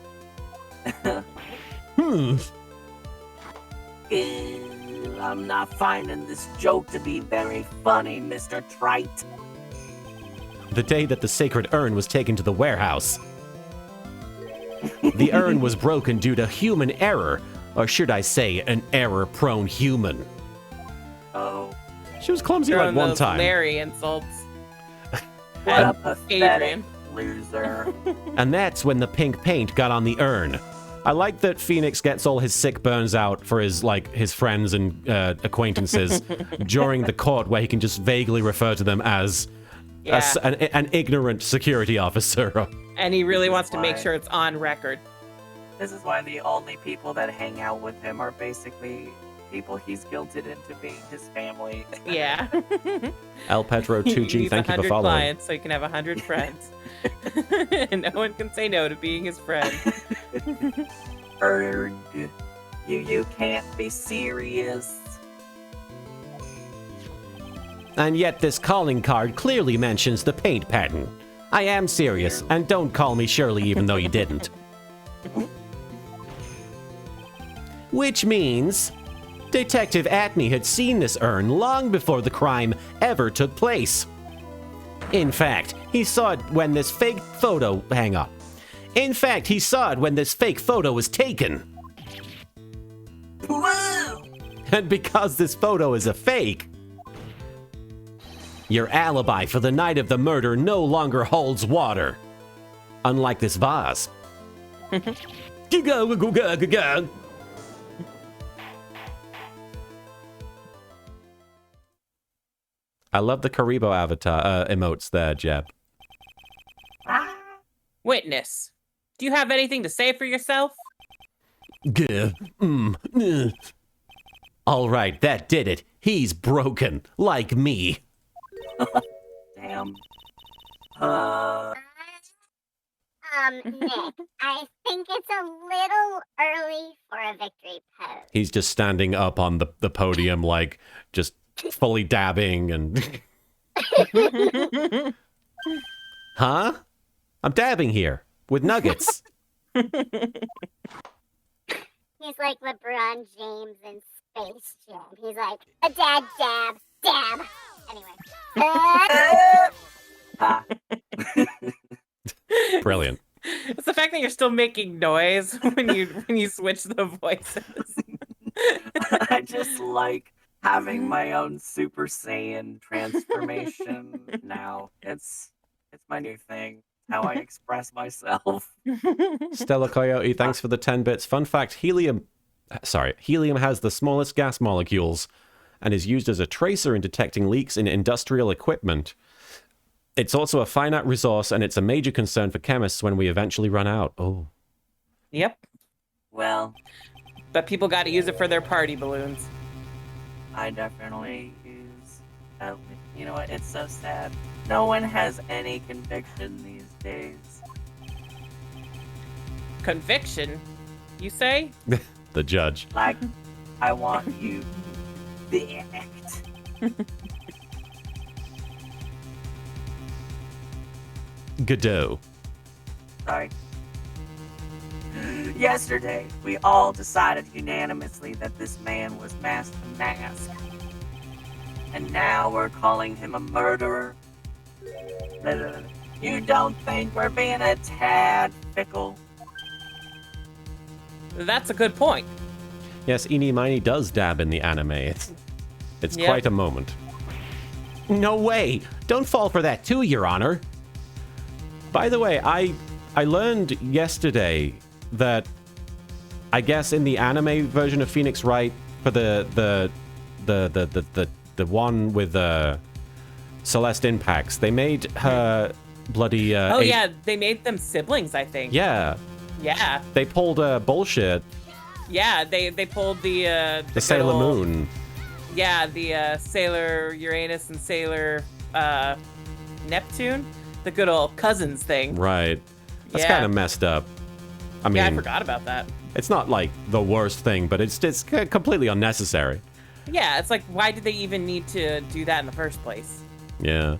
I'm not finding this joke to be very funny, Mr. Trite. The day that the sacred urn was taken to the warehouse, the urn was broken due to human error, or should I say, an error-prone human. Oh, She was clumsy Throwing like one those time. Larry insults. what a And pathetic Adrian. loser. And that's when the pink paint got on the urn. I like that Phoenix gets all his sick burns out for his friends and acquaintances during the court, where he can just vaguely refer to them as Yeah. an ignorant security officer. And he really wants to make Why? sure it's on record. This is why the only people that hang out with him are basically people he's guilted into being his family. Yeah. El Petro 2G, He's thank you for 100 following. clients, so he can have 100 friends. And no one can say no to being his friend. Erg, you can't be serious. And yet this calling card clearly mentions the paint pattern. I am serious, and don't call me Shirley even though you didn't. Which means Detective Atney had seen this urn long before the crime ever took place. In fact, he saw it when this fake photo... Hang on. In fact, he saw it when this fake photo was taken. Whoa! And because this photo is a fake, your alibi for the night of the murder no longer holds water. Unlike this vase. I love the Karibo avatar emotes there, Jeb. Witness, do you have anything to say for yourself? All right, that did it. He's broken, like me. Damn. Nick, I think it's a little early for a victory pose. He's just standing up on the podium, like, just fully dabbing and... Huh? I'm dabbing here, with nuggets. He's like LeBron James in Space Jam. He's like, a dab, dab, dab. Anyway. Brilliant. It's the fact that you're still making noise when you switch the voices. I just like having my own Super Saiyan transformation now. It's my new thing. How I express myself. Stella Coyote, thanks for the 10 bits. Fun fact, helium has the smallest gas molecules and is used as a tracer in detecting leaks in industrial equipment. It's also a finite resource, and it's a major concern for chemists when we eventually run out. Oh. Yep. Well, But people got to use it for their party balloons. I definitely use. You know what? It's so sad. No one has any conviction these days. Conviction, you say? The judge. Like, I want you to act. Godot. Sorry. Yesterday, we all decided unanimously that this man was Master Mask. And now we're calling him a murderer. You don't think we're being a tad fickle? That's a good point. Yes, Eenie Miney does dab in the anime. It's Yep. quite a moment. No way! Don't fall for that too, Your Honor. By the way, I learned yesterday that I guess in the anime version of Phoenix Wright for the one with Celeste Impacts, they made her bloody. Oh yeah, they made them siblings, I think. Yeah. Yeah. They pulled bullshit. Yeah, they pulled the Sailor good old- Moon. Yeah, the Sailor Uranus and Sailor Neptune, the good old cousins thing. Right. That's Yeah. kind of messed up. I mean, Yeah, I forgot about that. it's not like the worst thing, but it's completely unnecessary. Yeah, it's like, why did they even need to do that in the first place? Yeah.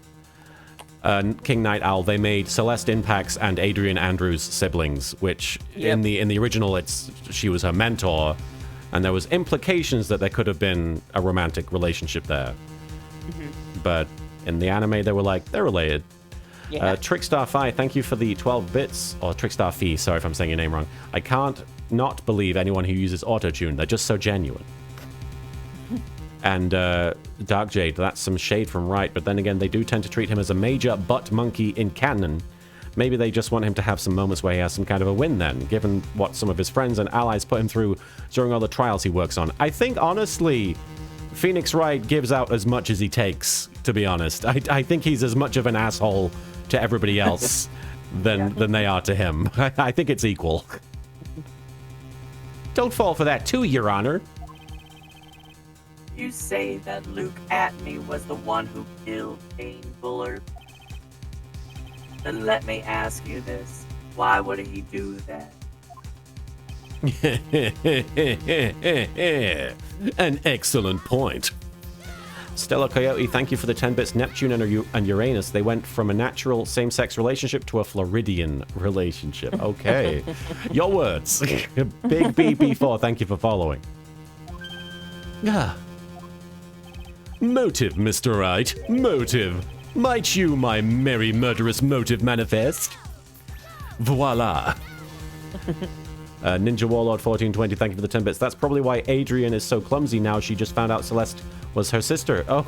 King Night Owl, they made Celeste Impax and Adrian Andrews siblings, which Yep. in the original she was her mentor, and there was implications that there could have been a romantic relationship there. But in the anime, they were like, they're related. Yeah. Trickstar Fi, thank you for the 12 bits, or Trickstar Fee, sorry if I'm saying your name wrong. I can't not believe anyone who uses autotune. They're just so genuine. And Dark Jade, that's some shade from Wright, but then again, they do tend to treat him as a major butt monkey in canon. Maybe they just want him to have some moments where he has some kind of a win then, given what some of his friends and allies put him through during all the trials he works on. I think, honestly, Phoenix Wright gives out as much as he takes, to be honest. I think he's as much of an asshole to everybody else than they are to him. I think it's equal. Don't fall for that too, Your Honor. You say that Luke Atney was the one who killed Kane Bullard. Then let me ask you this. Why would he do that? An excellent point. Stella Coyote, thank you for the 10 bits. Neptune and Uranus, they went from a natural same-sex relationship to a Floridian relationship. Okay. Your words. Big BP4, thank you for following. Ah. Motive, Mr. Wright. Motive. Might you, my merry murderous motive manifest? Voila. Ninja Warlord 1420, thank you for the 10 bits. That's probably why Adrian is so clumsy now. She just found out Celeste was her sister. Oh,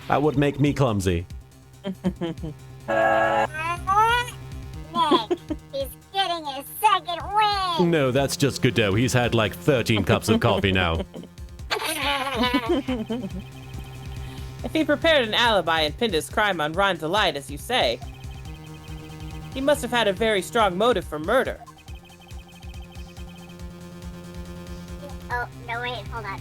that would make me clumsy. Nick, he's getting his second win. No, that's just Godot. He's had like 13 cups of coffee now. If he prepared an alibi and pinned his crime on Ron Delight, as you say, he must have had a very strong motive for murder. Oh, no, wait, hold on.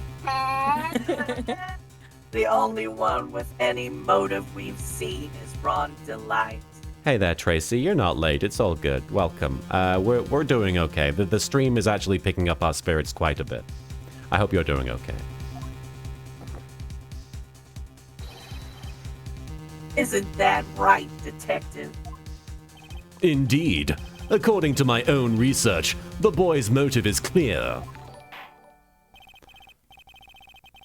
The only one with any motive we've seen is Ron Delight. Hey there, Tracy. You're not late. It's all good. Welcome. We're doing okay. The stream is actually picking up our spirits quite a bit. I hope you're doing okay. Isn't that right, Detective? Indeed. According to my own research, the boy's motive is clear.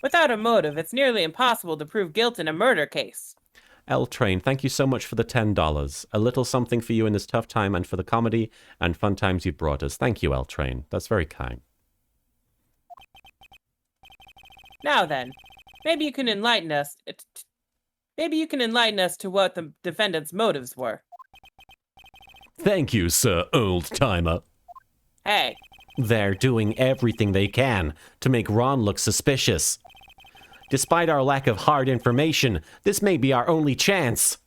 Without a motive, it's nearly impossible to prove guilt in a murder case. L-Train, thank you so much for the $10. A little something for you in this tough time and for the comedy and fun times you've brought us. Thank you, L-Train. That's very kind. Now then, maybe you can enlighten us. Maybe you can enlighten us to what the defendant's motives were. Thank you, Sir Old-Timer. Hey, They're doing everything they can to make Ron look suspicious. Despite our lack of hard information, this may be our only chance.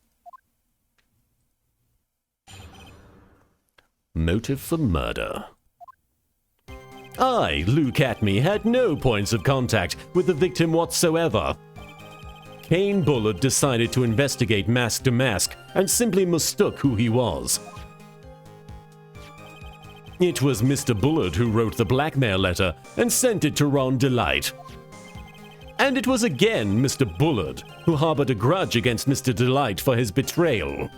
Motive for murder. I, Luke Atney, had no points of contact with the victim whatsoever. Kane Bullard decided to investigate mask to mask and simply mistook who he was. It was Mr. Bullard who wrote the blackmail letter and sent it to Ron Delight. And it was again Mr. Bullard who harbored a grudge against Mr. Delight for his betrayal.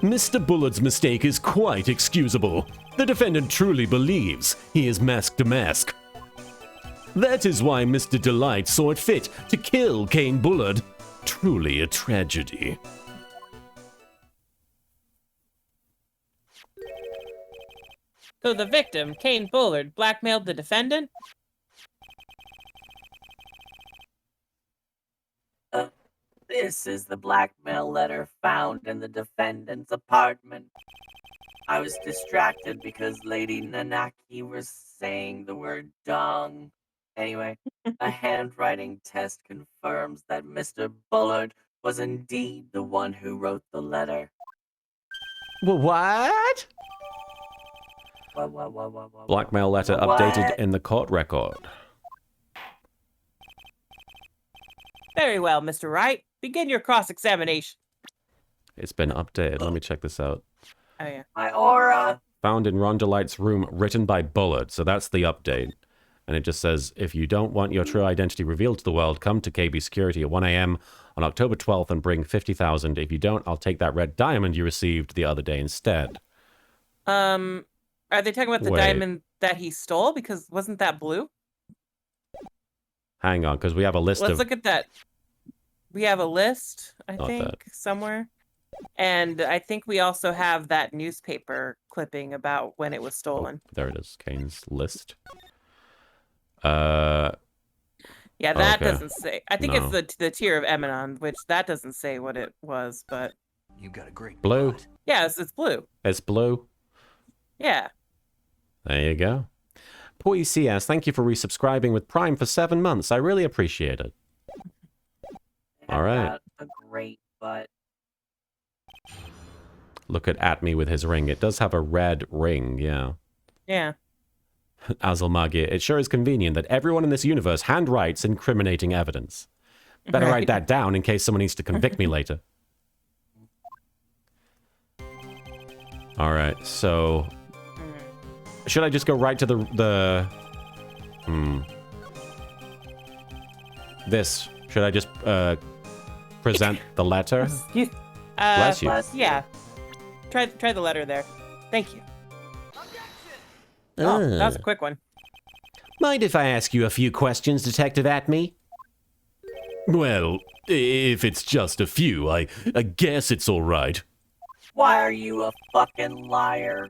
Mr. Bullard's mistake is quite excusable. The defendant truly believes he is mask to mask. That is why Mr. Delight saw it fit to kill Kane Bullard. Truly a tragedy. so the victim, Kane Bullard, blackmailed the defendant? This is the blackmail letter found in the defendant's apartment. I was distracted because Lady Nanaki was saying the word dong. Anyway, a handwriting test confirms that Mr. Bullard was indeed the one who wrote the letter. What? What? Blackmail letter What? updated in the court record. Very well, Mr. Wright. Begin your cross-examination. It's been updated. Let me check this out. Oh, yeah. My aura. Found in Ron Delight's room, written by Bullard. So that's the update. And it just says, if you don't want your true identity revealed to the world, come to KB Security at 1 a.m. on October 12th and bring 50,000. If you don't, I'll take that red diamond you received the other day instead. Are they talking about the Wait. diamond that he stole? Because wasn't that blue? Hang on, because we have a list Let's of... look at that. We have a list, I Not think, that. somewhere. And I think we also have that newspaper clipping about when it was stolen. There it is, Kane's list. Yeah, that okay. doesn't say. I think No. it's the tier of Eminon, which that doesn't say what it was, but You got a great Blue. plot. yeah, it's blue. It's blue. Yeah. There you go. Poi CS, thank you for resubscribing with Prime for 7 months. I really appreciate it. All right. Got a great butt. Look at me with his ring. It does have a red ring, yeah. Yeah. Azalmagia, it sure is convenient that everyone in this universe handwrites incriminating evidence. Better write Right. that down in case someone needs to convict me later. All right, so should I just go right to this? Should I just present the letter? Bless you. Bless you. Yeah. Try the letter there. Thank you. Oh, that was a quick one. Mind if I ask you a few questions, Detective Atme? Well, if it's just a few, I guess it's all right. Why are you a fucking liar?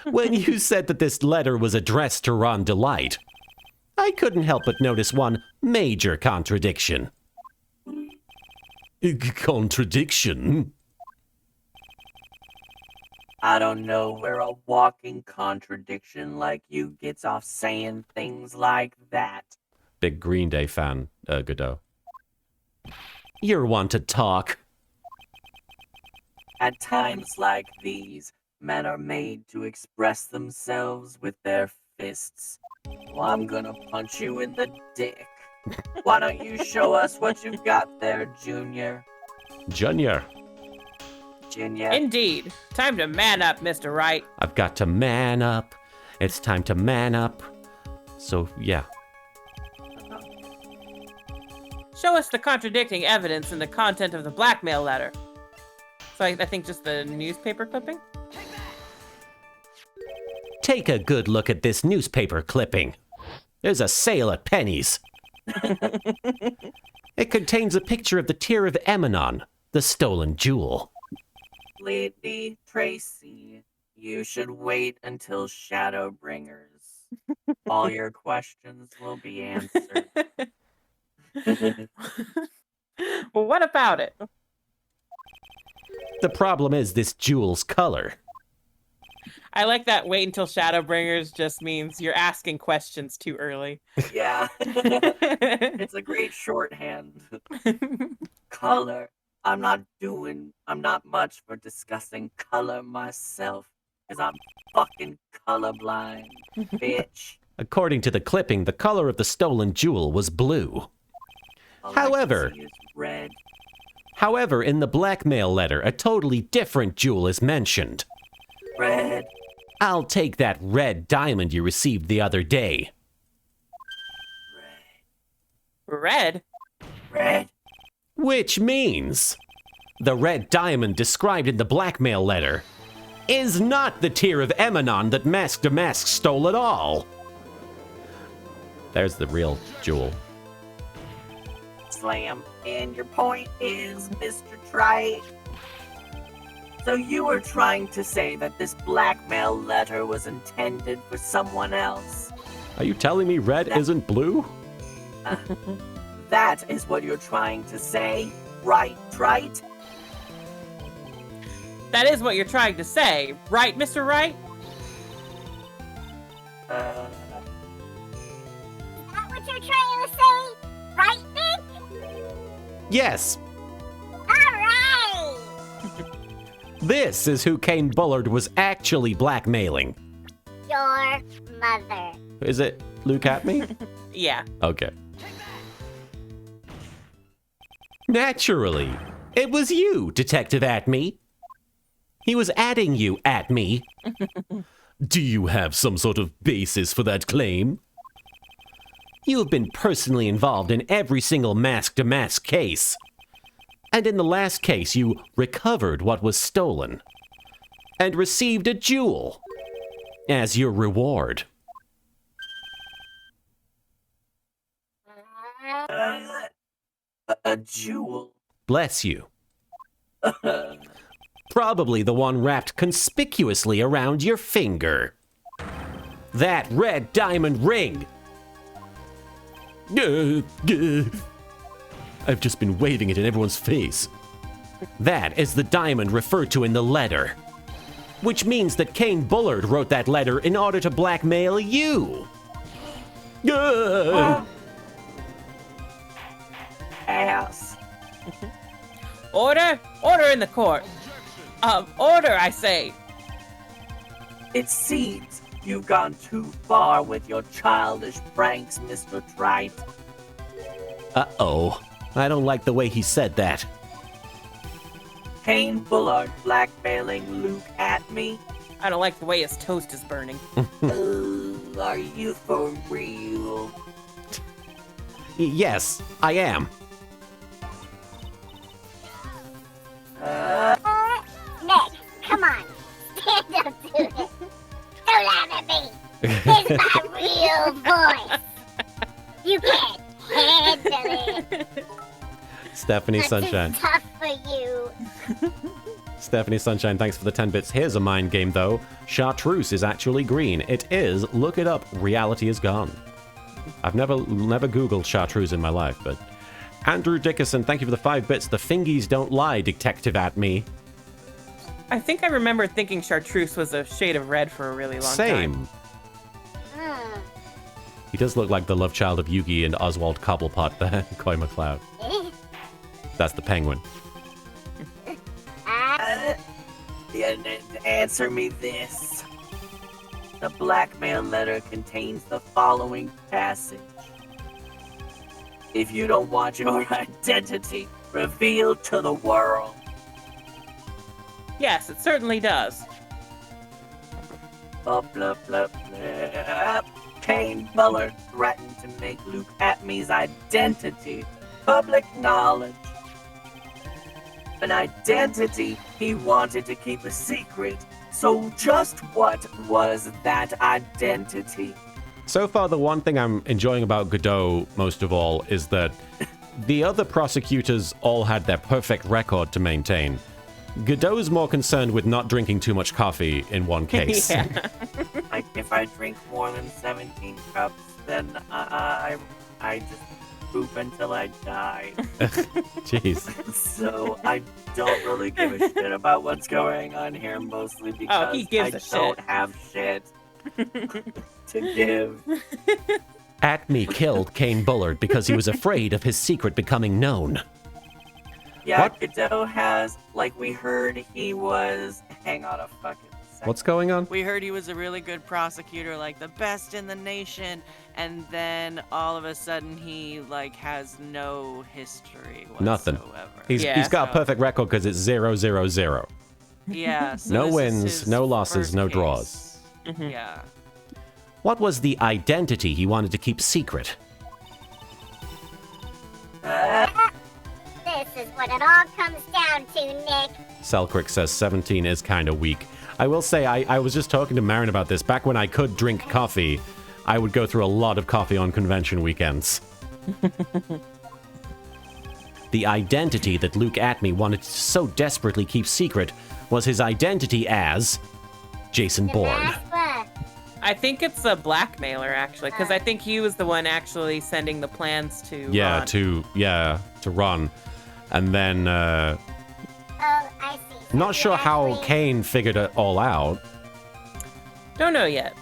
When you said that this letter was addressed to Ron Delight, I couldn't help but notice one major contradiction. Contradiction? I don't know where a walking contradiction like you gets off saying things like that. Big Green Day fan, Godot. You're one to talk. At times like these, men are made to express themselves with their fists. Well, I'm gonna punch you in the dick. Why don't you show us what you've got there, Junior? Junior, Junior. Indeed. Time to man up, Mr. Wright. I've got to man up. It's time to man up. So, yeah. Show us the contradicting evidence in the content of the blackmail letter. So I think just the newspaper clipping? Take a good look at this newspaper clipping. There's a sale at Penny's. It contains a picture of the Tear of Eminon, the stolen jewel. Lady Tracy, you should wait until Shadowbringers. All your questions will be answered. Well, what about it? The problem is this jewel's color. I like that wait until Shadowbringers just means you're asking questions too early. Yeah. It's a great shorthand. Color. I'm not much for discussing color myself, because I'm fucking colorblind, bitch. According to the clipping, the color of the stolen jewel was blue. All I can However- see is red. However, in the blackmail letter, a totally different jewel is mentioned. Red. I'll take that red diamond you received the other day. Red? Red. Which means the red diamond described in the blackmail letter is not the Tear of Eminon that Mask to Mask stole at all. There's the real jewel. Slam. And your point is, Mr. Trite. So you were trying to say that this blackmail letter was intended for someone else? Are you telling me red isn't blue? That is what you're trying to say, right, Trite? That is what you're trying to say, right, Mr. Wright? Is that what you're trying to say? Right, Nick? Yes. This is who Kane Bullard was actually blackmailing. Your mother. Is it Luke at me? Yeah. Okay. Naturally. It was you, Detective Atme. He was adding you, Atme. Do you have some sort of basis for that claim? You have been personally involved in every single mask-to-mask case. And in the last case, you recovered what was stolen. And received a jewel as your reward. A jewel. Bless you. Probably the one wrapped conspicuously around your finger. That red diamond ring. I've just been waving it in everyone's face. That is the diamond referred to in the letter. Which means that Kane Bullard wrote that letter in order to blackmail you. Ass. Order? Order in the court. Order, I say. It seems you've gone too far with your childish pranks, Mr. Wright. Uh-oh. I don't like the way he said that. Kane Bullard blackmailing Luke at me? I don't like the way his toast is burning. Are you for real? Yes, I am. Nick, come on. Stand up to it. Don't laugh at me. It's my real voice. You can't handle it. Stephanie This Sunshine. is tough for you. Stephanie Sunshine, thanks for the 10 bits. Here's a mind game, though. Chartreuse is actually green. It is. Look it up. Reality is gone. I've never Googled chartreuse in my life, but... Andrew Dickerson, thank you for the 5 bits. The fingies don't lie, Detective at me. I think I remember thinking chartreuse was a shade of red for a really long time. Same. He does look like the love child of Yugi and Oswald Cobblepot there, Coy McLeod. That's the penguin. Answer me this. The blackmail letter contains the following passage. If you don't want your identity revealed to the world. Yes, it certainly does. Blah, blah, blah, blah. Kane Bullard threatened to make Luke Atme's identity public knowledge. An identity he wanted to keep a secret. So just what was that identity? So far, the one thing I'm enjoying about Godot most of all is that the other prosecutors all had their perfect record to maintain. Godot's more concerned with not drinking too much coffee in one case. Yeah. Like, if I drink more than 17 cups, then I just poop until I die. Jeez. So I don't really give a shit about what's going on here, mostly because he gives I a don't shit. have shit to give. Atme killed Kane Bullard because he was afraid of his secret becoming known. Yeah, What? Godot has, like we heard, he was... Hang on a fucking second. What's going on? We heard he was a really good prosecutor, like the best in the nation, and then all of a sudden he like has no history whatsoever. Nothing. He's Yeah. got a perfect record because it's 0-0-0. Yeah. So No this is wins, his no losses, first no case. draws. Yeah. What was the identity he wanted to keep secret? This is what it all comes down to, Nick. Selkirk says 17 is kind of weak. I will say, I was just talking to Marin about this. Back when I could drink coffee, I would go through a lot of coffee on convention weekends. The identity that Luke Atme wanted to so desperately keep secret was his identity as Jason The Bourne. mask. I think it's a blackmailer, actually, because I think he was the one actually sending the plans to Yeah, Ron. to run. And then, Oh, I see. So not he sure how actually- Kane figured it all out. Don't know yet.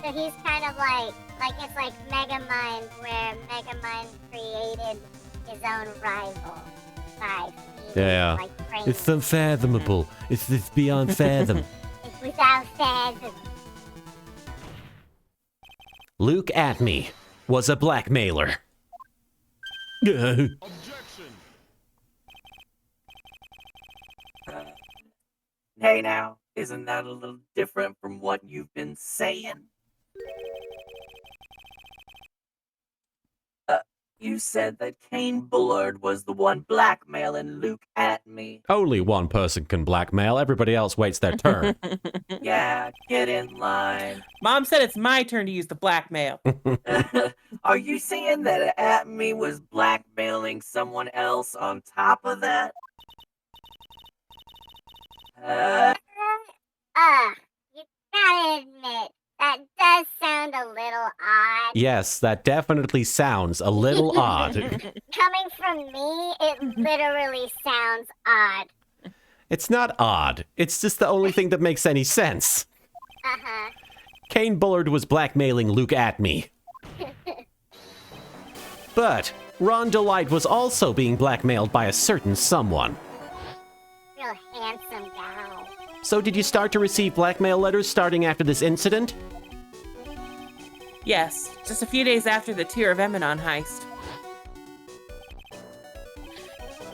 So he's kind of like it's like Megamind, where Megamind created his own rival by Yeah. Like crazy. It's unfathomable. It's beyond fathom. It's without fathom. Luke Atme was a blackmailer. Hey now, isn't that a little different from what you've been saying? You said that Kane Bullard was the one blackmailing Luke at me. Only one person can blackmail. Everybody else waits their turn. Yeah, get in line. Mom said it's my turn to use the blackmail. Are you saying that Atme was blackmailing someone else on top of that? You gotta admit, that does sound a little odd. Yes, that definitely sounds a little odd. Coming from me, it literally sounds odd. It's not odd. It's just the only thing that makes any sense. Uh-huh. Kane Bullard was blackmailing Luke Atme. But Ron Delight was also being blackmailed by a certain someone. Real handsome guy. So did you start to receive blackmail letters starting after this incident? Yes, just a few days after the Tear of Emanon heist.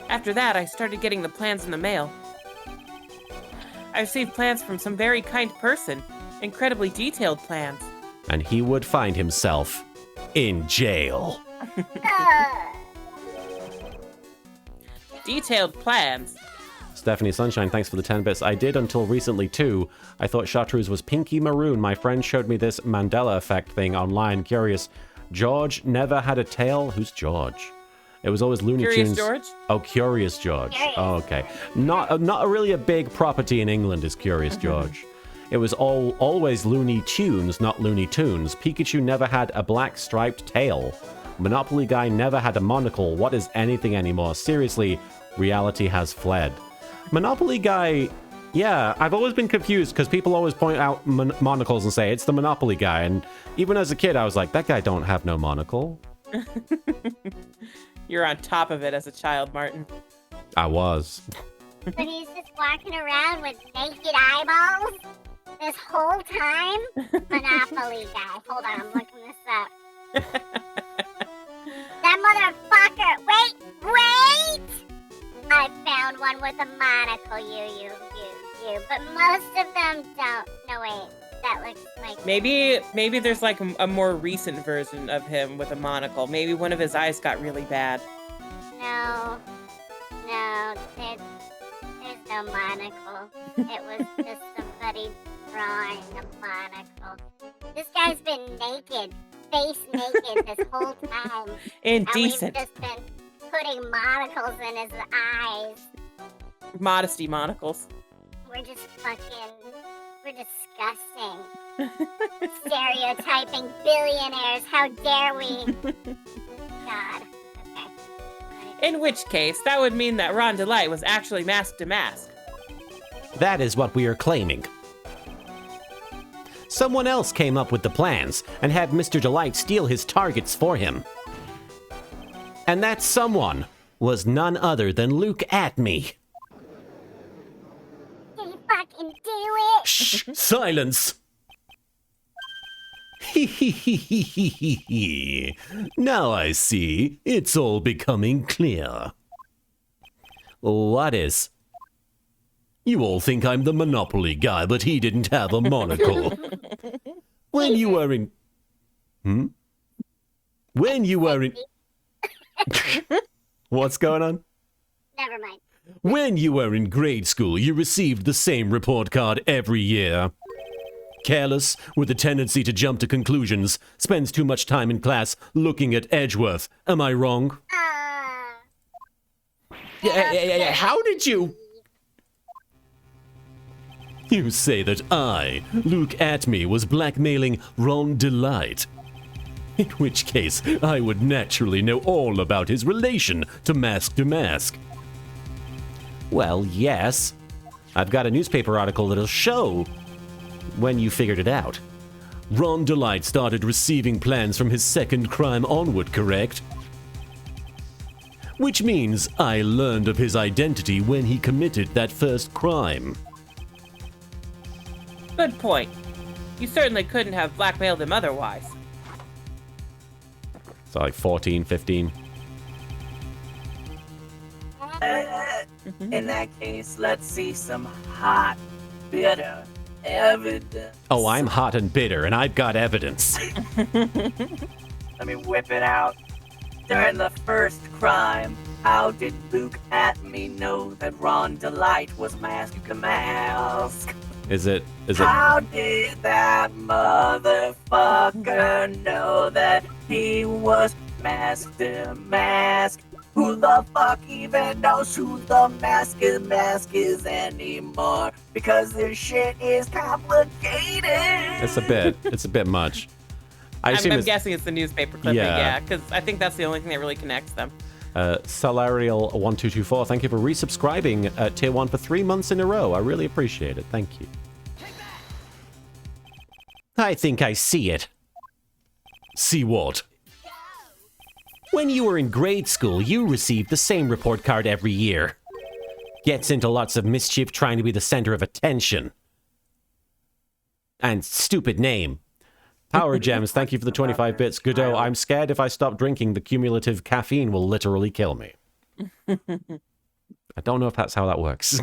After that, I started getting the plans in the mail. I received plans from some very kind person. Incredibly detailed plans. And he would find himself in jail. Detailed plans. Stephanie Sunshine, thanks for the 10 bits. I did until recently too. I thought Chartreuse was pinky maroon. My friend showed me this Mandela effect thing online. Curious. George never had a tail. Who's George? It was always Looney Curious Tunes. George? Oh, Curious George. Curious. Oh, okay. Not really a big property in England is Curious George. It was always Looney Tunes, not Looney Tunes. Pikachu never had a black striped tail. Monopoly Guy never had a monocle. What is anything anymore? Seriously, reality has fled. Monopoly Guy, yeah, I've always been confused because people always point out monocles and say, it's the Monopoly Guy. And even as a kid, I was like, that guy don't have no monocle. You're on top of it as a child, Martin. I was. But he's just walking around with naked eyeballs this whole time? Monopoly guy. Hold on, I'm looking this up. That motherfucker! Wait! I found one with a monocle, you. But most of them don't. No, wait. That looks like... Maybe there's like a more recent version of him with a monocle. Maybe one of his eyes got really bad. No, there's no monocle. It was just somebody drawing a monocle. This guy's been naked, face naked this whole time. Indecent. And we've just been putting monocles in his eyes. Modesty monocles. We're disgusting. Stereotyping billionaires, how dare we? God. Okay. In which case, that would mean that Ron Delight was actually mask to mask. That is what we are claiming. Someone else came up with the plans and had Mr. Delight steal his targets for him. And that someone was none other than Luke Atme. Did he fucking do it? Shh! Silence! Now I see. It's all becoming clear. What is? You all think I'm the Monopoly Guy, but he didn't have a monocle. When you were in... When you were in... What's going on? Never mind. When you were in grade school, you received the same report card every year. Careless, with a tendency to jump to conclusions, spends too much time in class looking at Edgeworth. Am I wrong? How did you... You say that I, Luke Atme, was blackmailing Ron Delight. In which case, I would naturally know all about his relation to Mask. Well, yes. I've got a newspaper article that'll show when you figured it out. Ron Delight started receiving plans from his second crime onward, correct? Which means I learned of his identity when he committed that first crime. Good point. You certainly couldn't have blackmailed him otherwise. So like 14, 15. In that case, let's see some hot, bitter evidence. Oh, I'm hot and bitter, and I've got evidence. Let me whip it out. During the first crime, how did Luke Atme know that Ron Delight was Mask to Mask? Is it? How did that motherfucker know that he was Mask to Mask? Who the fuck even knows who the mask is anymore? Because this shit is complicated. It's a bit much. I assume I'm guessing it's the newspaper clipping, yeah, because I think that's the only thing that really connects them. Salarial1224, thank you for resubscribing at Tier 1 for 3 months in a row. I really appreciate it. Thank you. I think I see it. See what? When you were in grade school, you received the same report card every year. Gets into lots of mischief trying to be the center of attention. And stupid name. Power Gems, thank you for the 25 bits. Godot, I'm scared if I stop drinking, the cumulative caffeine will literally kill me. I don't know if that's how that works.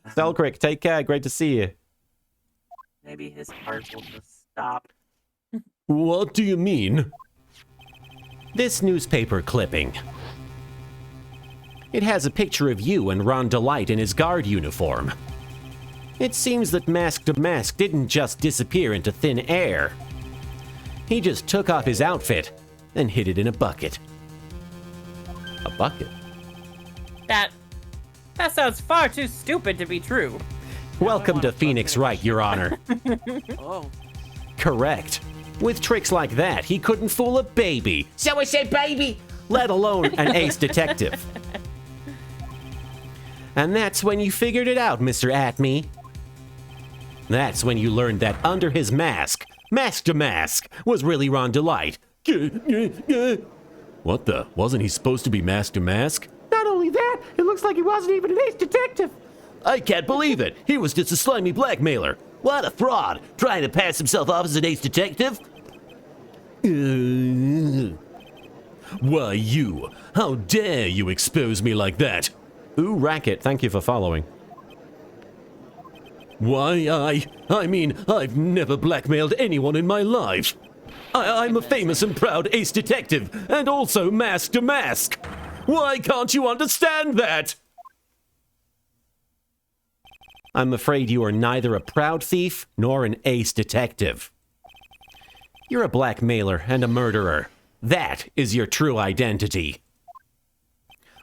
Selkrick, take care. Great to see you. Maybe his heart will just stop. What do you mean? This newspaper clipping. It has a picture of you and Ron Delight in his guard uniform. It seems that Mask to Mask didn't just disappear into thin air. He just took off his outfit and hid it in a bucket. A bucket? That sounds far too stupid to be true. Welcome to Phoenix Wright, Your Honor. Oh. Correct. With tricks like that, he couldn't fool a baby. So I said baby! Let alone an ace detective. And that's when you figured it out, Mr. Atme. That's when you learned that under his mask, Mask to Mask, was really Ron Delight. What the? Wasn't he supposed to be Mask to Mask? Not only that, it looks like he wasn't even an ace detective. I can't believe it. He was just a slimy blackmailer. What a fraud, trying to pass himself off as an ace detective. Why you? How dare you expose me like that? Ooh, Racket, thank you for following. Why, I mean, I've never blackmailed anyone in my life. I'm a famous and proud ace detective, and also Mask to Mask. Why can't you understand that? I'm afraid you are neither a proud thief nor an ace detective. You're a blackmailer and a murderer. That is your true identity.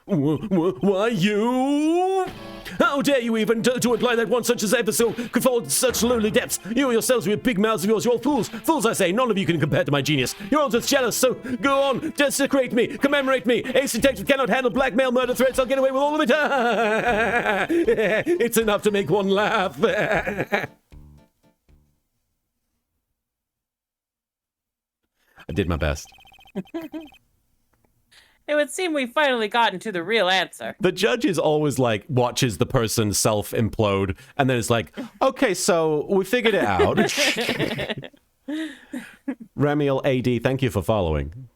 Why you? How dare you even to imply that one such as ever could fall to such lowly depths? You yourselves with big mouths of yours, you're all fools. Fools, I say, none of you can compare to my genius. You're all just jealous, so go on, desecrate me, commemorate me. Ace detective cannot handle blackmail, murder threats, I'll get away with all of it. It's enough to make one laugh. I did my best. It would seem we've finally gotten to the real answer. The judge is always like, watches the person self-implode, and then it's like, okay, so we figured it out. Remiel AD, thank you for following.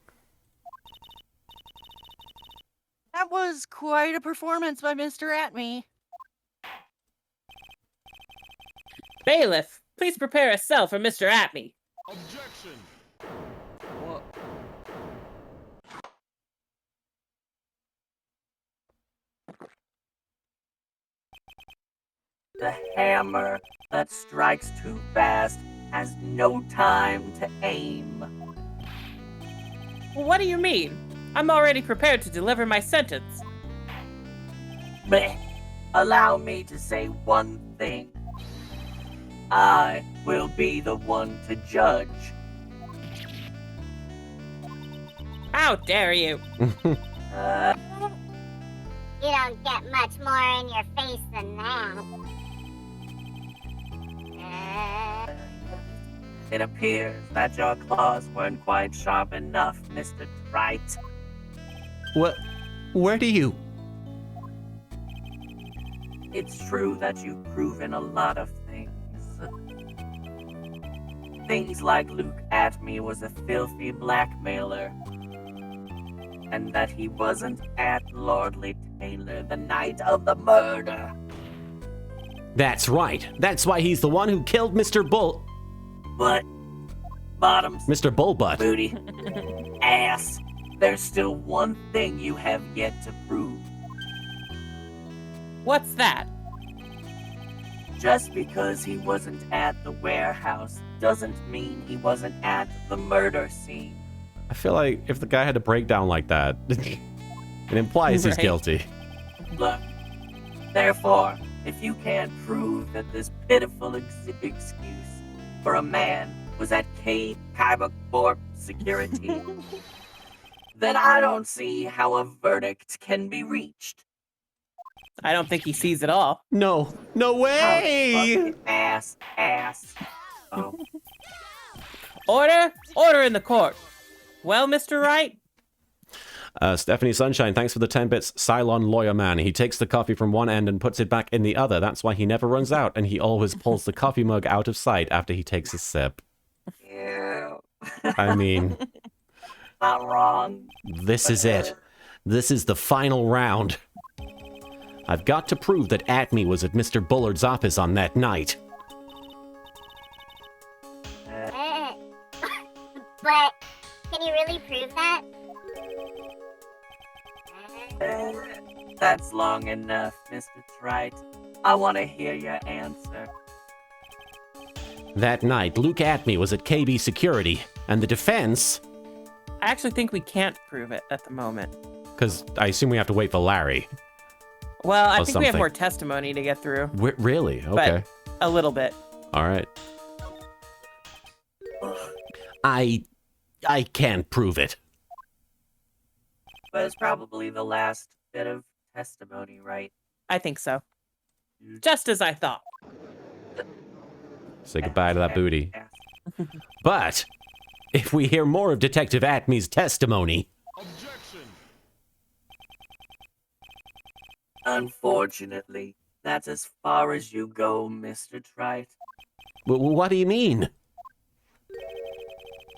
That was quite a performance by Mr. Atme. Bailiff, please prepare a cell for Mr. Atme. Objection. What? The hammer that strikes too fast has no time to aim. What do you mean? I'm already prepared to deliver my sentence. Blech. Allow me to say one thing. I will be the one to judge. How dare you? You don't get much more in your face than that. It appears that your claws weren't quite sharp enough, Mr. Wright. What? Where do you? It's true that you've proven a lot of things. Things like Luke Atme was a filthy blackmailer. And that he wasn't at Lordly Taylor the night of the murder. That's right. That's why he's the one who killed Mr. But, Bottoms, Mr. Bullbutt. Booty, ass, there's still one thing you have yet to prove. What's that? Just because he wasn't at the warehouse doesn't mean he wasn't at the murder scene. I feel like if the guy had a breakdown like that, it implies he's Right. guilty. Look, therefore, if you can't prove that this pitiful excuse for a man was at Kybercorp security, then I don't see how a verdict can be reached. I don't think he sees it all. No way! Fucking ass. Oh, Order in the court. Well, Mr. Wright? Stephanie Sunshine, thanks for the 10 bits. Cylon lawyer man. He takes the coffee from one end and puts it back in the other. That's why he never runs out, and he always pulls the coffee mug out of sight after he takes a sip. ew. I mean, Not wrong. this is it. This is the final round. I've got to prove that Atme was at Mr. Bullard's office on that night. But can you really prove that? That's long enough, Mr. Trite. I want to hear your answer. That night, Luke Atme was at KB Security, and the defense... I actually think we can't prove it at the moment. Because I assume we have to wait for Larry. Well, I Oh, think we have something. more testimony to get through. Really? Okay. A little bit. All right. I can't prove it. But it's probably the last bit of testimony, right? I think so. Just as I thought. Say goodbye to that booty. Yeah. But if we hear more of Detective Atme's testimony... Unfortunately, that's as far as you go, Mr. Trite. What do you mean?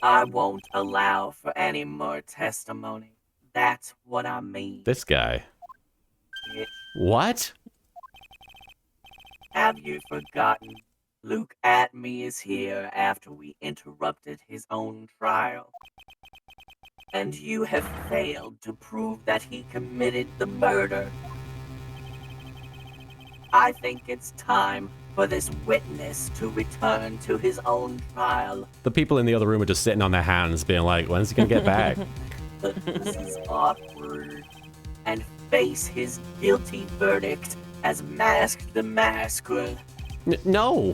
I won't allow for any more testimony. That's what I mean. This guy. bitch. What? Have you forgotten? Luke Atme is here after we interrupted his own trial. And you have failed to prove that he committed the murder. I think it's time for this witness to return to his own trial. The people in the other room are just sitting on their hands being like, when's he gonna get back? But this is awkward. And face his guilty verdict as Mask the Masquer. No.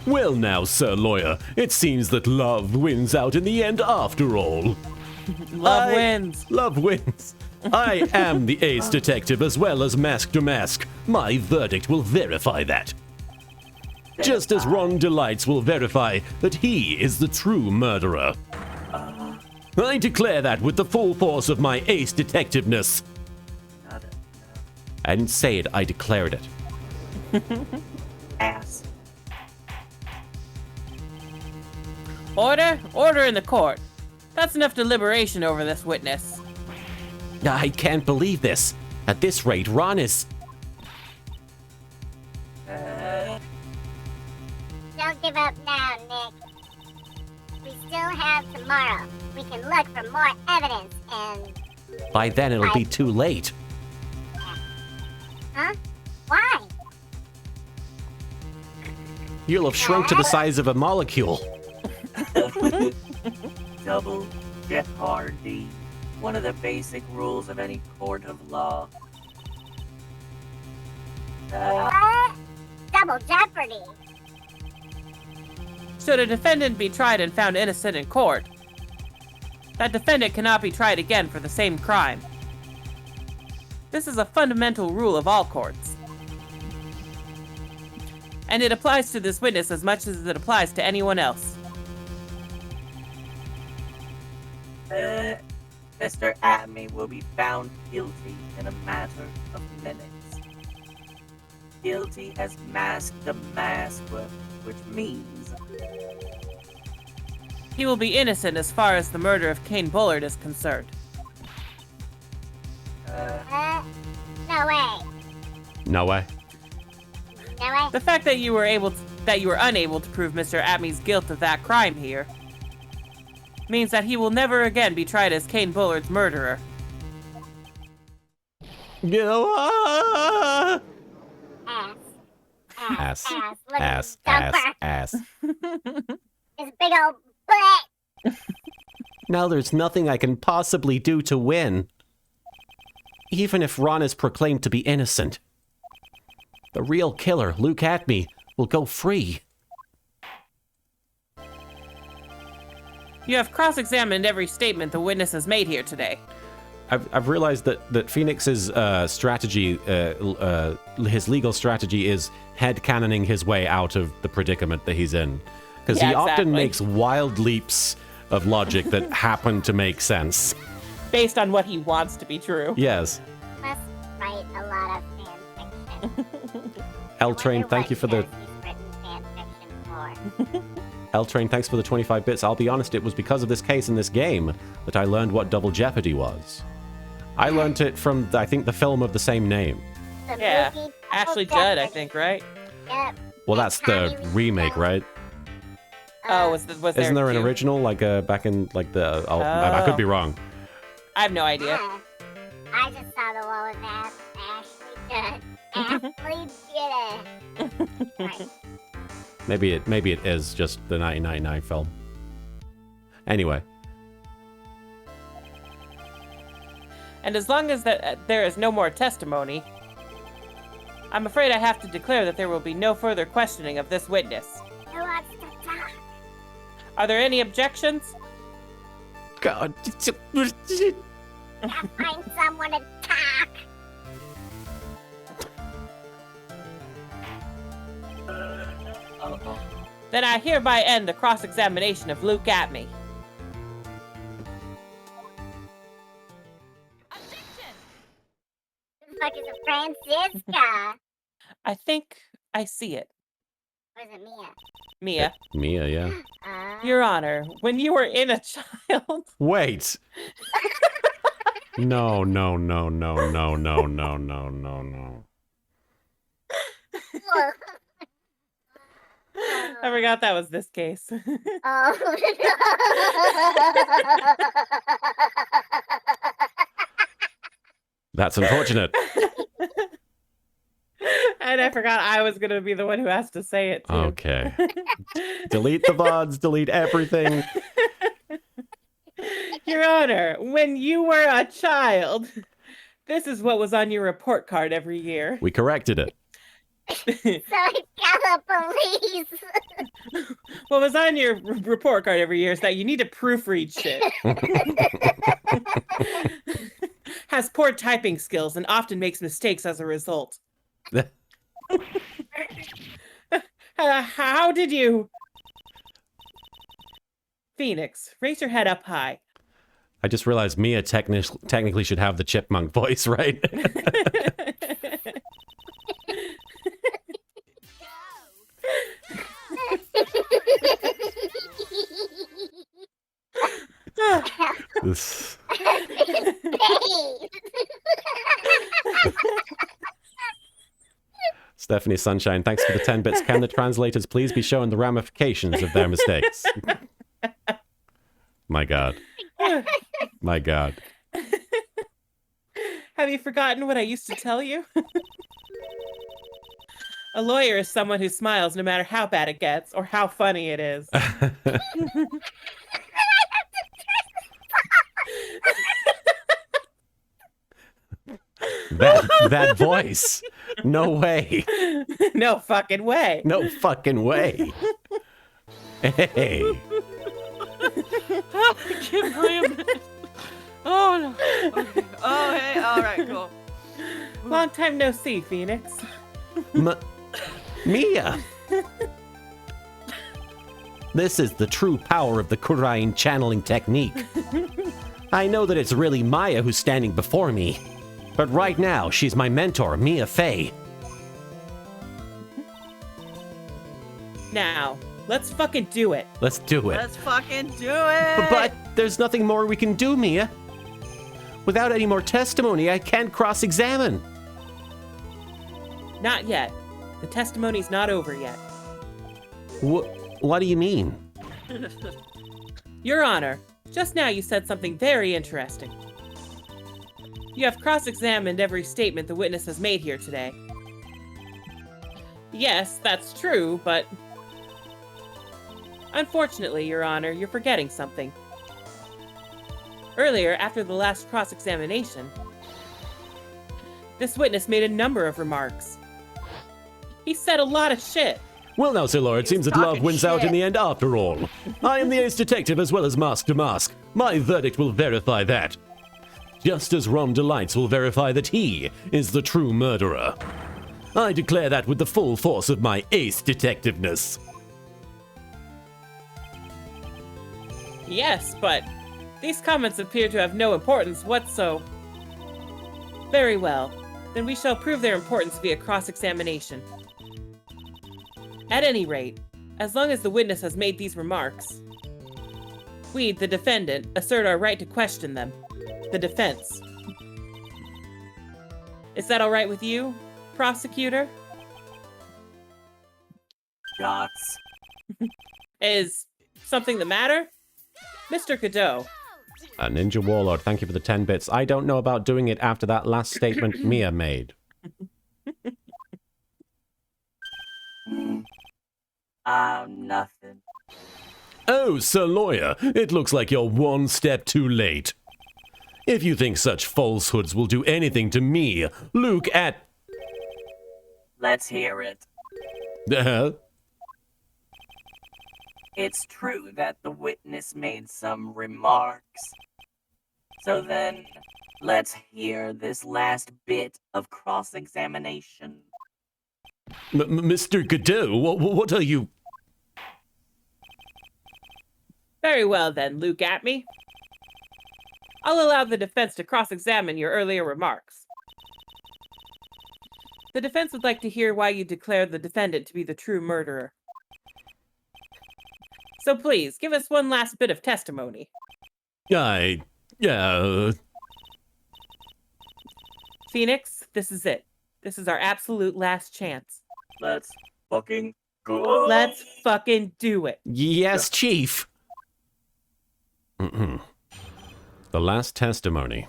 Well now, Sir Lawyer, it seems that love wins out in the end after all. Love wins. Love wins. I am the ace detective as well as Mask to Mask. My verdict will verify that. Just as Ron Delights will verify that he is the true murderer. I declare that with the full force of my ace detectiveness. I didn't say it, I declared it. Ass. Order in the court. That's enough deliberation over this witness. I can't believe this. At this rate, Ron is... Don't give up now, Nick. We still have tomorrow. We can look for more evidence and... By then it'll be too late. Huh? Why? You'll have shrunk to the size of a molecule. Double jeopardy. One of the basic rules of any court of law. What? Double jeopardy. Should a defendant be tried and found innocent in court, that defendant cannot be tried again for the same crime. This is a fundamental rule of all courts. And it applies to this witness as much as it applies to anyone else. Mr. Atme will be found guilty in a matter of minutes. Guilty as masked the masker, which means He will be innocent as far as the murder of Kane Bullard is concerned. No way. No way. No way. The fact that you were unable to prove Mr. Atme's guilt of that crime here means that he will never again be tried as Kane Bullard's murderer. Ass. Ass. Ass. Look Ass. at his Ass. dumper. His big old butt. Now there's nothing I can possibly do to win. Even if Ron is proclaimed to be innocent, the real killer, Luke Atme, will go free. You have cross-examined every statement the witness has made here today. I've realized that Phoenix's strategy, his legal strategy, is headcanoning his way out of the predicament that he's in. Because he often exactly. makes wild leaps of logic that happen to make sense. Based on what he wants to be true. Yes. Must write a lot of fan fiction. L-Train, thank you for the... He's written fan fiction for. L-Train, thanks for the 25 bits. I'll be honest, it was because of this case in this game that I learned what Double Jeopardy was. I learned it from, I think, the film of the same name. The Yeah, movie Ashley Double Judd, I Jeopardy. think, right? Yep. Well, that's the remake, right? Oh, was there Isn't there an two? original, like, back in, like, the... Oh, I could be wrong. I have no idea. I just saw the one with Ashley Judd. Ashley Judd. Right. Maybe it is just the 1999 film. Anyway. And as long as there is no more testimony, I'm afraid I have to declare that there will be no further questioning of this witness. Who wants to talk? Are there any objections? God. Gotta find someone to talk. Then I hereby end the cross-examination of Luke Atme. Who the fuck is a Francisca? I think I see it. Or is it Mia? Mia, Mia, yeah. Your Honor, when you were in a child... Wait. No. I forgot that was this case. Oh. That's unfortunate. And I forgot I was going to be the one who has to say it, too. Okay. Delete the VODs, delete everything. Your Honor, when you were a child, this is what was on your report card every year. We corrected it. So it's got police. What was on your report card every year is that you need to proofread shit. Has poor typing skills and often makes mistakes as a result. How did you... Phoenix, raise your head up high. I just realized Mia technically should have the chipmunk voice, right? This- Stephanie Sunshine, thanks for the 10 bits. Can the translators please be shown the ramifications of their mistakes? My God. My God. Have you forgotten what I used to tell you? A lawyer is someone who smiles no matter how bad it gets or how funny it is. That voice. No way. No fucking way. No fucking way. Hey. I can't believe it. Oh, no. Okay. Oh, hey. All right, cool. Long time no see, Phoenix. Mia. This is the true power of the Kurain channeling technique. I know that it's really Maya who's standing before me. But right now, she's my mentor, Mia Fey. Now, let's fucking do it. Let's do it. Let's fucking do it! But there's nothing more we can do, Mia. Without any more testimony, I can't cross-examine. Not yet. The testimony's not over yet. What do you mean? Your Honor, just now you said something very interesting. You have cross-examined every statement the witness has made here today. Yes, that's true, but... Unfortunately, Your Honor, you're forgetting something. Earlier, after the last cross-examination, this witness made a number of remarks. He said a lot of shit. Well now, Sir Lord, it seems that love talking wins out in shit. the end after all. I am the ace detective as well as mask to mask. My verdict will verify that. Just as Ron Delights will verify that he is the true murderer. I declare that with the full force of my ace detectiveness. Yes, but these comments appear to have no importance whatsoever. Very well. Then we shall prove their importance via cross-examination. At any rate, as long as the witness has made these remarks, we, the defendant, assert our right to question them. The defense. Is that all right with you, prosecutor? Shots. Is something the matter? Mr. Cadeau, Ninja Warlord, thank you for the 10 bits. I don't know about doing it after that last statement Mia made. Nothing. Oh, Sir Lawyer, it looks like you're one step too late. If you think such falsehoods will do anything to me, look at... Let's hear it. Uh, It's true that the witness made some remarks. So then, let's hear this last bit of cross-examination. Mr. Godot, what are you... very well then, Luke at me. I'll allow the defense to cross-examine your earlier remarks. The defense would like to hear why you declared the defendant to be the true murderer. So please, give us one last bit of testimony. Phoenix, this is it. This is our absolute last chance. Let's fucking go. Let's fucking do it. Yes, Chief. The last testimony.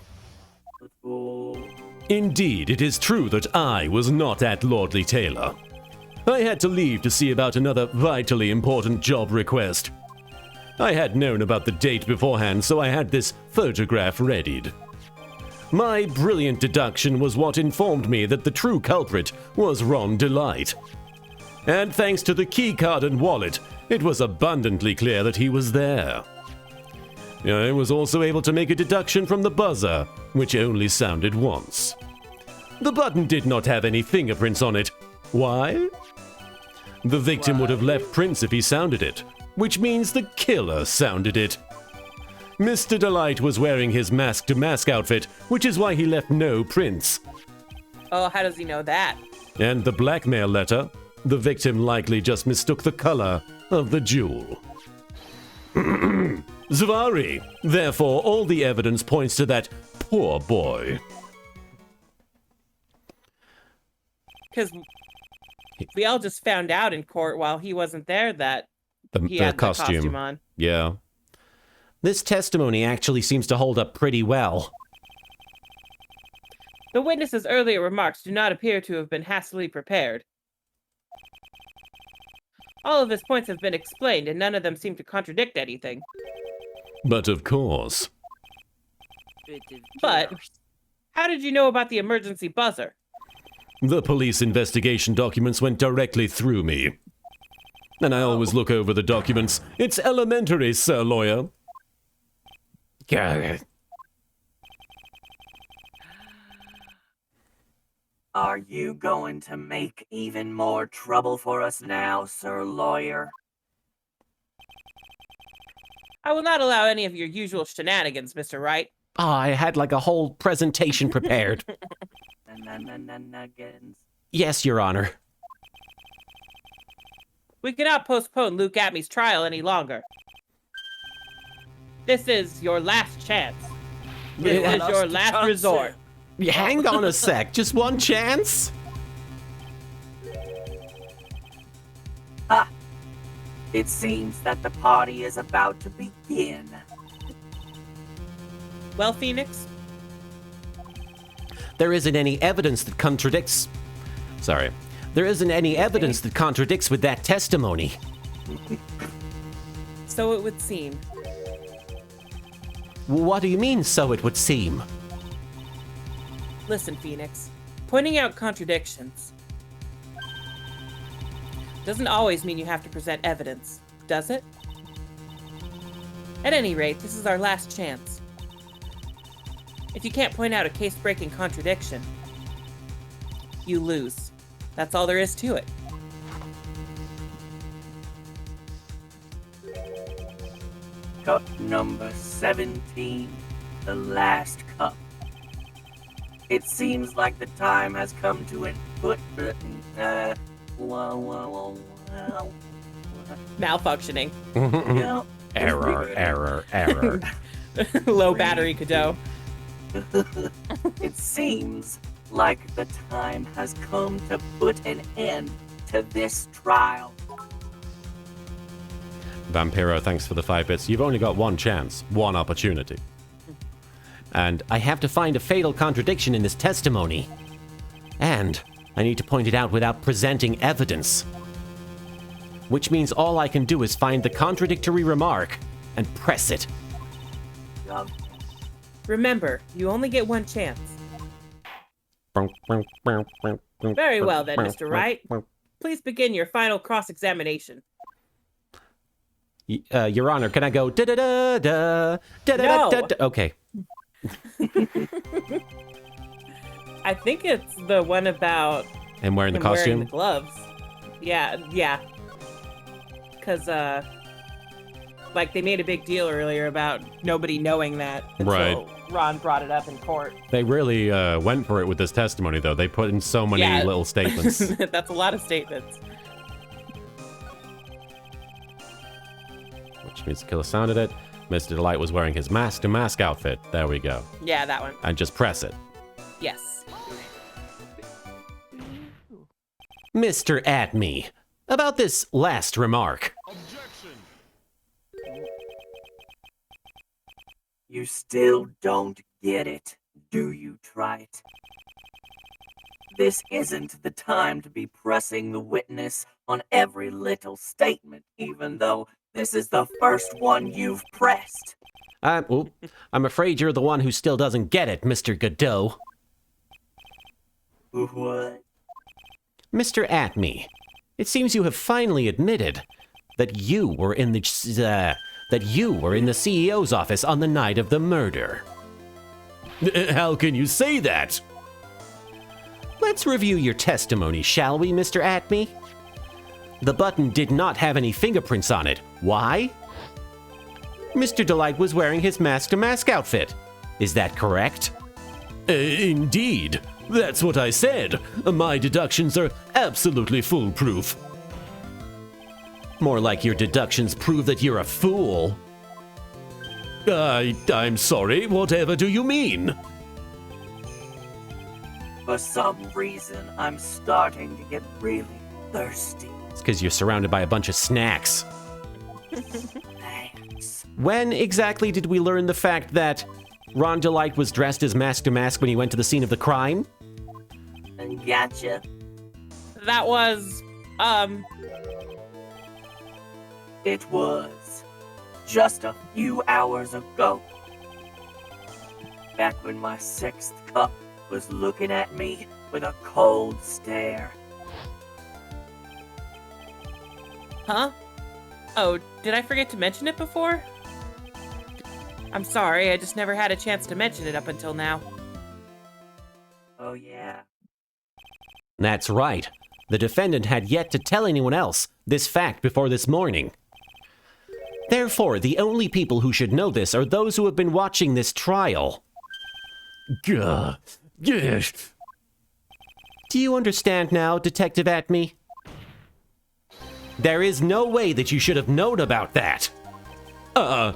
Go. Indeed, it is true that I was not at Lordly Taylor. I had to leave to see about another vitally important job request. I had known about the date beforehand, so I had this photograph readied. My brilliant deduction was what informed me that the true culprit was Ron Delight. And thanks to the keycard and wallet, it was abundantly clear that he was there. I was also able to make a deduction from the buzzer, which only sounded once. The button did not have any fingerprints on it. Why? The victim would have left prints if he sounded it, which means the killer sounded it. Mr. Delight was wearing his mask-to-mask outfit, which is why he left no prints. Oh, how does he know that? And the blackmail letter, the victim likely just mistook the color of the jewel. Zvari, therefore all the evidence points to that poor boy. Because we all just found out in court while he wasn't there that he had the costume on. Yeah. This testimony actually seems to hold up pretty well. The witness's earlier remarks do not appear to have been hastily prepared. All of his points have been explained, and none of them seem to contradict anything. But of course. But how did you know about the emergency buzzer? The police investigation documents went directly through me. And I always look over the documents. It's elementary, Sir Lawyer. Are you going to make even more trouble for us now, Sir Lawyer? I will not allow any of your usual shenanigans, Mr. Wright. Oh, I had like a whole presentation prepared. Nuggins. Yes, Your Honor. We cannot postpone Luke Atmey's trial any longer. This is your last chance. This Yeah, is your last resort. Hang on a sec. Just one chance? It seems that the party is about to begin. Well, Phoenix, There isn't any evidence that contradicts... Sorry. There isn't any evidence that contradicts with that testimony. so it would seem. What do you mean, so it would seem? Listen, Phoenix, pointing out contradictions doesn't always mean you have to present evidence, does it? At any rate, this is our last chance. If you can't point out a case-breaking contradiction, you lose. That's all there is to it. Cup number 17, the last cup. It seems like the time has come to input. Malfunctioning. Well, Error. Low battery, Cadeau. it seems like the time has come to put an end to this trial. Vampiro, thanks for the 5 bits. You've only got one chance, one opportunity. And I have to find a fatal contradiction in this testimony. And I need to point it out without presenting evidence. Which means all I can do is find the contradictory remark and press it. Remember, you only get one chance. Very well then, Mr. Wright. Please begin your final cross-examination. Your Honor, can I go da-da-da-da, da-da-da-da-da? Okay. I think it's the one about And wearing the him wearing costume? the gloves. Yeah. Because, like, they made a big deal earlier about nobody knowing that until Right. Ron brought it up in court. They really went for it with this testimony, though. They put in so many Yeah. little statements. That's a lot of statements. Which means the killer sounded it. Mr. Delight was wearing his mask-to-mask outfit. There we go. Yeah, that one. And just press it. Yes. Mr. Atmey, about this last remark. You still don't get it, do you, Trite? This isn't the time to be pressing the witness on every little statement, even though this is the first one you've pressed. I'm afraid you're the one who still doesn't get it, Mr. Godot. What? Mr. Atmey, it seems you have finally admitted that you were in the CEO's office on the night of the murder. How can you say that? Let's review your testimony, shall we, Mr. Atmey? The button did not have any fingerprints on it. Why? Mr. Delight was wearing his mask-to-mask outfit. Is that correct? Indeed. That's what I said. My deductions are absolutely foolproof. More like your deductions prove that you're a fool. I'm sorry, whatever do you mean? For some reason, I'm starting to get really thirsty. It's because you're surrounded by a bunch of snacks. Thanks. When exactly did we learn the fact that Ron Delight was dressed as mask-to-mask when he went to the scene of the crime? And gotcha. That was, It was just a few hours ago. Back when my sixth cup was looking at me with a cold stare. huh? Oh, did I forget to mention it before? I'm sorry, I just never had a chance to mention it up until now. Oh yeah. That's right. The defendant had yet to tell anyone else this fact before this morning. Therefore, the only people who should know this are those who have been watching this trial. Gah. Yes. Do you understand now, Detective Atme? There is no way that you should have known about that. Ass.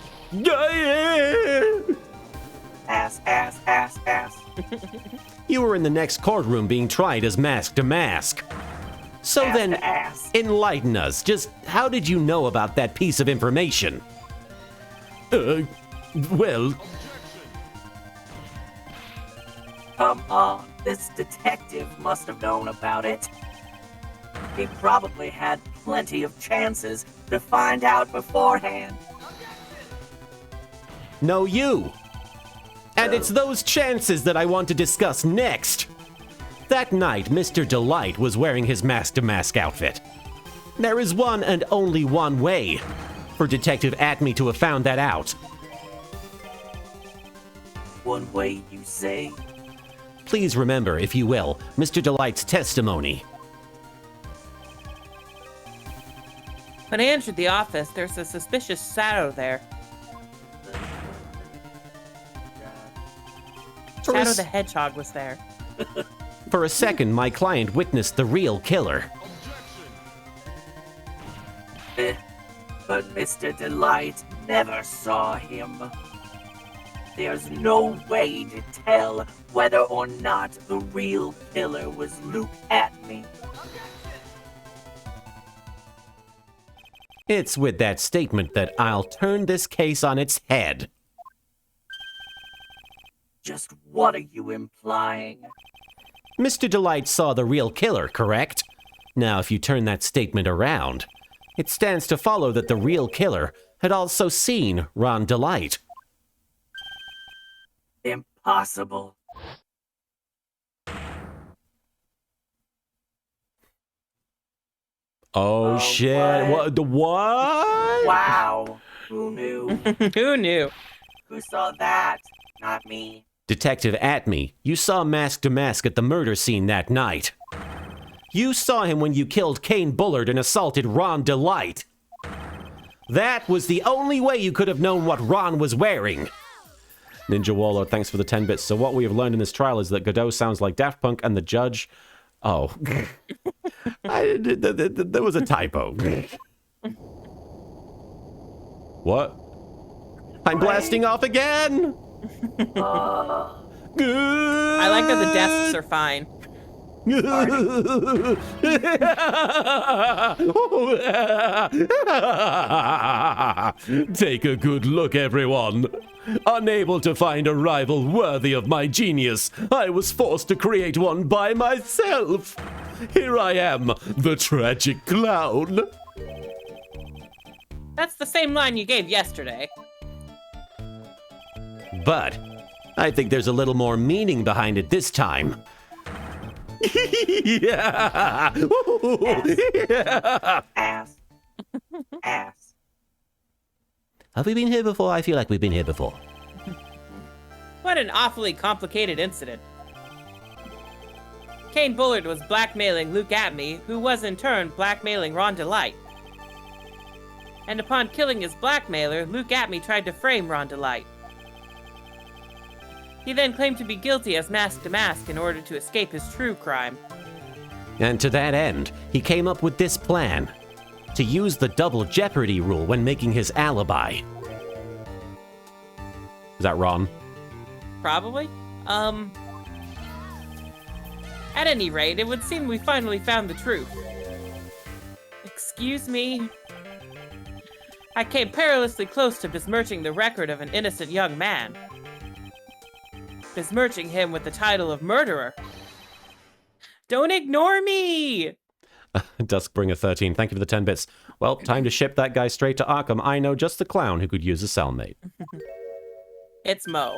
You were in the next courtroom being tried as mask to mask. So Ass then, to ass. enlighten us. Just how did you know about that piece of information? Well... Come on, this detective must have known about it. He probably had plenty of chances to find out beforehand. No, you. And it's those chances that I want to discuss next. That night, Mr. Delight was wearing his mask-to-mask outfit. There is one and only one way for Detective Atme to have found that out. One way, you say? Please remember, if you will, Mr. Delight's testimony. When I entered the office, there's a suspicious shadow there. Shadow the Hedgehog was there. For a second, my client witnessed the real killer. But Mr. Delight never saw him. There's no way to tell whether or not the real killer was Luke Atme. It's with that statement that I'll turn this case on its head. Just what are you implying? Mr. Delight saw the real killer, correct? Now, if you turn that statement around, it stands to follow that the real killer had also seen Ron Delight. Impossible. Oh shit, what? Wow. Who knew? Who knew? Who saw that? Not me. Detective Atme, you saw Mask to Mask at the murder scene that night. You saw him when you killed Kane Bullard and assaulted Ron Delight. That was the only way you could have known what Ron was wearing. Ninja Warlord, thanks for the 10 bits. So what we have learned in this trial is that Godot sounds like Daft Punk and the judge... Oh. There was a typo. What? I'm blasting off again! I like that the desks are fine. Take a good look, everyone. Unable to find a rival worthy of my genius, I was forced to create one by myself. Here I am, the tragic clown. That's the same line you gave yesterday. But I think there's a little more meaning behind it this time. Yeah. Ass. Ass. Have we been here before? I feel like we've been here before. What an awfully complicated incident. Kane Bullard was blackmailing Luke Atme, who was in turn blackmailing Ron Delight. And upon killing his blackmailer, Luke Atme tried to frame Ron Delight. He then claimed to be guilty as Mask to Mask in order to escape his true crime. And to that end, he came up with this plan. To use the double jeopardy rule when making his alibi. Is that wrong? Probably. At any rate, it would seem we finally found the truth. Excuse me? I came perilously close to besmirching the record of an innocent young man. Besmirching him with the title of murderer. Don't ignore me! Duskbringer 13, thank you for the 10 bits. Well, time to ship that guy straight to Arkham. I know just the clown who could use a cellmate. It's Mo.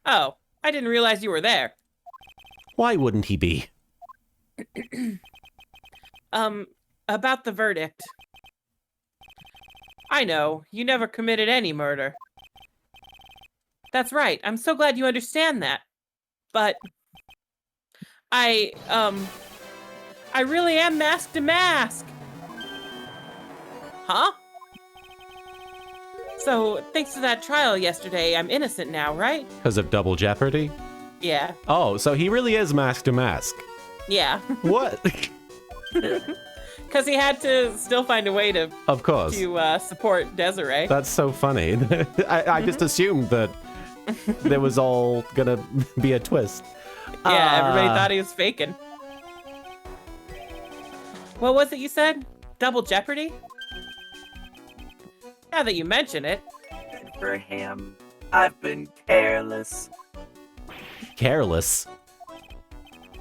Oh, I didn't realize you were there. Why wouldn't he be? About the verdict. I know, you never committed any murder. That's right, I'm so glad you understand that. But... I really am Mask to Mask. Huh? So, thanks to that trial yesterday, I'm innocent now, right? Because of double jeopardy? Yeah. Oh, so he really is mask to mask. Yeah. What? Because he had to still find a way to Of course. support Desiree. That's so funny. I just assumed that there was all gonna be a twist. Yeah, everybody thought he was faking. What was it you said? Double jeopardy? Now that you mention it. Good for him. I've been careless. Careless.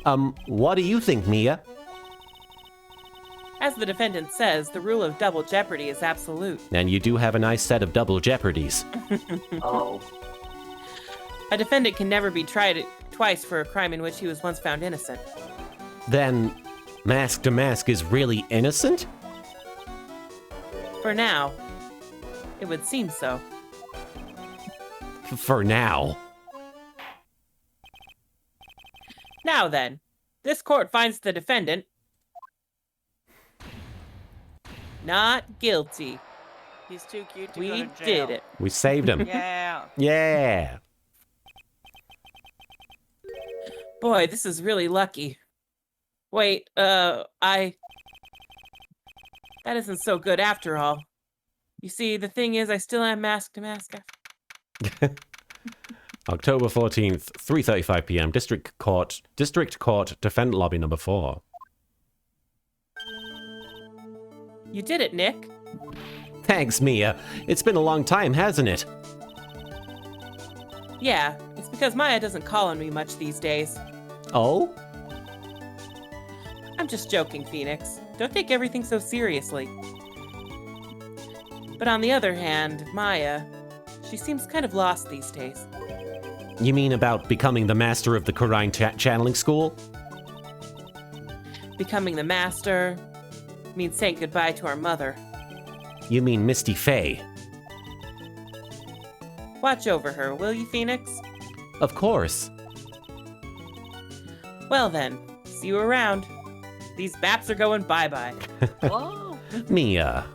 What do you think, Mia? As the defendant says, the rule of double jeopardy is absolute. And you do have a nice set of double jeopardies. Oh, A defendant can never be tried twice for a crime in which he was once found innocent. Then, mask to mask is really innocent? For now, it would seem so. For now. Now then, this court finds the defendant not guilty. He's too cute to go We to jail. did it. We saved him. Yeah. Yeah. Boy, this is really lucky. Wait, that isn't so good after all. You see, the thing is, I still am mask to mask. October 14th, 3:35 p.m. District Court, Defendant Lobby number 4. You did it, Nick. Thanks, Mia. It's been a long time, hasn't it? Yeah, it's because Maya doesn't call on me much these days. Oh? I'm just joking, Phoenix. Don't take everything so seriously. But on the other hand, Maya, she seems kind of lost these days. You mean about becoming the master of the Korine channeling school? Becoming the master means saying goodbye to our mother. You mean Misty Faye? Watch over her, will you, Phoenix? Of course. Well then, see you around. These baps are going bye-bye. Whoa. Mia.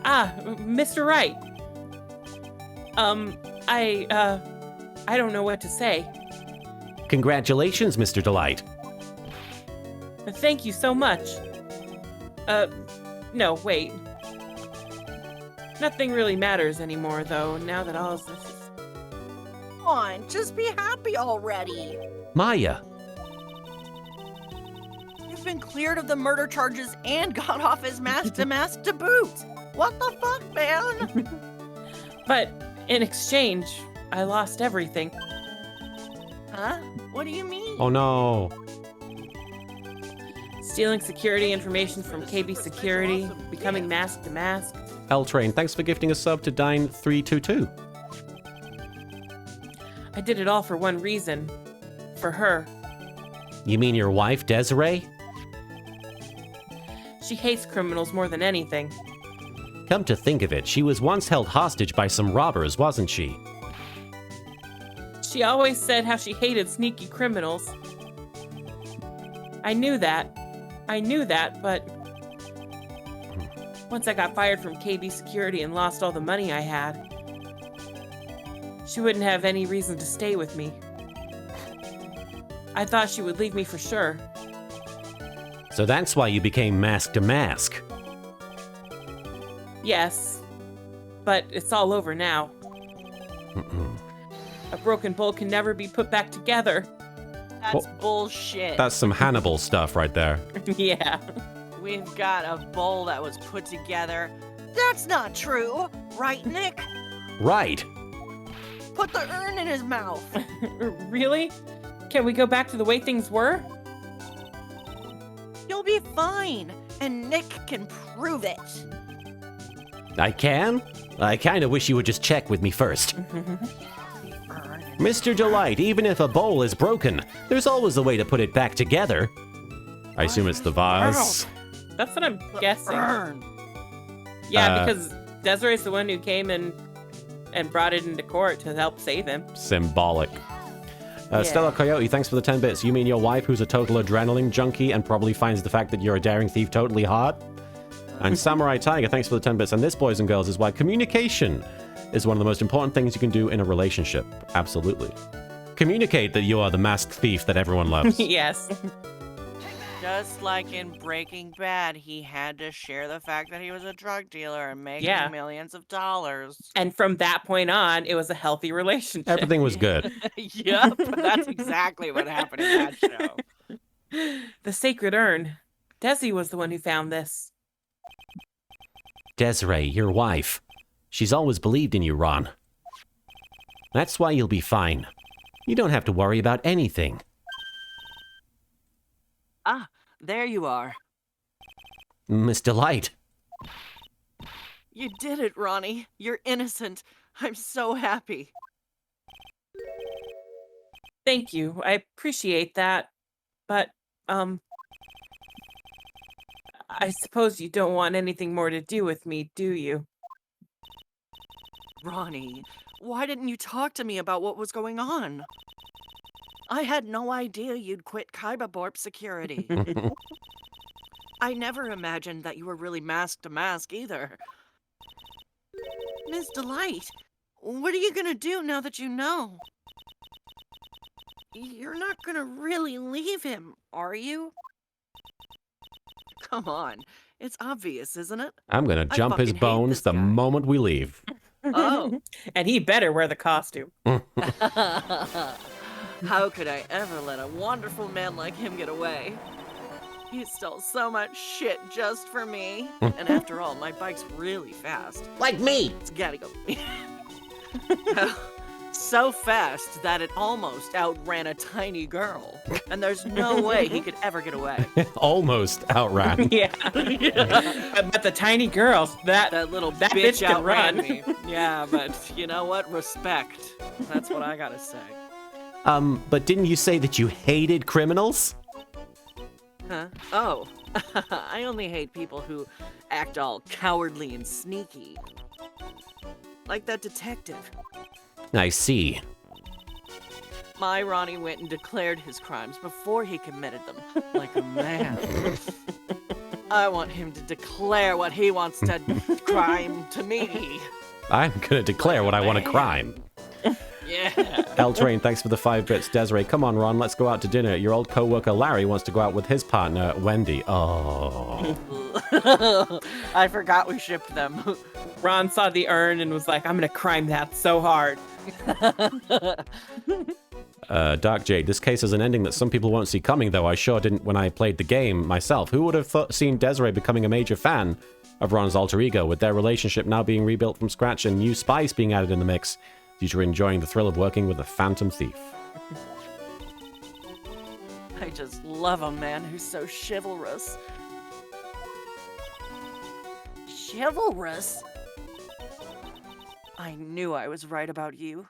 Ah, Mr. Wright. I don't know what to say. Congratulations, Mr. Delight. Thank you so much. No, wait. Nothing really matters anymore, though, now that all of this is... Come on, just be happy already. Maya. You've been cleared of the murder charges and got off as mask to boot. What the fuck, man? But, in exchange, I lost everything. Huh? What do you mean? Oh no. Stealing security information from KB Security, becoming mask to mask. L-Train, thanks for gifting a sub to Dine322. I did it all for one reason. For her. You mean your wife, Desiree? She hates criminals more than anything. Come to think of it, she was once held hostage by some robbers, wasn't she? She always said how she hated sneaky criminals. I knew that, but once I got fired from KB Security and lost all the money I had, she wouldn't have any reason to stay with me. I thought she would leave me for sure. So that's why you became mask to mask. Yes, but it's all over now. A broken bowl can never be put back together. That's bullshit. That's some Hannibal stuff right there. Yeah. We've got a bowl that was put together. That's not true. Right, Nick? Right. Put the urn in his mouth. Really? Can we go back to the way things were? You'll be fine. And Nick can prove it. I can? I kinda wish you would just check with me first. Mr. Delight, even if a bowl is broken, there's always a way to put it back together. I assume it's the vase. That's what I'm guessing. Urn. Yeah, because Desiree's the one who came and brought it into court to help save him. Symbolic. Yeah. Stella Coyote, thanks for the 10 bits. You mean your wife, who's a total adrenaline junkie and probably finds the fact that you're a daring thief totally hot? And Samurai Tiger, thanks for the 10 bits. And this, boys and girls, is why communication is one of the most important things you can do in a relationship. Absolutely. Communicate that you are the masked thief that everyone loves. Yes. Just like in Breaking Bad, he had to share the fact that he was a drug dealer and making Yeah. millions of dollars. And from that point on, it was a healthy relationship. Everything was good. Yep, that's exactly what happened in that show. The Sacred Urn. Desi was the one who found this. Desiree, your wife. She's always believed in you, Ron. That's why you'll be fine. You don't have to worry about anything. Ah, there you are. Miss Delight. You did it, Ronnie. You're innocent. I'm so happy. Thank you. I appreciate that. But, I suppose you don't want anything more to do with me, do you? Ronnie, why didn't you talk to me about what was going on? I had no idea you'd quit Kaibaborp security. I never imagined that you were really mask to mask either. Miss Delight, what are you gonna do now that you know? You're not gonna really leave him, are you? Come on, it's obvious, isn't it? I'm gonna I jump his fucking hate bones this the guy. moment we leave. Oh. And he better wear the costume. How could I ever let a wonderful man like him get away? He stole so much shit just for me. And after all, my bike's really fast. Like me. It's gotta go. So fast that it almost outran a tiny girl. And there's no way he could ever get away. Almost outran. Yeah. But the tiny girls, that Little That bitch bitch can outran run. me. Yeah, but you know what? Respect. That's what I gotta say. But didn't you say that you hated criminals? Huh? Oh, I only hate people who act all cowardly and sneaky. Like that detective. I see. My Ronnie went and declared his crimes before he committed them, like a man. I want him to declare what he wants to crime to me. I'm gonna declare what I want to crime. Yeah. L Train, thanks for the 5 bits. Desiree, come on, Ron, let's go out to dinner. Your old co-worker Larry wants to go out with his partner, Wendy. Oh. I forgot we shipped them. Ron saw the urn and was like, I'm gonna crime that so hard. Dark Jade, this case has an ending that some people won't see coming, though. I sure didn't when I played the game myself. Who would have seen Desiree becoming a major fan of Ron's alter ego, with their relationship now being rebuilt from scratch and new spice being added in the mix, due to enjoying the thrill of working with a phantom thief? I just love a man who's so chivalrous. Chivalrous? I knew I was right about you.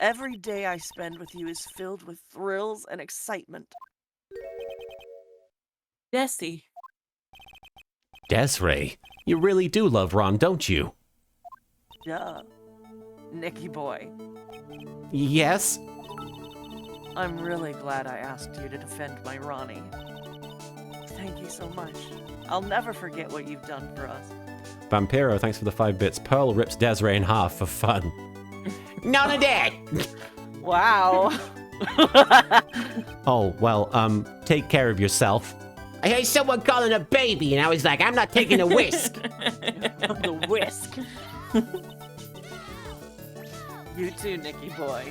Every day I spend with you is filled with thrills and excitement. Desi. Desiree, you really do love Ron, don't you? Duh. Nicky boy, Yes? I'm really glad I asked you to defend my Ronnie. Thank you so much. I'll never forget what you've done for us. Vampiro, thanks for the 5 bits. Pearl rips Desiree in half for fun. None of that. Wow. Oh, well, take care of yourself. I heard someone calling a baby, and I was like, I'm not taking a whisk. The whisk. You too, Nicky boy.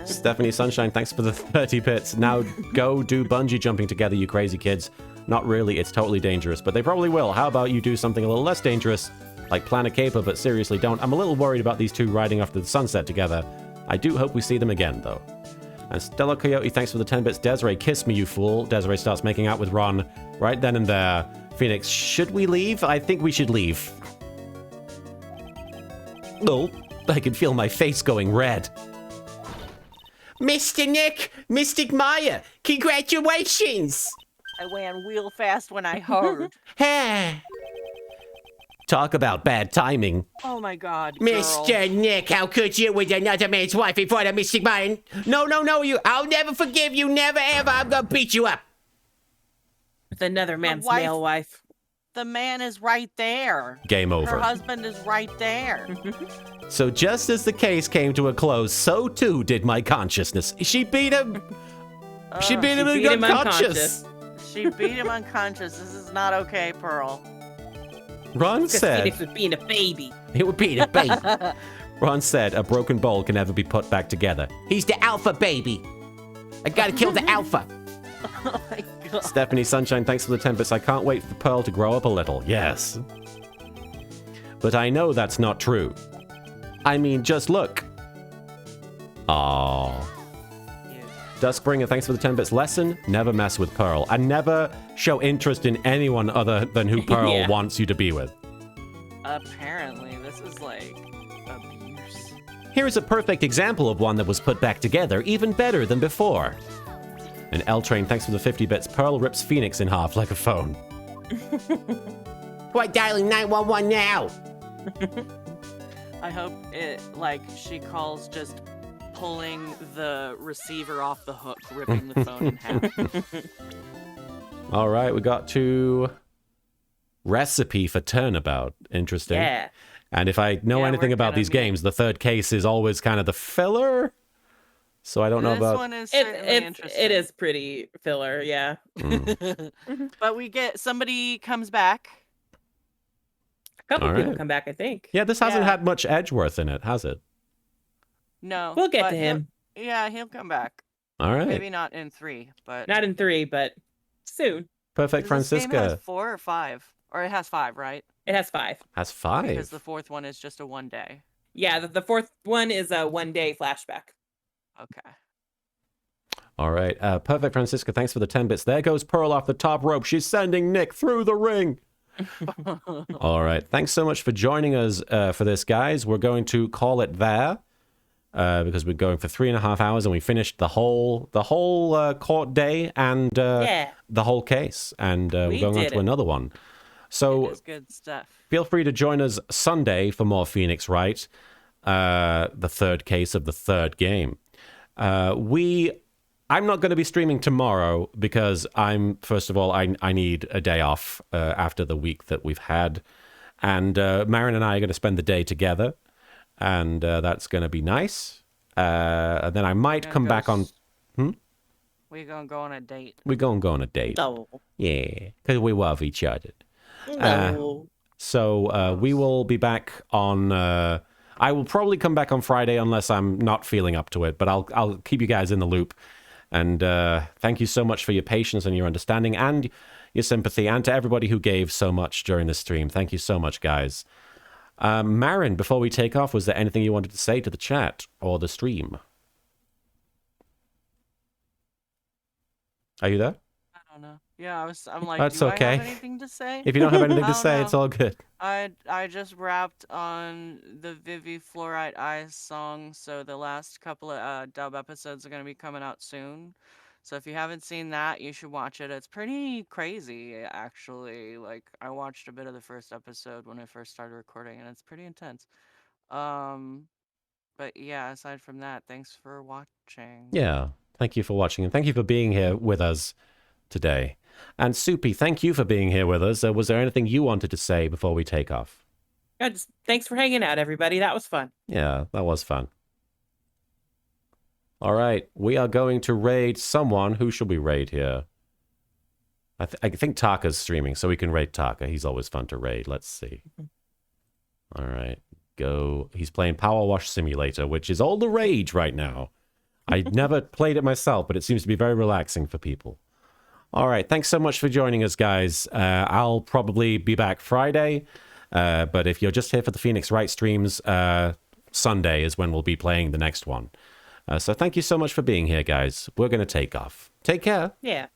Stephanie Sunshine, thanks for the 30 bits. Now go do bungee jumping together, you crazy kids. Not really, it's totally dangerous, but they probably will. How about you do something a little less dangerous, like plan a caper, but seriously don't. I'm a little worried about these two riding off to the sunset together. I do hope we see them again, though. And Stella Coyote, thanks for the 10 bits. Desiree, kiss me, you fool. Desiree starts making out with Ron right then and there. Phoenix, should we leave? I think we should leave. Oh, I can feel my face going red. Mr. Nick, Mystic Maya, congratulations. I ran real fast when I heard. Hey, Talk about bad timing. Oh my god, girl. Mr. Nick, how could you with another man's wife in front of Mystic Maya? No, I'll never forgive you, never ever. I'm gonna beat you up. with another man's wife- male wife. The man is right there. Game Her over. husband is right there. So just as the case came to a close, so too did my consciousness. She beat him. She beat him beat him unconscious. She beat him unconscious. This is not okay, Pearl. Ron Because said Phoenix was being a baby. He would beat a baby. Ron said a broken bowl can never be put back together. He's the alpha baby. I gotta kill the alpha. Oh my god. Stephanie Sunshine, thanks for the 10 bits. I can't wait for Pearl to grow up a little. Yes. But I know that's not true. I mean, just look. Aww. Duskbringer, thanks for the 10 bits. Lesson, never mess with Pearl. And never show interest in anyone other than who Pearl Yeah. wants you to be with. Apparently, this is like abuse. Here is a perfect example of one that was put back together even better than before. And L-Train, thanks for the 50 bits. Pearl rips Phoenix in half like a phone. Why dialing 911 now? I hope it, like, she calls just pulling the receiver off the hook, ripping the phone in half. All right, we got to recipe for turnabout. Interesting. Yeah. And if I know Yeah, anything we're about gonna these be- games, the third case is always kind of the filler. So I don't know This about. one is certainly interesting. It is pretty filler, yeah. But we get somebody comes back. A couple All people right. come back, I think. Yeah, this hasn't Yeah. had much Edgeworth in it, has it? No, We'll get but to him. Yeah, he'll come back. All right. Maybe not in 3, but Not in 3, but soon. Perfect Does this game Francisca have 4 or 5, or it has 5, right? It has 5. has 5. Because the 4th one is just a 1 day. Yeah, the 4th one is a 1-day flashback. Okay. All right. Perfect Francisca, thanks for the 10 bits. There goes Pearl off the top rope. She's sending Nick through the ring. All right. Thanks so much for joining us for this, guys. We're going to call it there because we're going for 3.5 hours and we finished the whole court day and Yeah. the whole case. And we're We going on did to it. another one. So It is good stuff. feel free to join us Sunday for more Phoenix Wright, the third case of the third game. I'm not going to be streaming tomorrow because first of all, I need a day off after the week that we've had. And Marin and I are going to spend the day together. And that's going to be nice. And then I might Gonna come go back on... We're gonna go on a date. We're going to go on a date. No. Yeah, because we love each other. No. So we will be back on... I will probably come back on Friday unless I'm not feeling up to it. But I'll keep you guys in the loop. And thank you so much for your patience and your understanding and your sympathy. And to everybody who gave so much during the stream. Thank you so much, guys. Marin, before we take off, was there anything you wanted to say to the chat or the stream? Are you there? I don't know. Yeah, I'm like, That's do okay. I have anything to say? If you don't have anything to Oh, say, no. it's all good. I just wrapped on the Vivi Fluorite Eyes song, so the last couple of dub episodes are gonna be coming out soon. So if you haven't seen that, you should watch it. It's pretty crazy, actually. Like, I watched a bit of the first episode when I first started recording, and it's pretty intense. But yeah, aside from that, thanks for watching. Yeah, thank you for watching and thank you for being here with us today. And Soupy, thank you for being here with us. Was there anything you wanted to say before we take off? Yeah, just thanks for hanging out, everybody. That was fun. Yeah, that was fun. All right, we are going to raid someone. Who should we raid here? I think Taka's streaming, so we can raid Taka. He's always fun to raid. Let's see. All right, go. He's playing Power Wash Simulator, which is all the rage right now. I never played it myself, but it seems to be very relaxing for people. All right, thanks so much for joining us, guys. I'll probably be back Friday, but if you're just here for the Phoenix Wright streams, Sunday is when we'll be playing the next one. So thank you so much for being here, guys. We're going to take off. Take care. Yeah.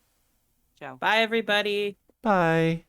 Ciao. Bye, everybody. Bye.